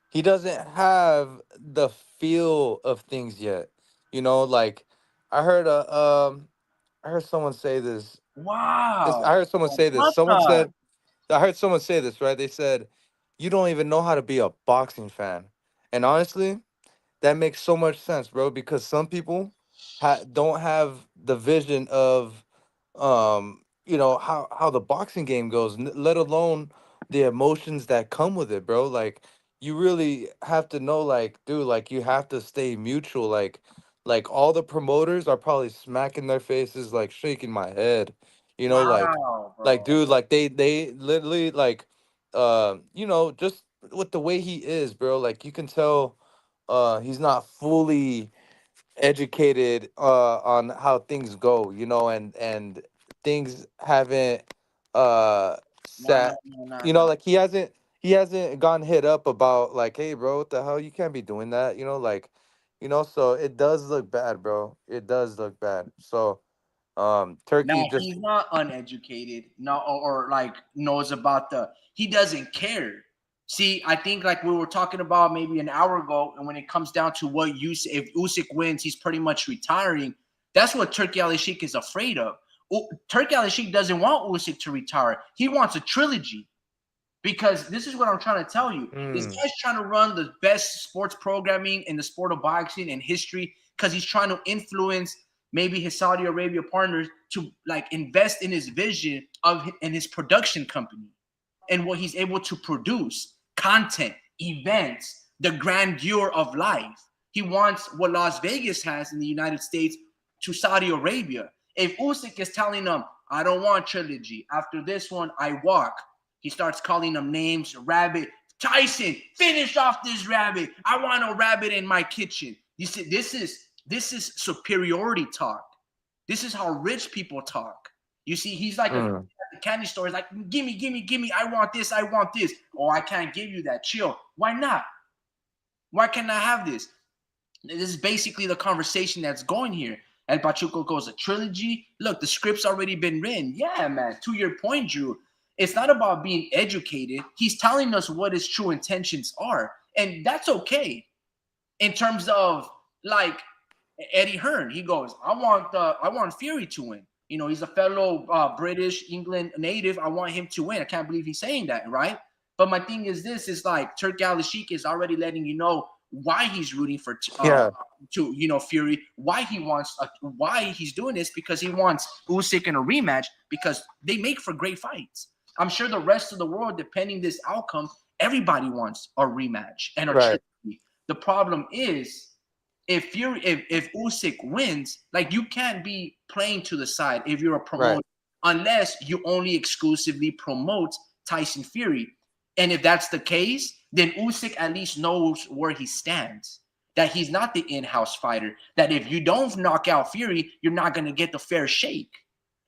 B: He doesn't have the feel of things yet. You know, like I heard someone say this.
A: Wow.
B: I heard someone say this. I heard someone say this, right? They said, you don't even know how to be a boxing fan. And honestly, that makes so much sense, bro, because some people don't have the vision of how the boxing game goes, let alone the emotions that come with it, bro. Like you really have to know, like, dude, like you have to stay mutual. Like all the promoters are probably smacking their faces, like shaking my head,
A: Wow,
B: like dude, like they literally like just with the way he is, bro, like you can tell he's not fully educated on how things go, and things haven't sat, like he hasn't gone hit up about like, hey bro, what the hell, you can't be doing that, so it does look bad, bro. It does look bad. So Turkey
A: now
B: just
A: he's not uneducated, no, or like knows about he doesn't care. See, I think like we were talking about maybe an hour ago, and when it comes down to what if Usyk wins, he's pretty much retiring. That's what Turki Usyk is afraid of. Turki Usyk doesn't want Usyk to retire. He wants a trilogy. Because this is what I'm trying to tell you. This guy's trying to run the best sports programming in the sport of boxing in history because he's trying to influence maybe his Saudi Arabia partners to like invest in his vision in his production company and what he's able to produce, content, events, the grandeur of life. He wants what Las Vegas has in the United States to Saudi Arabia. If Usyk is telling them, I don't want trilogy. After this one, I walk. He starts calling them names, rabbit. Tyson, finish off this rabbit. I want a rabbit in my kitchen. You see, this is superiority talk. This is how rich people talk. You see, he's like a candy store. He's like, gimme. I want this. Oh, I can't give you that. Chill. Why not? Why can't I have this? This is basically the conversation that's going here. El Pachuco goes, a trilogy? Look, the script's already been written. Yeah, man. To your point, Drew. It's not about being educated. He's telling us what his true intentions are. And that's okay. In terms of like Eddie Hearn, he goes, I want Fury to win. He's a fellow British, England native. I want him to win. I can't believe he's saying that, right? But my thing is this, is like Turki Usyk is already letting you know why he's rooting for
B: Yeah.
A: Fury, why he's doing this, because he wants Usyk in a rematch, because they make for great fights. I'm sure the rest of the world, depending this outcome, everybody wants a rematch and a
B: Right.
A: trilogy. The problem is, if Usyk wins, like, you can't be playing to the side if you're a
B: Right.
A: promoter, unless you only exclusively promote Tyson Fury. And if that's the case, then Usyk at least knows where he stands. That he's not the in-house fighter. That if you don't knock out Fury, you're not going to get the fair shake.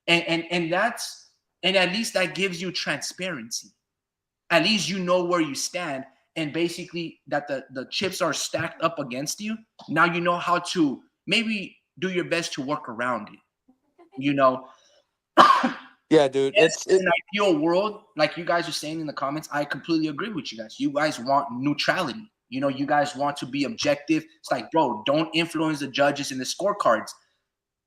A: And at least that gives you transparency. At least you know where you stand, and basically that the chips are stacked up against you. Now you know how to maybe do your best to work around it. You know,
B: Yeah, dude.
A: yes, in an ideal world, like you guys are saying in the comments, I completely agree with you guys. You guys want neutrality. You guys want to be objective. It's like, bro, don't influence the judges and the scorecards.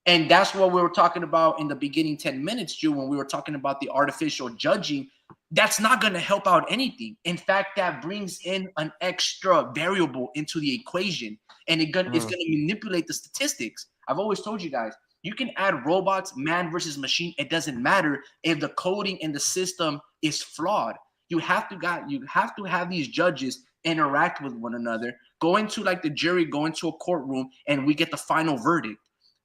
A: And that's what we were talking about in the beginning 10 minutes, Drew, when we were talking about the artificial judging. That's not going to help out anything. In fact, that brings in an extra variable into the equation, and it's going to manipulate the statistics. I've always told you guys, you can add robots, man versus machine. It doesn't matter if the coding in the system is flawed. You have to have these judges interact with one another, go into like the jury, go into a courtroom, and we get the final verdict.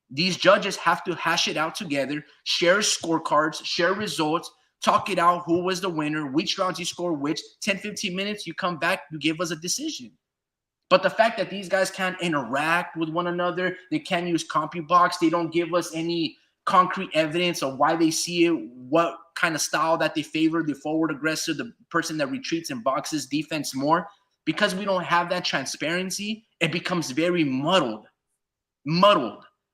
A: These judges have to hash it out together, share scorecards, share results, talk it out, who was the winner, which rounds you score which. 10, 15 minutes, you come back, you give us a decision. But the fact that these guys can't interact with one another, they can't use CompuBox, they don't give us any concrete evidence of why they see it, what kind of style that they favor, the forward aggressor, the person that retreats and boxes defense more. Because we don't have that transparency, it becomes very muddled.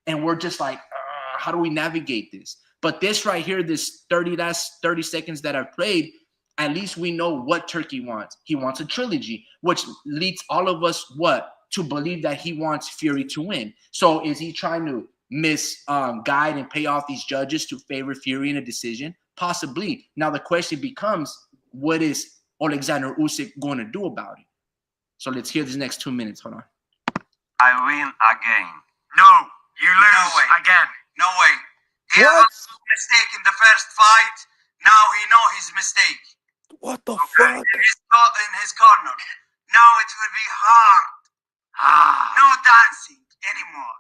A: And we're just like, how do we navigate this? But this right here, this last 30 seconds that I've played, at least we know what Turkey wants. He wants a trilogy, which leads all of us to believe that he wants Fury to win. So is he trying to guide and pay off these judges to favor Fury in a decision? Possibly. Now the question becomes, what is Oleksandr Usyk going to do about it? So let's hear these next 2 minutes. Hold on.
C: I win again. No, you lose again. No way. He had a mistake in the first fight. Now he know his mistake.
B: What the fuck?
C: In his corner. Now it will be hard. No dancing anymore.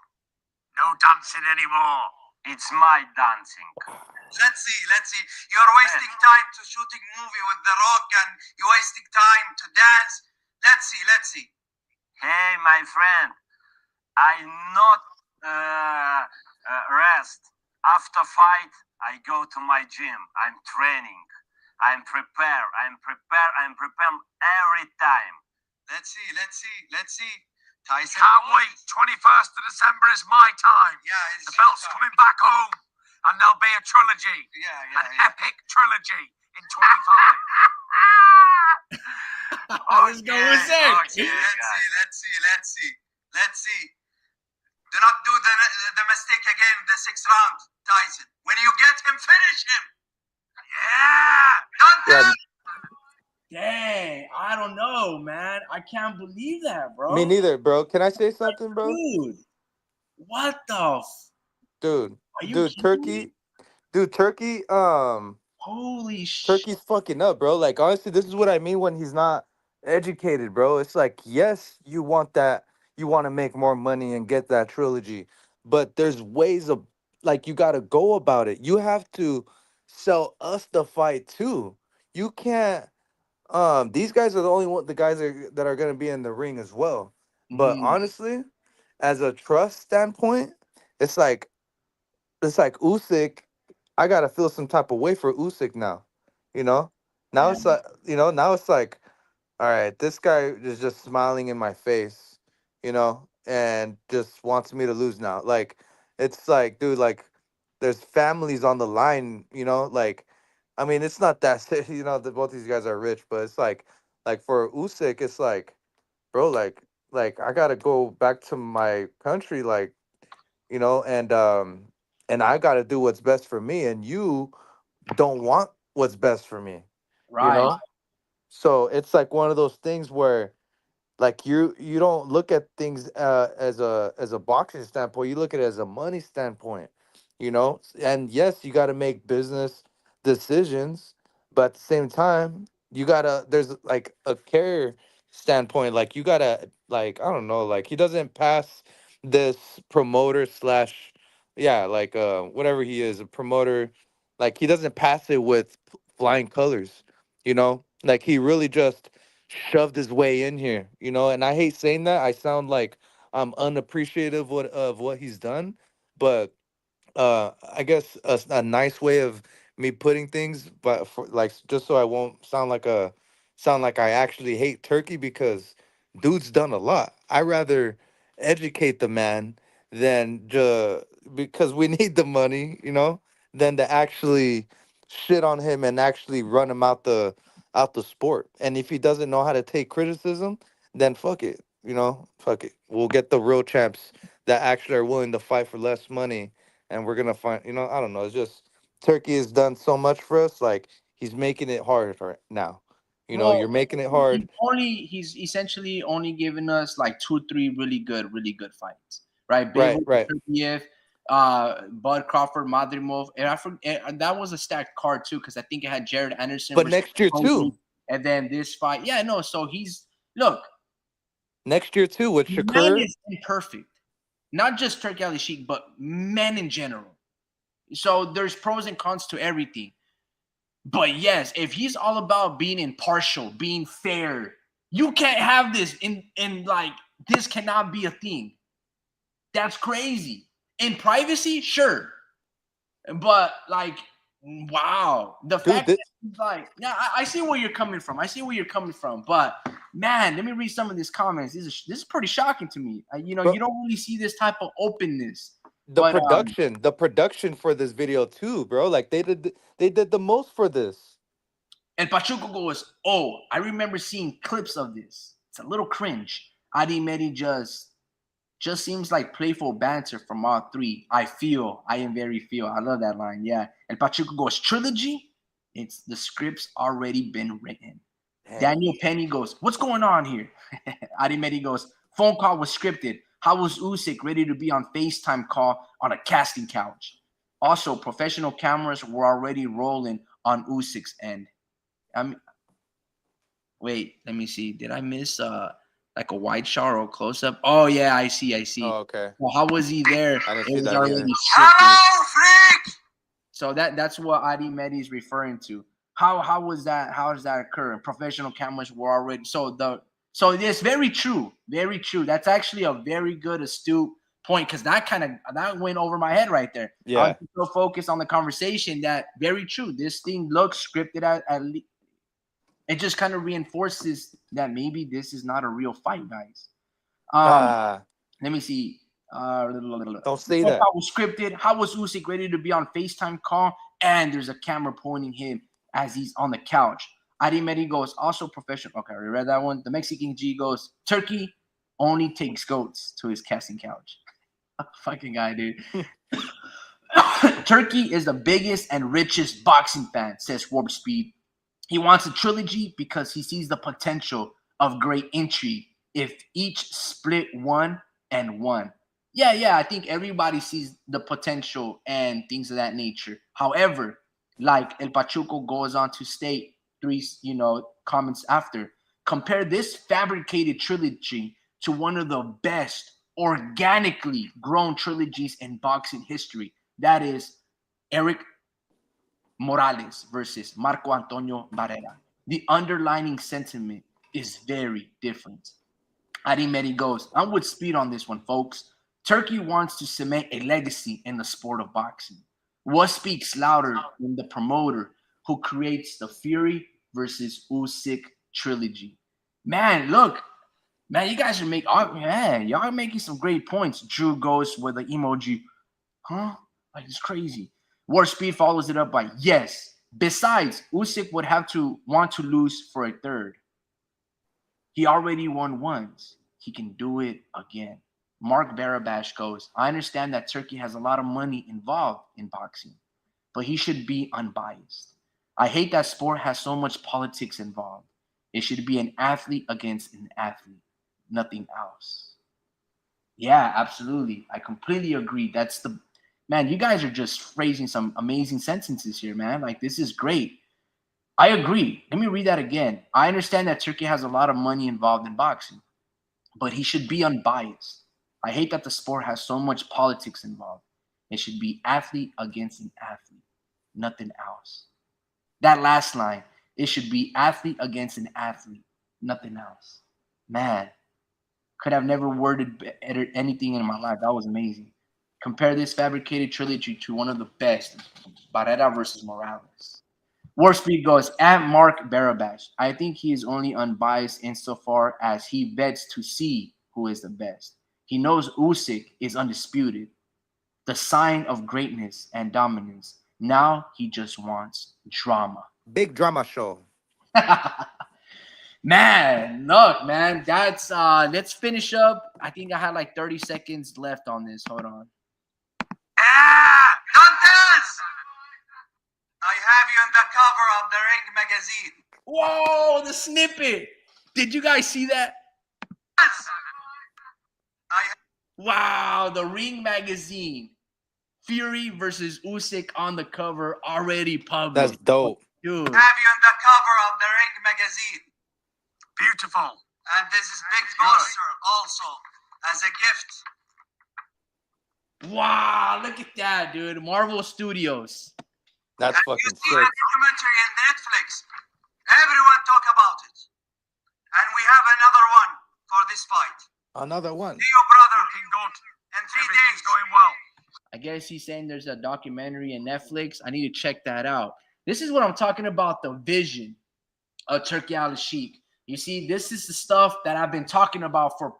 C: No dancing anymore. It's my dancing. Let's see. You're wasting time to shooting movie with The Rock, and you're wasting time to dance. Let's see. Hey, my friend. I not rest. After fight, I go to my gym. I'm training. I'm prepared every time. Let's see. Tyson. Can't wait. 21st of December is my time. Yeah, the belt's coming back home, and there'll be a trilogy. An epic trilogy in 25.
A: Let's go with it.
C: Let's see. Do not do the mistake again in the 6th round, Tyson. When you get him, finish him. Yeah.
A: Dang, I don't know, man. I can't believe that, bro.
B: Me neither, bro. Can I say something, bro?
A: Dude, what the
B: Dude,
A: Are you
B: Turkey,
A: holy shit.
B: Turkey's fucking up, bro. Like, honestly, this is what I mean when he's not educated, bro. It's like, yes, you want that, you want to make more money and get that trilogy, but there's ways of, like, you got to go about it. You have to sell us the fight too. You can't. These guys are the guys that are gonna be in the ring as well. But honestly, as a trust standpoint, it's like Usyk. I gotta feel some type of way for Usyk now. You know, now it's like now it's like, all right, this guy is just smiling in my face, and just wants me to lose now. Like, it's like, dude, like, there's families on the line, like, I mean, it's not that, both these guys are rich, but it's like for Usyk, it's like, bro, like I gotta go back to my country, like, and I gotta do what's best for me, and you don't want what's best for me,
A: Right.
B: So it's like one of those things where Like you don't look at things as a boxing standpoint. You look at it as a money standpoint, you know. And yes, you got to make business decisions, but at the same time, you gotta. There's like a career standpoint. Like you gotta, like, I don't know. Like he doesn't pass this promoter slash, yeah, like whatever he is, a promoter. Like he doesn't pass it with flying colors, you know. Like he really just shoved his way in here, you know. And I hate saying that. I sound like I'm unappreciative of what he's done, but I guess a nice way of me putting things, but for, like, just so I won't sound like I actually hate Turkey, because dude's done a lot. I rather educate the man than because we need the money, you know, than to actually shit on him and actually run him out the sport. And if he doesn't know how to take criticism, then fuck it, you know, fuck it. We'll get the real champs that actually are willing to fight for less money, and we're gonna find, you know, I don't know. It's just Turkey has done so much for us. Like he's making it hard right now. You know,
A: Well,
B: you're making it hard.
A: he's essentially only given us like 2, 3 really good fights, right?
B: Right,
A: Bivol,
B: right.
A: Turkiev, Bud Crawford, Madrimov, and that was a stacked card too, because I think it had Jared Anderson
B: But
A: versus
B: next year
A: Cody,
B: too.
A: and then this fight. Yeah, no. So he's look,
B: Next year too with
A: man
B: Shakur.
A: is imperfect, not just Turkey Ali Sheik, but men in general. So there's pros and cons to everything. But yes, if he's all about being impartial, being fair, you can't have this in like this cannot be a thing. That's crazy. In privacy, sure. But like, wow. The
B: Dude,
A: fact that he's like, yeah, I see where you're coming from. I see where you're coming from. But man, let me read some of these comments. This is pretty shocking to me. You know,
B: bro,
A: you don't really see this type of openness. But
B: the production for this video too, bro. Like they did the most for this.
A: El Pachuco goes, oh, I remember seeing clips of this. It's a little cringe. Adi Medi just seems like playful banter from all three. I am very feel. I love that line. Yeah. El Pachuco goes, trilogy? It's the script's already been written.
B: Damn.
A: Daniel Penny goes, what's going on here? Adi Medi goes, phone call was scripted. How was Usyk ready to be on FaceTime call on a casting couch? Also, professional cameras were already rolling on Usyk's end. I'm wait, let me see. Did I miss like a wide shot or a close up? Oh yeah, I see, I see.
B: Oh, okay.
A: Well, how was he there?
B: I didn't
A: It
B: see
A: was
B: that
A: already
B: neither.
A: scripted.
C: Hello, freak!
A: So that's what Adi Mehdi is referring to. How was that? How does that occur? Professional cameras were already so it's very true, very true. That's actually a very good astute point, because that went over my head right there. I was
B: Yeah.
A: so focused on the conversation that very true. This thing looks scripted at least. It just kind of reinforces that maybe this is not a real fight, guys.
B: Ah,
A: Let me see.
B: don't say
A: What
B: that.
A: was scripted? How was Usyk ready to be on FaceTime call? And there's a camera pointing him as he's on the couch. Adi Medi goes, also professional. Okay, we read that one. The Mexican G goes, Turkey only takes goats to his casting couch. Fucking guy, dude. Turkey is the biggest and richest boxing fan, says Warp Speed. He wants a trilogy because he sees the potential of great intrigue if each split 1-1. Yeah, I think everybody sees the potential and things of that nature. However, like El Pachuco goes on to state three, comments after, compare this fabricated trilogy to one of the best organically grown trilogies in boxing history. That is Eric Morales versus Marco Antonio Barrera. The underlining sentiment is very different. Arimeri goes, I'm with Speed on this one, folks. Turkey wants to cement a legacy in the sport of boxing. What speaks louder than the promoter who creates the Fury versus Usyk trilogy? Man, look, man, you guys are y'all are making some great points. Drew goes with the emoji, huh? Like it's crazy. War Speed follows it up by yes. Besides, Usyk would have to want to lose for a third. He already won once. He can do it again. Mark Barabash goes, I understand that Turkey has a lot of money involved in boxing, but he should be unbiased. I hate that sport has so much politics involved. It should be an athlete against an athlete. nothing else. Yeah, absolutely. I completely agree. That's the man. You guys are just phrasing some amazing sentences here, man. Like, this is great. I agree. Let me read that again. I understand that Turkey has a lot of money involved in boxing, but he should be unbiased. I hate that the sport has so much politics involved. It should be athlete against an athlete, nothing else. That last line, it should be athlete against an athlete, nothing else. Man, could have never worded better anything in my life. That was amazing. Compare this fabricated trilogy to one of the best, Barrera versus Morales. War Speed goes, at Mark Barabash. I think he is only unbiased insofar as he vets to see who is the best. He knows Usyk is undisputed, the sign of greatness and dominance. Now he just wants drama.
B: Big drama show.
A: Man, look, man, that's let's finish up. I think I had like 30 seconds left on this. Hold on.
C: Dantes! I have you on the cover of the Ring magazine.
A: Whoa, the snippet. Did you guys see that?
C: Yes.
A: Wow, the Ring magazine. Fury versus Usyk on the cover, already published.
B: That's dope.
A: Dude.
C: Have you on the cover of the Ring magazine. Beautiful. And this is big poster also as a gift.
A: Wow, look at that, dude. Marvel Studios.
B: That's
C: And
B: fucking
C: you see
B: sick.
C: the documentary in Netflix. Everyone talk about it. And we have another one for this fight.
B: Another one.
C: See you, brother. Looking good. In 3 days. Going well.
A: I guess he's saying there's a documentary in Netflix. I need to check that out. This is what I'm talking about, the vision of Turki Al-Sheikh. You see, this is the stuff that I've been talking about for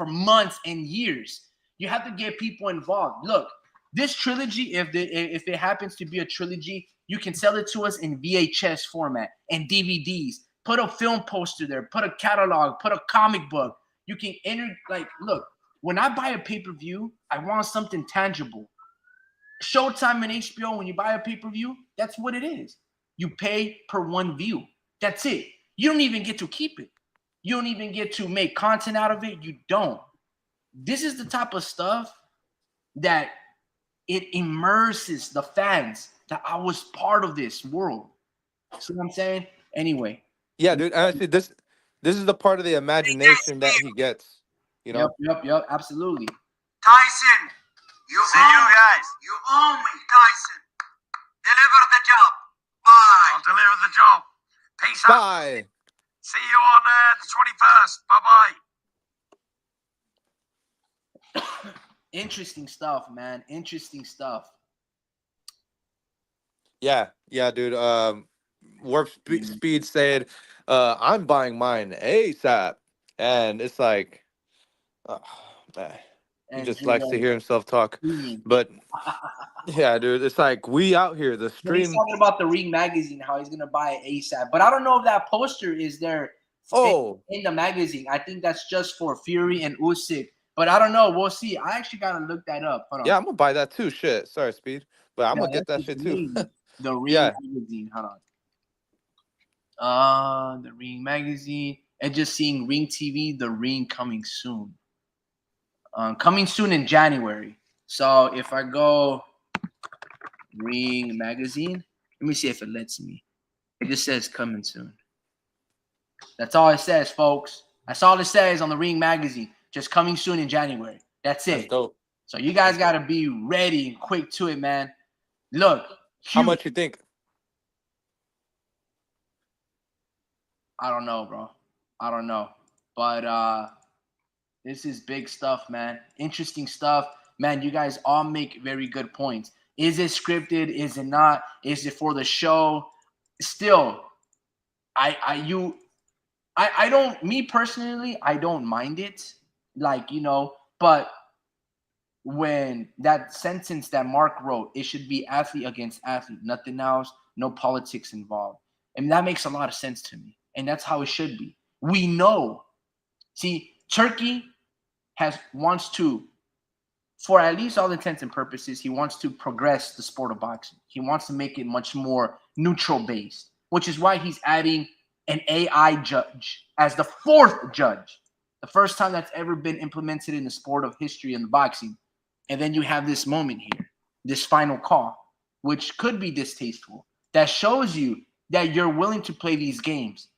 A: months and years. You have to get people involved. Look, this trilogy, if it happens to be a trilogy, you can sell it to us in VHS format and DVDs. Put a film poster there. Put a catalog. Put a comic book. You can enter, like, look, when I buy a pay-per-view, I want something tangible. Showtime and HBO, when you buy a pay-per-view, that's what it is. You pay per one view. That's it. You don't even get to keep it. You don't even get to make content out of it. You don't. This is the type of stuff that it immerses the fans that I was part of this world. See what I'm saying? Anyway.
B: Yeah, dude. Honestly, this is the part of the imagination that he gets. You know?
A: Yep. Absolutely.
C: Tyson, you guys. You owe me, Tyson. Deliver the job. Bye. I'll deliver the job. Peace out.
B: Bye.
C: See you on the 21st. Bye-bye.
A: Interesting stuff, man. Interesting stuff.
B: Yeah, dude. Warp Speed said, "I'm buying mine ASAP," and it's like, oh, man, he
A: And
B: just likes to hear himself talk.
A: streaming.
B: But yeah, dude, it's like we out here. The
A: But he's
B: stream.
A: talking about the Ring magazine, how he's gonna buy it ASAP. But I don't know if that poster is there in the magazine. I think that's just for Fury and Usyk. But I don't know. We'll see. I actually gotta look that up. Hold on.
B: Yeah, I'm gonna buy that too. Shit, sorry, Speed, but I'm gonna get that shit too.
A: The Ring magazine. Hold on. The Ring magazine. And just seeing Ring TV, the Ring coming soon. Coming soon in January. So if I go Ring magazine, let me see if it lets me. It just says coming soon. That's all it says, folks. That's all it says on the Ring magazine. Just coming soon in January. That's it.
B: That's dope.
A: So you guys got to be ready and quick to it, man. Look.
B: How much you think?
A: I don't know, bro. I don't know. But this is big stuff, man. Interesting stuff. Man, you guys all make very good points. Is it scripted? Is it not? Is it for the show? Still, I don't, me personally, I don't mind it. Like, you know, but when that sentence that Mark wrote, it should be athlete against athlete, nothing else, no politics involved. And that makes a lot of sense to me. And that's how it should be. We know. See, Turkey wants to, for at least all intents and purposes, he wants to progress the sport of boxing. He wants to make it much more neutral based, which is why he's adding an AI judge as the fourth judge. The first time that's ever been implemented in the sport of history in the boxing. And then you have this moment here, this final call, which could be distasteful. That shows you that you're willing to play these games.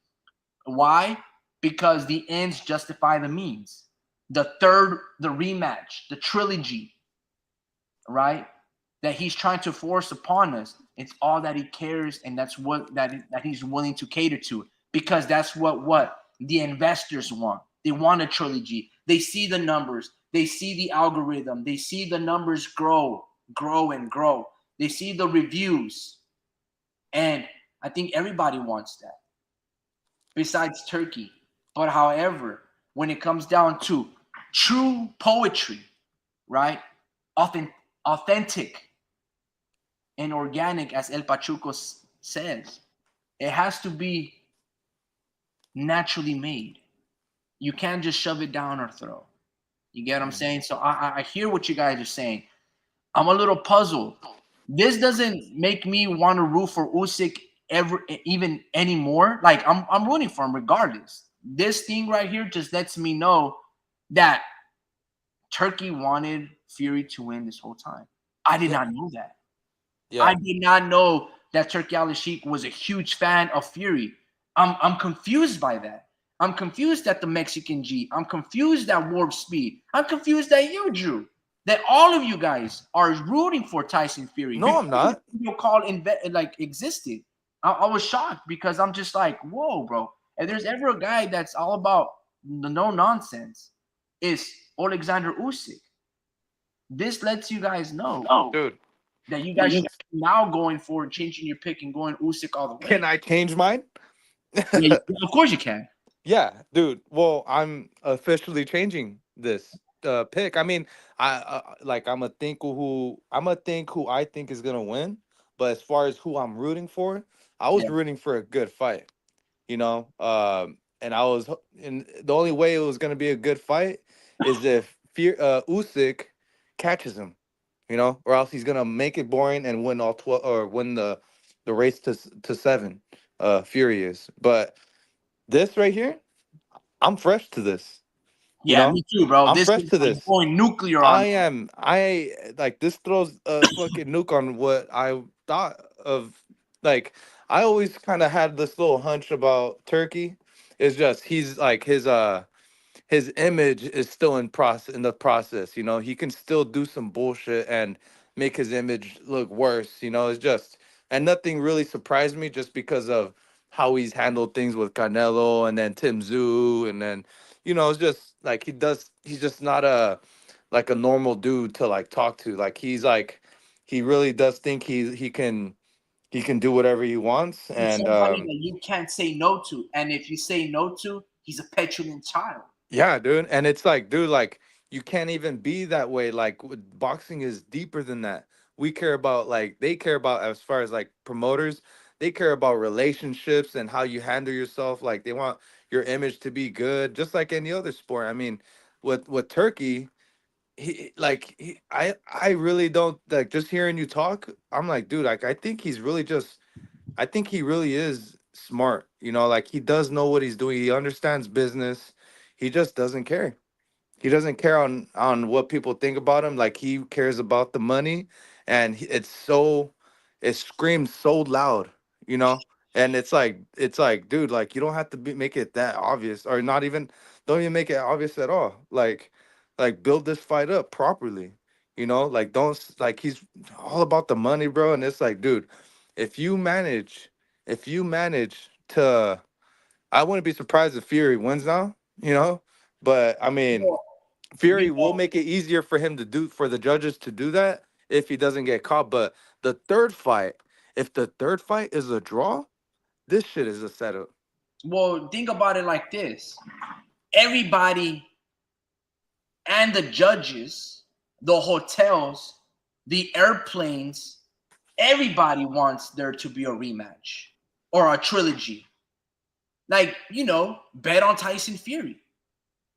A: Why? Because the ends justify the means. The rematch, the trilogy, right? That he's trying to force upon us. It's all that he cares, and that's what that he's willing to cater to, because that's what the investors want. They want a trilogy. They see the numbers. They see the algorithm. They see the numbers grow, and grow. They see the reviews, and I think everybody wants that. Besides Turkey, but however, when it comes down to true poetry, right? Authentic and organic, as El Pachuco says, it has to be naturally made. You can't just shove it down our throat. You get what I'm saying? So I hear what you guys are saying. I'm a little puzzled. This doesn't make me want to root for Usyk even anymore. Like I'm rooting for him regardless. This thing right here just lets me know that Turkey wanted Fury to win this whole time. I did not know that.
B: Yeah.
A: I did not know that Turkey Al-Sheikh was a huge fan of Fury. I'm confused by that. I'm confused at the Mexican G. I'm confused at Warp Speed. I'm confused that you, Drew, that all of you guys are rooting for Tyson Fury.
B: No, I'm not.
A: Your call existed. I was shocked because I'm just like, whoa, bro. If there's ever a guy that's all about the no nonsense, it's Oleksandr Usyk. This lets you guys know,
B: Dude,
A: that you guys should now going forward, changing your pick and going Usyk all the way.
B: can I change mine?
A: Yeah, of course you can.
B: Yeah, dude. Well, I'm officially changing this pick. I mean, I'm a think who I think is gonna win. But as far as who I'm rooting for, I was
A: Yeah.
B: rooting for a good fight. You know, and and the only way it was gonna be a good fight is if Usyk catches him. You know, or else he's gonna make it boring and win all 12 or win the race to 7. Fury is, but this right here. I'm fresh to this. You
A: Yeah,
B: know,
A: me too, bro.
B: I'm
A: This
B: fresh
A: is
B: to
A: like
B: this.
A: going nuclear on.
B: I like this throws a fucking nuke on what I thought of. Like, I always kind of had this little hunch about Turkey. It's just he's like his image is still in the process. You know, he can still do some bullshit and make his image look worse. You know, it's just, and nothing really surprised me just because of how he's handled things with Canelo and then Tim Zoo, and then it's just like he's just not a normal dude to like talk to. Like he really does think he can do whatever he wants.
A: He's
B: And
A: somebody that you can't say no to, and if you say no to, he's a petulant child.
B: yeah, dude. And it's like, dude, like you can't even be that way. Like boxing is deeper than that. We care about like they care about as far as like promoters, they care about relationships and how you handle yourself. Like they want your image to be good, just like any other sport. I mean, with Turkey, I really don't like just hearing you talk. I'm like, dude, like I think he really is smart. You know, like he does know what he's doing. He understands business. He just doesn't care. He doesn't care on what people think about him. Like he cares about the money, and it screams so loud, you know. And it's like, dude, like you don't have to make it that obvious, or not even don't even make it obvious at all. Like build this fight up properly, you know. Like like he's all about the money, bro. And it's like, dude, if you manage, if you manage to, I wouldn't be surprised if Fury wins now, you know. But I mean,
A: Well,
B: Fury will make it easier for him to do for the judges to do that if he doesn't get caught. But the third fight, if the third fight is a draw, this shit is a setup.
A: well, think about it like this: everybody and the judges, the hotels, the airplanes, everybody wants there to be a rematch or a trilogy. Like, bet on Tyson Fury.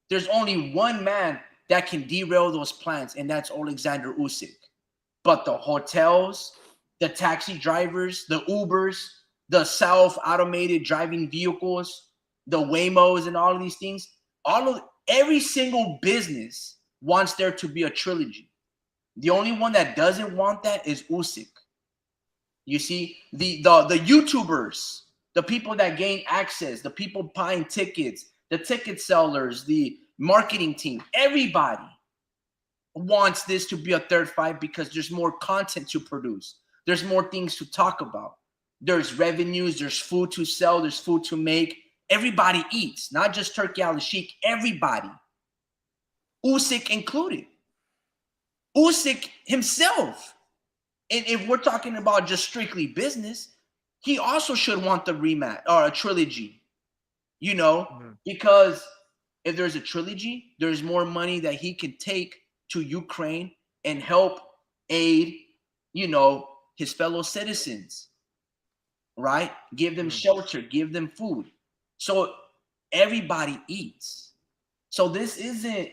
A: There's only one man that can derail those plans, and that's Oleksandr Usyk. But the hotels, the taxi drivers, the Ubers, the self-automated driving vehicles, the Waymos, and all of these things, every single business wants there to be a trilogy. The only one that doesn't want that is Usyk. You see, the YouTubers, the people that gain access, the people buying tickets, the ticket sellers, the marketing team, everybody wants this to be a third fight because there's more content to produce. There's more things to talk about. There's revenues, there's food to sell, there's food to make. Everybody eats, not just Turki Al-Sheikh, everybody. Usyk included. Usyk himself. And if we're talking about just strictly business, he also should want the rematch or a trilogy, you know, because if there's a trilogy, there's more money that he can take to Ukraine and help aid, you know, his fellow citizens, right? Give them shelter, give them food. So everybody eats. So this isn't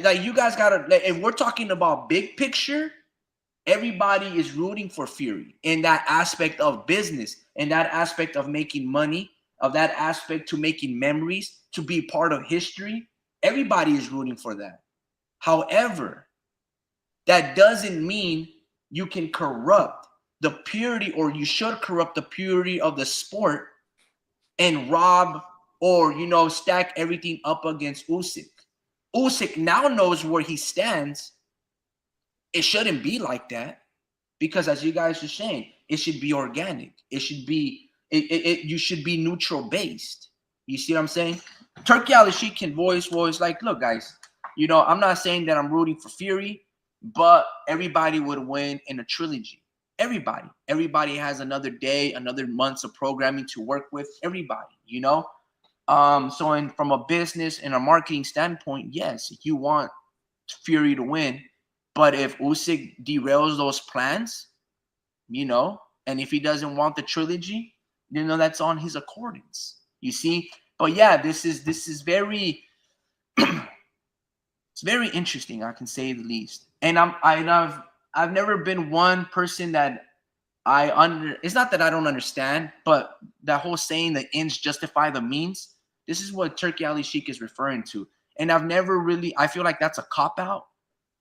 A: like you guys gotta, like, if we're talking about big picture, everybody is rooting for Fury in that aspect of business, in that aspect of making money, of that aspect to making memories, to be part of history. Everybody is rooting for that. However, that doesn't mean you can corrupt the purity, or you should corrupt the purity of the sport and rob or, you know, stack everything up against Usyk. Usyk now knows where he stands. It shouldn't be like that because, as you guys are saying, it should be organic. It should be, you should be neutral based. You see what I'm saying? Turki Al-Sheikh can voice like, look, guys, you know, I'm not saying that I'm rooting for Fury, but everybody would win in a trilogy. Everybody has another day, another months of programming to work with. Everybody, you know. So from a business and a marketing standpoint, yes, you want Fury to win, but if Usyk derails those plans, you know, and if he doesn't want the trilogy, you know, that's on his accordance. You see, but yeah, this is very it's very interesting, I can say the least. And I've never been one person that it's not that I don't understand, but that whole saying the ends justify the means, this is what Turki Al-Sheikh is referring to. And I feel like that's a cop-out,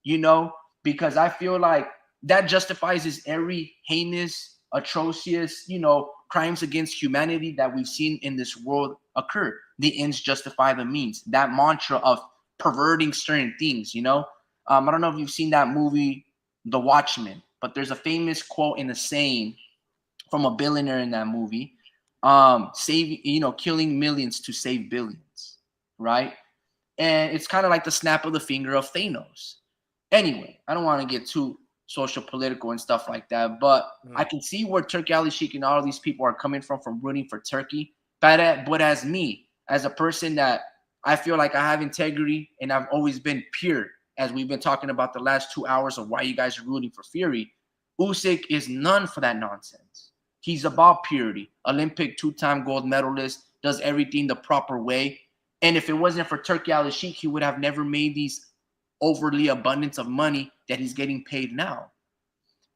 A: you know, because I feel like that justifies his every heinous, atrocious, you know, crimes against humanity that we've seen in this world occur. The ends justify the means. That mantra of perverting certain things, you know. I don't know if you've seen that movie, The Watchmen, but there's a famous quote in a saying from a billionaire in that movie, killing millions to save billions, right? And it's kind of like the snap of the finger of Thanos. Anyway, I don't want to get too social political and stuff like that, but I can see where Turki Al-Sheikh and all of these people are coming from rooting for Turkey. But as me, as a person that I feel like I have integrity and I've always been pure, as we've been talking about the last 2 hours of why you guys are rooting for Fury, Usyk is none for that nonsense. He's about purity. Olympic 2-time gold medalist, does everything the proper way. And if it wasn't for Turki Al-Sheikh, he would have never made these overly abundance of money that he's getting paid now.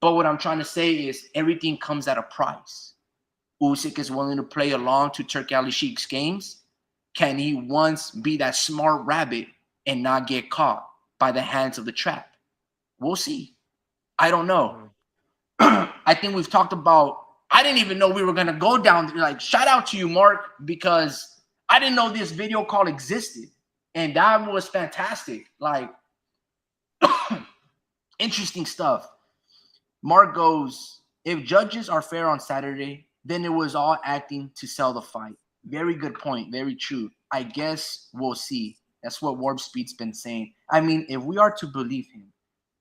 A: But what I'm trying to say is everything comes at a price. Usyk is willing to play along to Turki Al-Sheikh's games. Can he once be that smart rabbit and not get caught by the hands of the trap? We'll see. I don't know. I think we've talked about, I didn't even know we were going to go down. Like, shout out to you, Mark, because I didn't know this video call existed. And that was fantastic. Like, interesting stuff. Mark goes, if judges are fair on Saturday, then it was all acting to sell the fight. Very good point. Very true. I guess we'll see. That's what Warp Speed's been saying. I mean, if we are to believe him,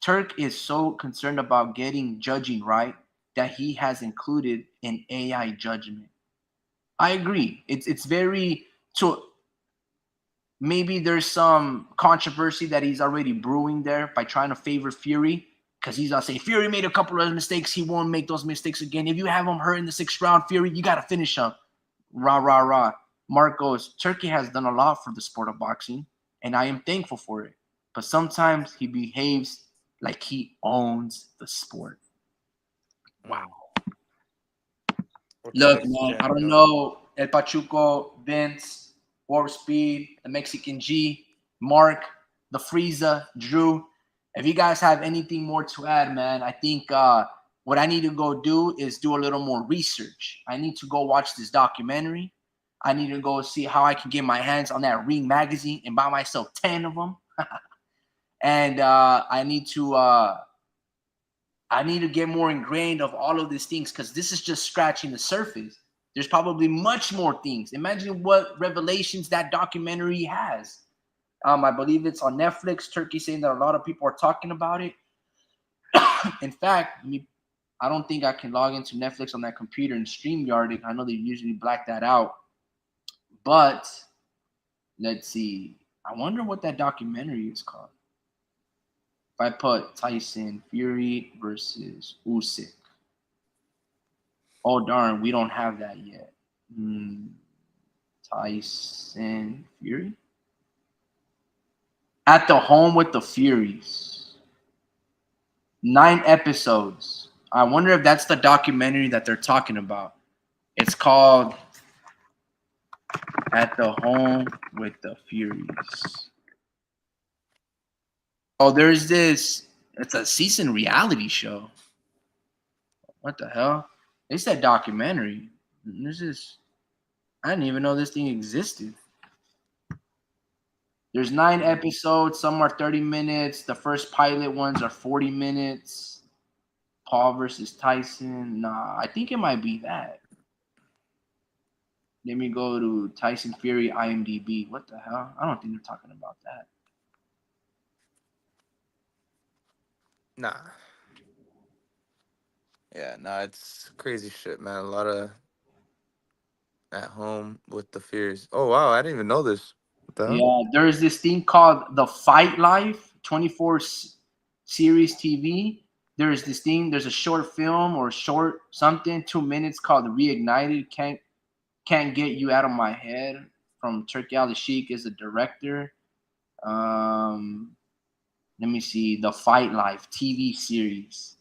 A: Turk is so concerned about getting judging right that he has included an AI judgment. I agree. It's very, so maybe there's some controversy that he's already brewing there by trying to favor Fury, because he's gonna say Fury made a couple of mistakes. He won't make those mistakes again. If you have him hurt in the 6th round, Fury, you got to finish him. Rah, rah, rah. Mark goes, Turkey has done a lot for the sport of boxing, and I am thankful for it. But sometimes he behaves like he owns the sport. Wow. Look, man, I don't know. El Pachuco, Vince, Warp Speed, the Mexican G. Mark, the Frieza, Drew. If you guys have anything more to add, man, I think what I need to go do is do a little more research. I need to go watch this documentary. I need to go see how I can get my hands on that Ring magazine and buy myself 10 of them. And I need to get more ingrained of all of these things because this is just scratching the surface. There's probably much more things. Imagine what revelations that documentary has. I believe it's on Netflix. Turkey saying that a lot of people are talking about it. In fact, I don't think I can log into Netflix on that computer and StreamYard. I know they usually black that out. But let's see. I wonder what that documentary is called. If I put Tyson Fury versus Usyk. Oh, darn. We don't have that yet. Tyson Fury? At the Home with the Furies. 9 episodes. I wonder if that's the documentary that they're talking about. It's called At the Home with the Furies. Oh, there's this. It's a season reality show. What the hell? They said documentary. This is. I didn't even know this thing existed. There's 9 episodes. Some are 30 minutes. The first pilot ones are 40 minutes. Paul versus Tyson. Nah, I think it might be that. Let me go to Tyson Fury IMDb. What the hell? I don't think they're talking about that.
B: Nah. Yeah, nah, it's crazy shit, man. A lot of At Home with the Fears. Oh, wow, I didn't even know this. What the hell?
A: Yeah, there's this thing called the Fight Life 24 series TV. There's this thing, there's a short film or short something, 2 minutes called Reignited. Can't Get You Out of My Head from Turkey Al Sheikh is the director. Let me see, the Fight Life TV series.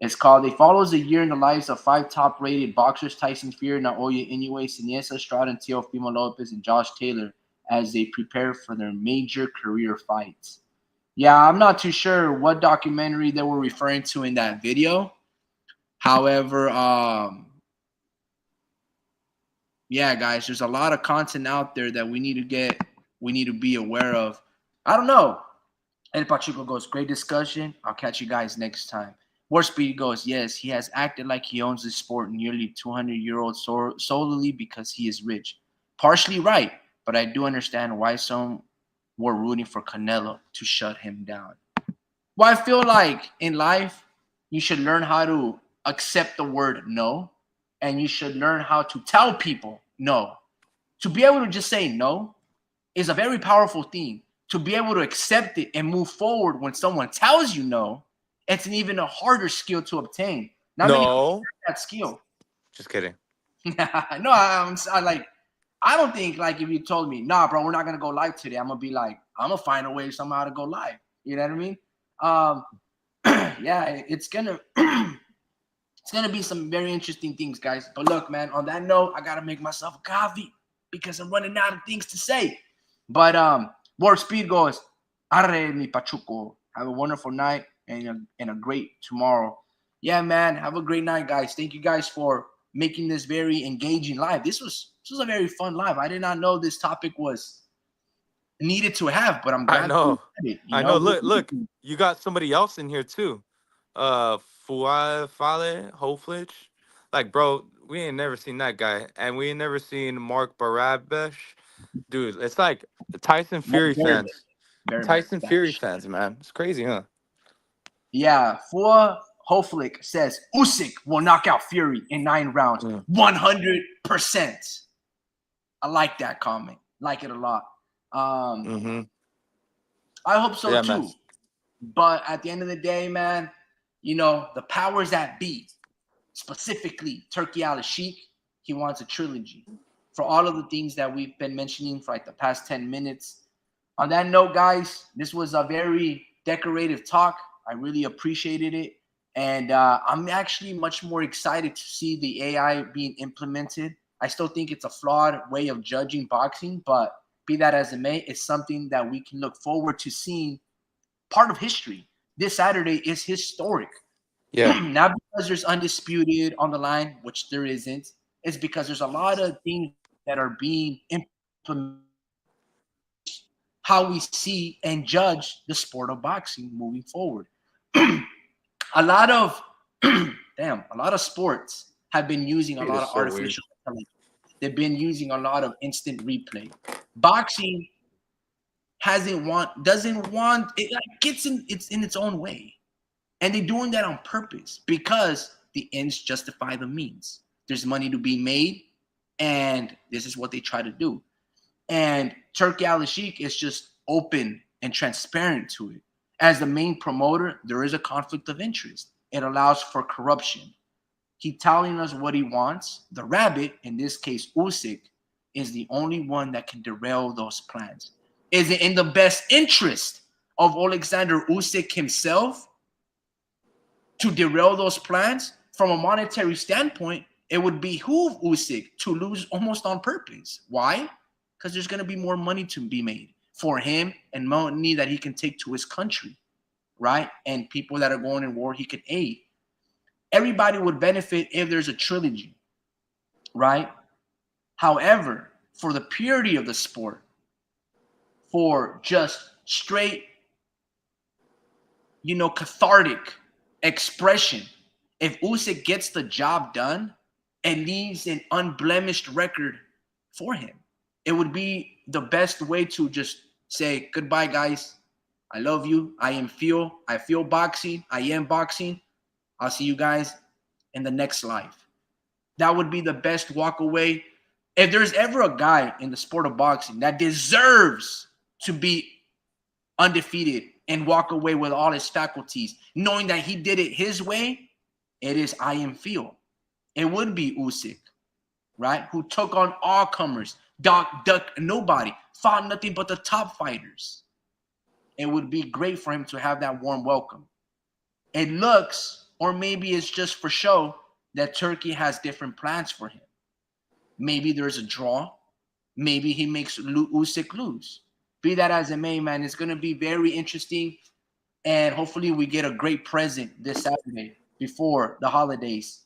A: It's called. It follows a year in the lives of 5 top-rated boxers: Tyson Fury, Naoya Inoue, Seniesa Estrada, and Teofimo Lopez, and Josh Taylor, as they prepare for their major career fights. Yeah, I'm not too sure what documentary they were referring to in that video. However, yeah, guys, there's a lot of content out there that we need to be aware of. I don't know. El Pachuco goes, great discussion. I'll catch you guys next time. War Speed goes, yes, he has acted like he owns this sport, nearly 200-year-old solely because he is rich. Partially right, but I do understand why some were rooting for Canelo to shut him down. Well, I feel like in life, you should learn how to accept the word no, and you should learn how to tell people no. To be able to just say no is a very powerful thing. To be able to accept it and move forward when someone tells you no, it's an even a harder skill to obtain. Not many people have that skill.
B: Just kidding.
A: No, I don't think like if you told me, nah, bro, we're not gonna go live today, I'm gonna be like, I'm gonna find a way somehow to go live. You know what I mean? Yeah, it's gonna be some very interesting things, guys. But look, man, on that note, I gotta make myself a coffee because I'm running out of things to say. But Warp Speed goes, arre mi pachuco. Have a wonderful night and a great tomorrow. Yeah, man. Have a great night, guys. Thank you guys for making this very engaging live. This was a very fun live. I did not know this topic was needed to have, but I'm glad
B: I know.
A: we had it,
B: I know. Look, you got somebody else in here too. Fuale Hoflich. Like, bro, we ain't never seen that guy. And we ain't never seen Mark Barabash. Dude, it's like Tyson Fury fans. Tyson Fury fans, man. It's crazy, huh?
A: Yeah, Hoflich says Usyk will knock out Fury in 9 rounds. 100%. I like that comment. Like it a lot. I hope so too. Man. But at the end of the day, man, you know, the powers that be, specifically Turkey Al Sheikh, he wants a trilogy for all of the things that we've been mentioning for like the past 10 minutes. On that note, guys, this was a very decorative talk. I really appreciated it. And I'm actually much more excited to see the AI being implemented. I still think it's a flawed way of judging boxing, but Be that as it may, it's something that we can look forward to seeing part of history. This Saturday is historic.
B: Yeah.
A: Not because there's undisputed on the line, which there isn't. It's because there's a lot of things that are being implemented, how we see and judge the sport of boxing moving forward. A lot of a lot of sports have been using a
B: It
A: lot
B: is
A: of
B: so weird.
A: artificial intelligence. They've been using a lot of instant replay. Boxing doesn't want it, like gets in its own way. And they're doing that on purpose because the ends justify the means. There's money to be made, and this is what they try to do. And Turki Al-Sheikh is just open and transparent to it. As the main promoter, there is a conflict of interest. It allows for corruption. He's telling us what he wants. The rabbit, in this case Usyk, is the only one that can derail those plans. Is it in the best interest of Oleksandr Usyk himself to derail those plans? From a monetary standpoint, it would behoove Usyk to lose almost on purpose. Why? Because there's going to be more money to be made for him and money that he can take to his country, right? And people that are going in war, he can aid. Everybody would benefit if there's a trilogy, right? However, for the purity of the sport, for just straight, cathartic expression, if Usyk gets the job done and leaves an unblemished record for him, it would be the best way to just say goodbye, guys. I love you. I feel boxing. I am boxing. I'll see you guys in the next life. That would be the best walk away. If there's ever a guy in the sport of boxing that deserves to be undefeated and walk away with all his faculties, knowing that he did it his way, it is I am Feel. It would be Usyk, right? Who took on all comers, duck nobody, fought nothing but the top fighters. It would be great for him to have that warm welcome. It looks, or maybe it's just for show, that Turkey has different plans for him. Maybe there's a draw. Maybe he makes Usyk lose. Be that as it may, man, it's going to be very interesting. And hopefully we get a great present this Saturday before the holidays.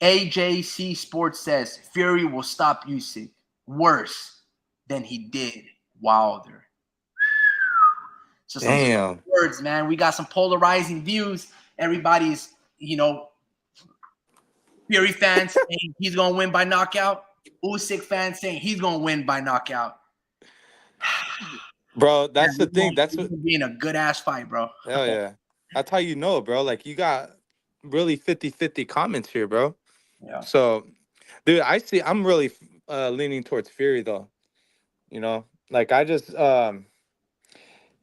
A: AJC Sports says Fury will stop Usyk worse than he did Wilder. So some
B: Damn.
A: words, man. We got some polarizing views. Everybody's, Fury fans saying he's gonna win by knockout. Usyk fans saying he's gonna win by knockout.
B: Bro, that's the thing. That's what
A: being a good ass fight, bro.
B: hell yeah. That's how you know, bro. Like you got really 50-50 comments here, bro.
A: Yeah.
B: So, dude, I'm really leaning towards Fury though. Like I just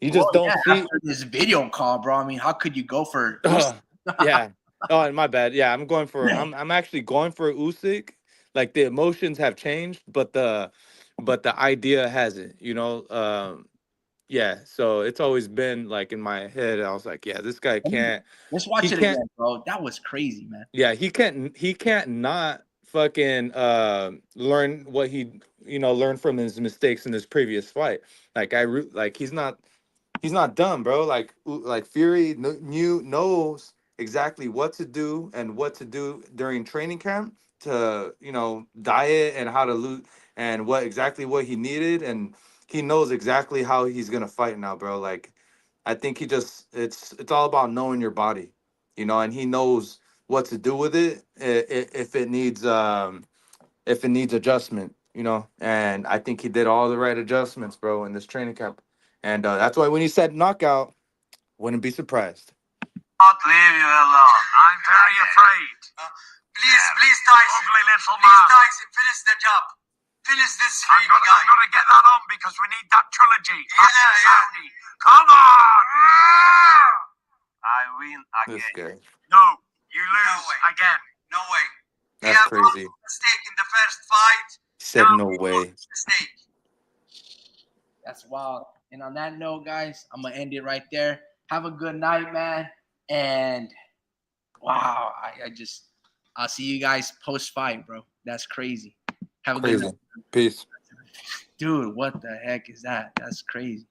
B: you just don't see
A: after this video call, bro. I mean, how could you go for
B: yeah. Oh, and my bad. Yeah, I'm actually going for Usyk. Like the emotions have changed, but the idea hasn't, yeah, so it's always been like in my head. I was like, yeah, this guy can't.
A: Let's watch
B: He
A: it
B: can't.
A: again, bro. That was crazy, man.
B: Yeah, he can't. He can't not fucking learn what he learned from his mistakes in his previous fight. Like like he's not dumb, bro. Like Fury knows exactly what to do and what to do during training camp to diet and how to lose and what he needed, and he knows exactly how he's gonna fight now, bro. Like I think it's all about knowing your body, and he knows what to do with it if it needs adjustment, and I think he did all the right adjustments, bro, in this training camp. And that's why when he said knockout, wouldn't be surprised.
C: Not leave you alone. I'm very afraid. Please, Tyson. Ugly little man. Please, Tyson, finish the job. Finish this fight, guy. I'm gonna get that on because we need that trilogy. Yeah. Saudi. Come on! I win again.
B: This guy.
C: No, you lose again. No way.
B: That's crazy.
C: Mistake in the first fight.
B: Said no way.
C: Mistake.
A: That's wild. And on that note, guys, I'm gonna end it right there. Have a good night, man. And wow, I'll see you guys post fight, bro. That's crazy. Have a good night.
B: Peace.
A: Dude, what the heck is that? That's crazy.